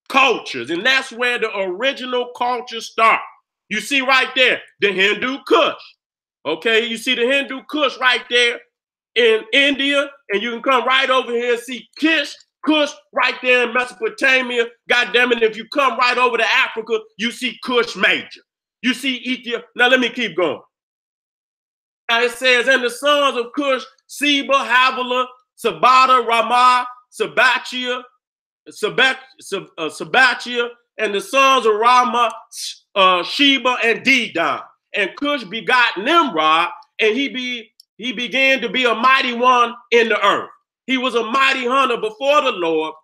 Speaker 2: cultures. And that's where the original culture starts. You see right there, the Hindu Kush. Okay, you see the Hindu Kush right there in India, and you can come right over here and see Kush right there in Mesopotamia. God damn it, if you come right over to Africa, you see Kush Major. You see Ethiopia. Now let me keep going. Now it says, and the sons of Cush, Seba, Havilah, Sabata, Ramah, Sabachia, and the sons of Ramah, Sheba, and Dedan. And Cush begot Nimrod, and he began to be a mighty one in the earth. He was a mighty hunter before the Lord.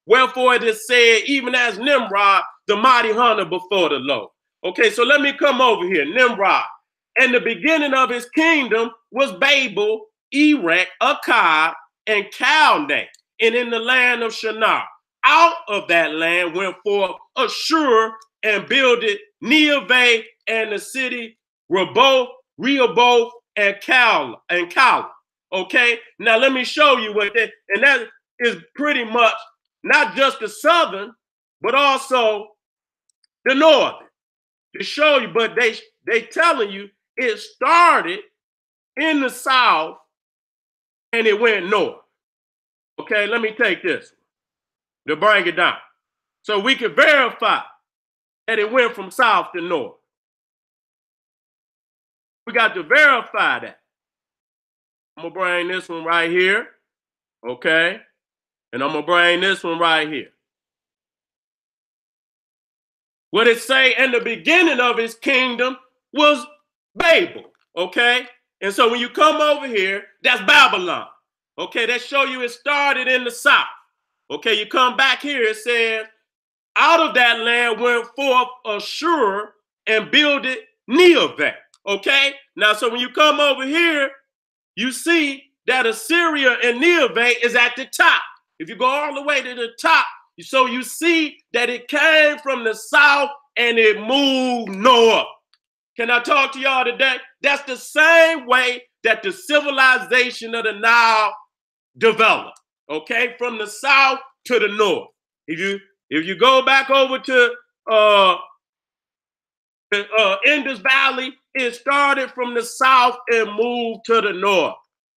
Speaker 2: Wherefore it is said, even as Nimrod, the mighty hunter before the Lord. Okay, so let me come over here. Nimrod. And the beginning of his kingdom was Babel, Erech, Akkad, and Calneh, and in the land of Shinar. Out of that land went forth Ashur and builded Nineveh and the city Rehoboth, and Kala. Okay, now let me show you what that, and that is pretty much not just the southern, but also the northern. To show you, but they telling you it started in the south and it went north. Okay, let me take this to bring it down. So we can verify that it went from south to north. We got to verify that. I'm gonna bring this one right here, okay? And I'm gonna bring this one right here. What it say in the beginning of his kingdom was Babel, okay? And so when you come over here, that's Babylon, okay? That show you it started in the south, okay? You come back here, it says, out of that land went forth Ashur and builded Nineveh, okay? Now, so when you come over here, you see that Assyria and Nineveh is at the top. If you go all the way to the top, so you see that it came from the south and it moved north. Can I talk to y'all today? That's the same way that the civilization of the Nile developed, okay? From the south to the north. If you go back over to Indus Valley, it started from the south and moved to the north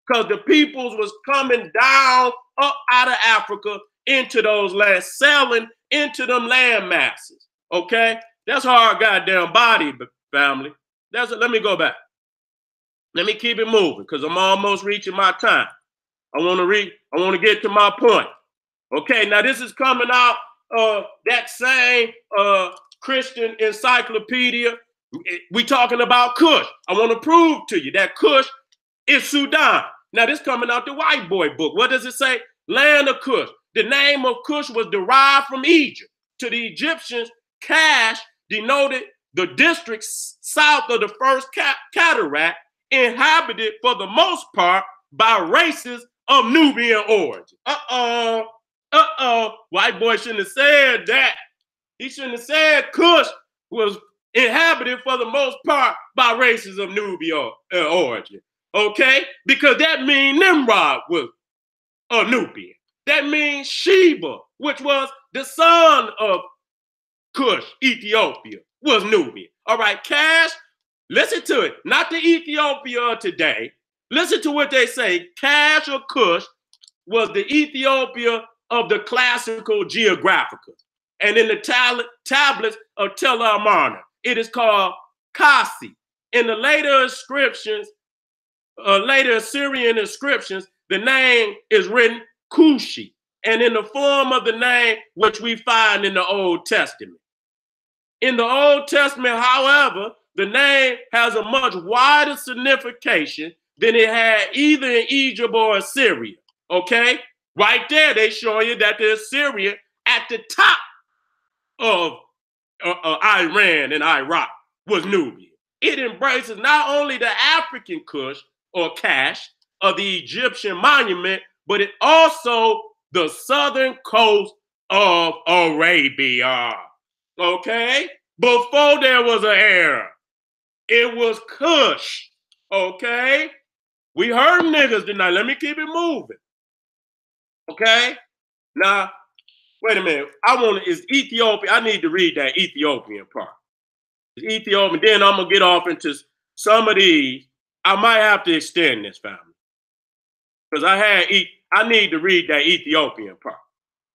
Speaker 2: because the peoples was coming down up out of Africa into those lands, selling into them land masses, okay? That's hard goddamn body, family. Let me go back. Let me keep it moving because I'm almost reaching my time. I want to get to my point. Okay, now this is coming out that same Christian encyclopedia. We talking about Kush. I want to prove to you that Kush is Sudan. Now, this coming out the white boy book. What does it say? Land of Cush. The name of Cush was derived from Egypt. To the Egyptians, Cash denoted the district south of the first cataract, inhabited for the most part by races of Nubian origin. White boy shouldn't have said that. He shouldn't have said Cush was inhabited for the most part by races of Nubian origin. Okay? Because that means Nimrod was a Nubian. That means Sheba, which was the son of Cush, Ethiopia, was Nubian. All right, Cash, listen to it. Not the Ethiopia of today. Listen to what they say. Cash or Cush was the Ethiopia of the classical geographical. And in the tablets of Tel Amarna, it is called Kasi. In the later inscriptions, later Assyrian inscriptions, the name is written Kushi, and in the form of the name which we find in the Old Testament. In the Old Testament, however, the name has a much wider signification than it had either in Egypt or Assyria. Okay? Right there, they show you that the Assyrian at the top of Iran and Iraq was Nubian. It embraces not only the African Kush or Cash of the Egyptian monument, but it also the southern coast of Arabia. Okay? Before there was an era, it was Kush. Okay? We heard niggas tonight. Let me keep it moving. Okay? Now, wait a minute. Is Ethiopia. I need to read that Ethiopian part. Ethiopian. Then I'm going to get off into some of these. I might have to extend this, family. Because I need to read that Ethiopian part.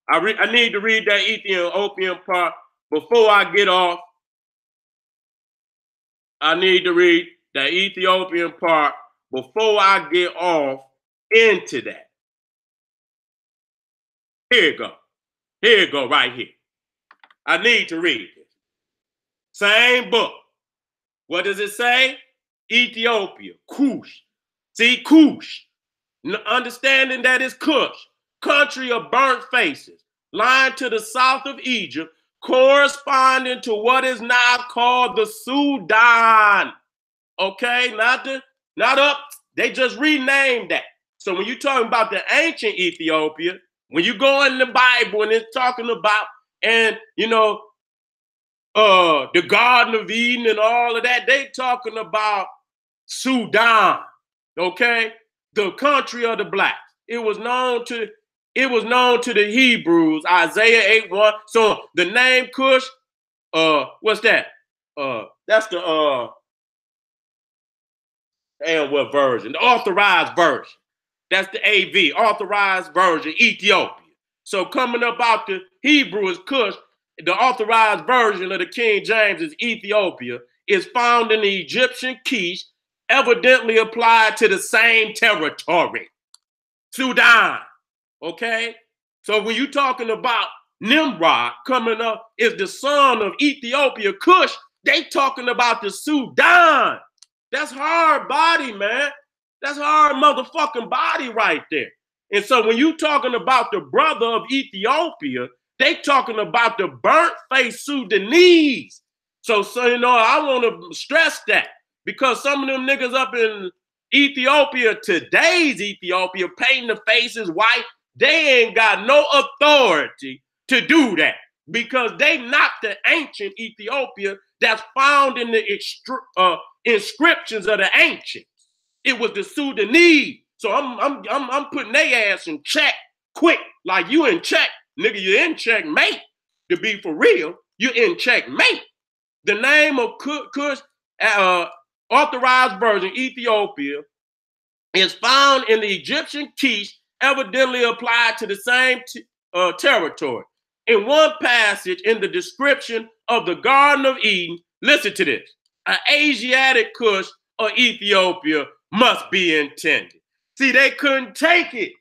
Speaker 2: I need to read that Ethiopian part before I get off. I need to read that Ethiopian part before I get off into that. Here you go. Here you go, right here. I need to read this. Same book. What does it say? Ethiopia, Kush. See, Kush. Understanding that it's Kush, country of burnt faces, lying to the south of Egypt, corresponding to what is now called the Sudan. Okay, not up. They just renamed that. So when you're talking about the ancient Ethiopia, when you go in the Bible and it's talking about, and you know, the Garden of Eden and all of that, they talking about Sudan. Okay. The country of the blacks. It was known to the Hebrews, Isaiah 8:1. So the name Cush, what's that? That's the and what version? The authorized version. That's the AV, authorized version, Ethiopia. So coming up out the Hebrew is Cush, the authorized version of the King James is Ethiopia, is found in the Egyptian Kish, evidently applied to the same territory, Sudan. Okay? So when you're talking about Nimrod coming up is the son of Ethiopia, Cush, they talking about the Sudan. That's hard body, man. That's hard motherfucking body right there. And so when you talking about the brother of Ethiopia, they talking about the burnt-faced Sudanese. So, you know, I want to stress that. Because some of them niggas up in Ethiopia, today's Ethiopia, painting the faces white, they ain't got no authority to do that. Because they knocked the ancient Ethiopia that's found in the inscriptions of the ancients. It was the Sudanese. So I'm putting their ass in check quick. Like you in check, nigga, you in checkmate. To be for real, you in checkmate. The name of Kush, authorized version, Ethiopia, is found in the Egyptian Kish, evidently applied to the same territory. In one passage in the description of the Garden of Eden, listen to this, an Asiatic Kush or Ethiopia must be intended. See, they couldn't take it.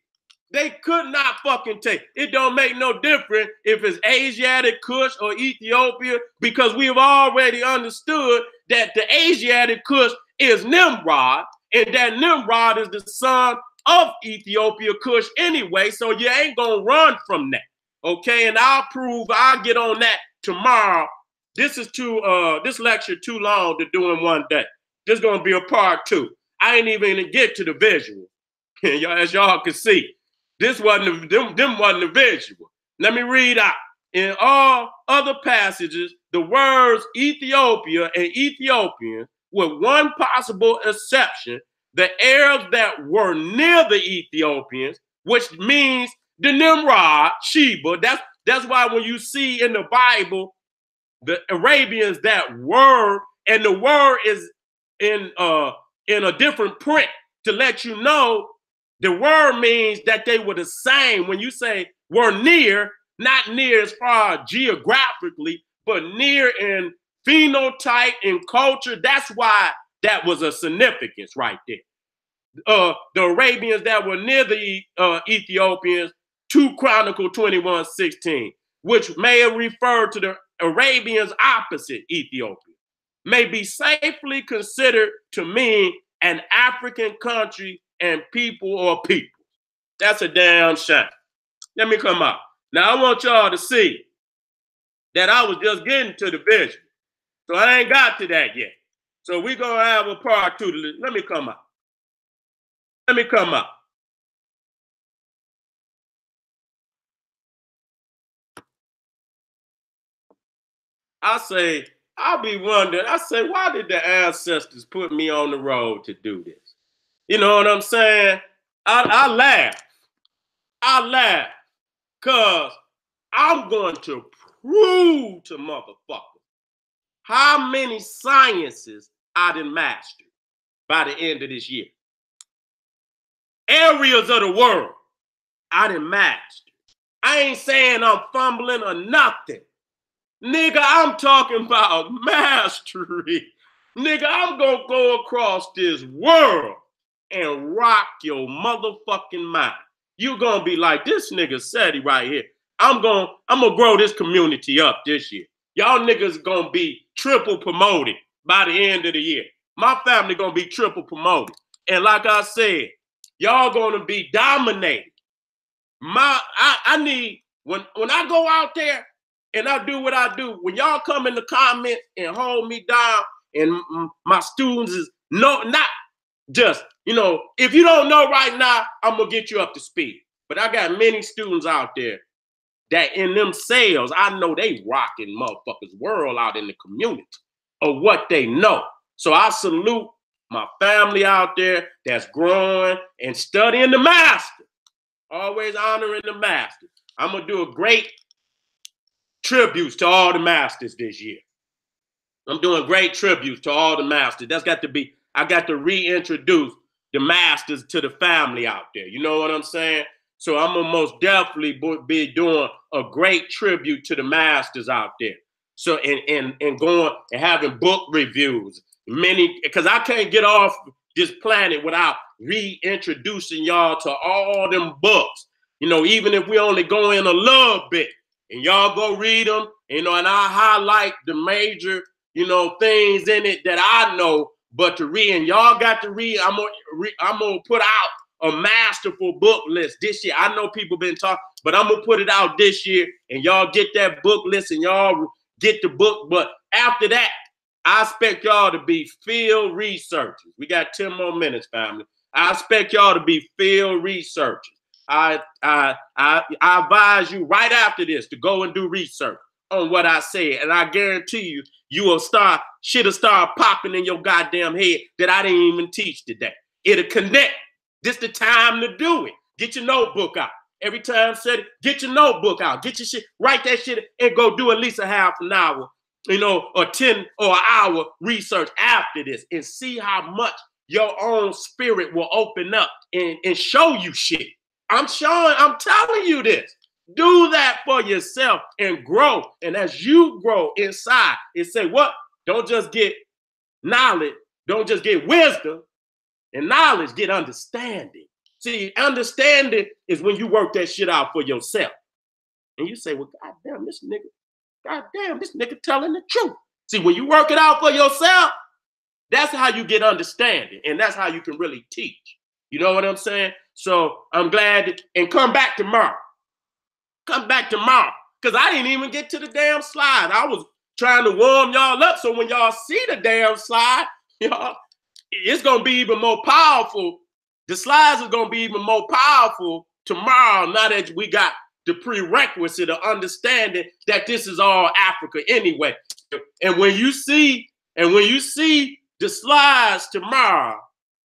Speaker 2: They could not fucking take it. It don't make no difference if it's Asiatic Kush or Ethiopia, because we've already understood that the Asiatic Kush is Nimrod And that Nimrod is the son of Ethiopia, Cush anyway, so you ain't gonna run from that. Okay, and I'll get on that tomorrow. This is this lecture too long to do in one day. This is gonna be a part 2. I ain't even gonna get to the visual. As y'all can see, this wasn't them wasn't the visual. Let me read out. In all other passages, the words Ethiopia and Ethiopian, with one possible exception, the Arabs that were near the Ethiopians, which means the Nimrod, Sheba. That's why when you see in the Bible the Arabians that were, and the word is in a different print to let you know the word means that they were the same. When you say were near, not near as far geographically, but near in phenotype and culture. That's why that was a significance right there. The Arabians that were near the Ethiopians, 2 Chronicles 21:16, which may refer to the Arabians opposite Ethiopia, may be safely considered to mean an African country and people or people. That's a damn shame. Let me come out. Now I want y'all to see that I was just getting to the vision. So I ain't got to that yet. So we're going to have a part 2 to this. Let me come out. Let me come out. I'll be wondering, why did the ancestors put me on the road to do this? You know what I'm saying? I laugh, because I'm going to prove to motherfuckers how many sciences I done mastered by the end of this year. Areas of the world I done mastered. I ain't saying I'm fumbling or nothing. Nigga, I'm talking about mastery. Nigga, I'm gonna go across this world and rock your motherfucking mind. You gonna be like, this nigga Seti right here. I'm gonna grow this community up this year. Y'all niggas gonna be triple promoted by the end of the year. My family gonna be triple promoted. And like I said, y'all gonna be dominated. I need, when I go out there and I do what I do, when y'all come in the comments and hold me down, and my students is not just, if you don't know right now, I'm gonna get you up to speed. But I got many students out there that in themselves, I know they rocking motherfuckers world out in the community of what they know. So I salute my family out there that's growing and studying the master. Always honoring the master. I'm gonna do a great tributes to all the masters this year. I'm doing great tributes to all the masters. I got to reintroduce the masters to the family out there. You know what I'm saying? So I'm gonna most definitely be doing a great tribute to the masters out there. So and going and having book reviews, because I can't get off this planet without reintroducing y'all to all them books. Even if we only go in a little bit and y'all go read them, and I highlight the major, things in it that I know, but to read, and y'all got to read. I'm gonna put out a masterful book list this year. I know people been talking, but I'm gonna put it out this year, and y'all get that book list, and y'all get the book. But after that, I expect y'all to be field researchers. We got 10 more minutes, family. I expect y'all to be field researchers. I advise you right after this to go and do research on what I said, and I guarantee you shit'll start popping in your goddamn head that I didn't even teach today. It'll connect. This the time to do it. Get your notebook out. Every time I said it, get your notebook out. Get your shit, write that shit, and go do at least a half an hour, or 10 or an hour research after this, and see how much your own spirit will open up and show you shit. I'm telling you this. Do that for yourself and grow. And as you grow inside, and say, what? Don't just get knowledge. Don't just get wisdom and knowledge, get understanding. See, understanding is when you work that shit out for yourself. And you say, well, goddamn, this nigga telling the truth. See, when you work it out for yourself, That's how you get understanding, and that's how you can really teach. You know what I'm saying? So I'm glad that, and come back tomorrow. Come back tomorrow. Because I didn't even get to the damn slide. I was trying to warm y'all up so when y'all see the damn slide, y'all, it's going to be even more powerful. The slides are going to be even more powerful tomorrow now that we got the prerequisite of understanding that this is all Africa anyway. And when you see the slides tomorrow,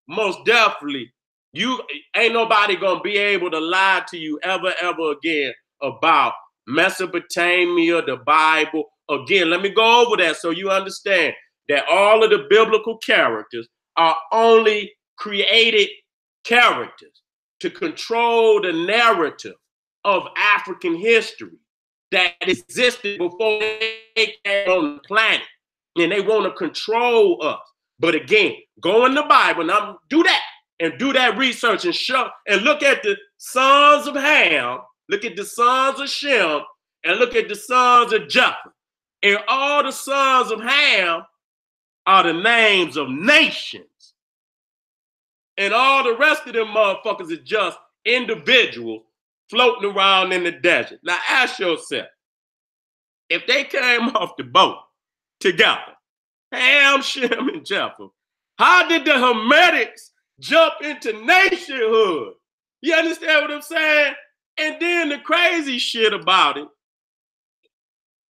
Speaker 2: most definitely, you ain't nobody gonna be able to lie to you ever again about Mesopotamia, the Bible. Again, let me go over that so you understand that all of the biblical characters are only created characters to control the narrative of African history that existed before they came on the planet. And they want to control us. But again, go in the Bible and I'm do that and do that research and show and look at the sons of Ham, look at the sons of Shem, and look at the sons of Japheth. And all the sons of Ham are the names of nations. And all the rest of them motherfuckers are just individuals floating around in the desert. Now ask yourself, if they came off the boat together, Ham, Shem, and Japheth, how did the Hermetics jump into nationhood? You understand what I'm saying? And then the crazy shit about it,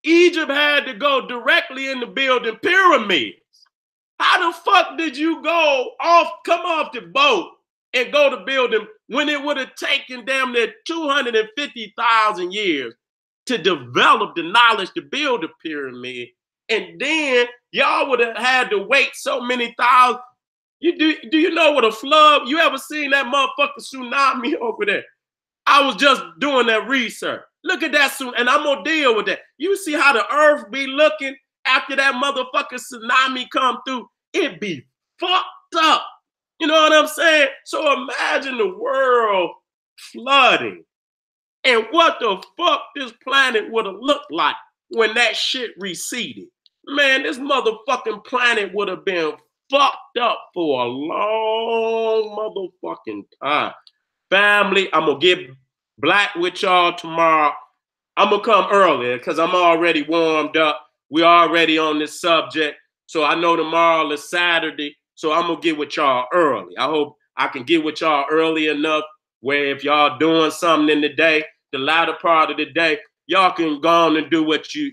Speaker 2: Egypt had to go directly into building pyramids. How the fuck did you come off the boat and go to build them when it would have taken damn near 250,000 years to develop the knowledge to build a pyramid? And then y'all would have had to wait so many thousand. Do you know what a flood? You ever seen that motherfucking tsunami over there? I was just doing that research. Look at that soon, and I'm gonna deal with that. You see how the earth be looking after that motherfucking tsunami come through? It be fucked up. You know what I'm saying? So imagine the world flooding. And what the fuck this planet would have looked like when that shit receded. Man, this motherfucking planet would have been fucked up for a long motherfucking time. Family, I'm going to get black with y'all tomorrow. I'm going to come earlier because I'm already warmed up. We already on this subject. So I know tomorrow is Saturday. So I'm going to get with y'all early. I hope I can get with y'all early enough where if y'all doing something in the day, the latter part of the day, y'all can go on and do what you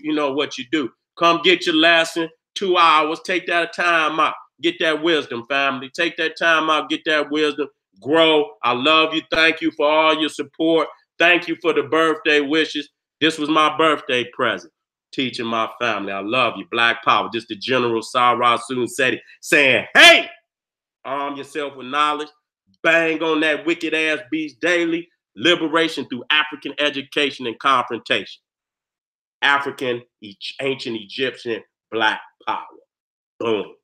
Speaker 2: do. Come get your lesson, 2 hours, take that time out, get that wisdom, family. Take that time out, get that wisdom, grow. I love you. Thank you for all your support. Thank you for the birthday wishes. This was my birthday present, teaching my family. I love you. Black Power. Just the General Sarah Seti saying, hey, arm yourself with knowledge. Bang on that wicked ass beast daily. Liberation through African education and confrontation. African, ancient Egyptian, Black Power. Boom.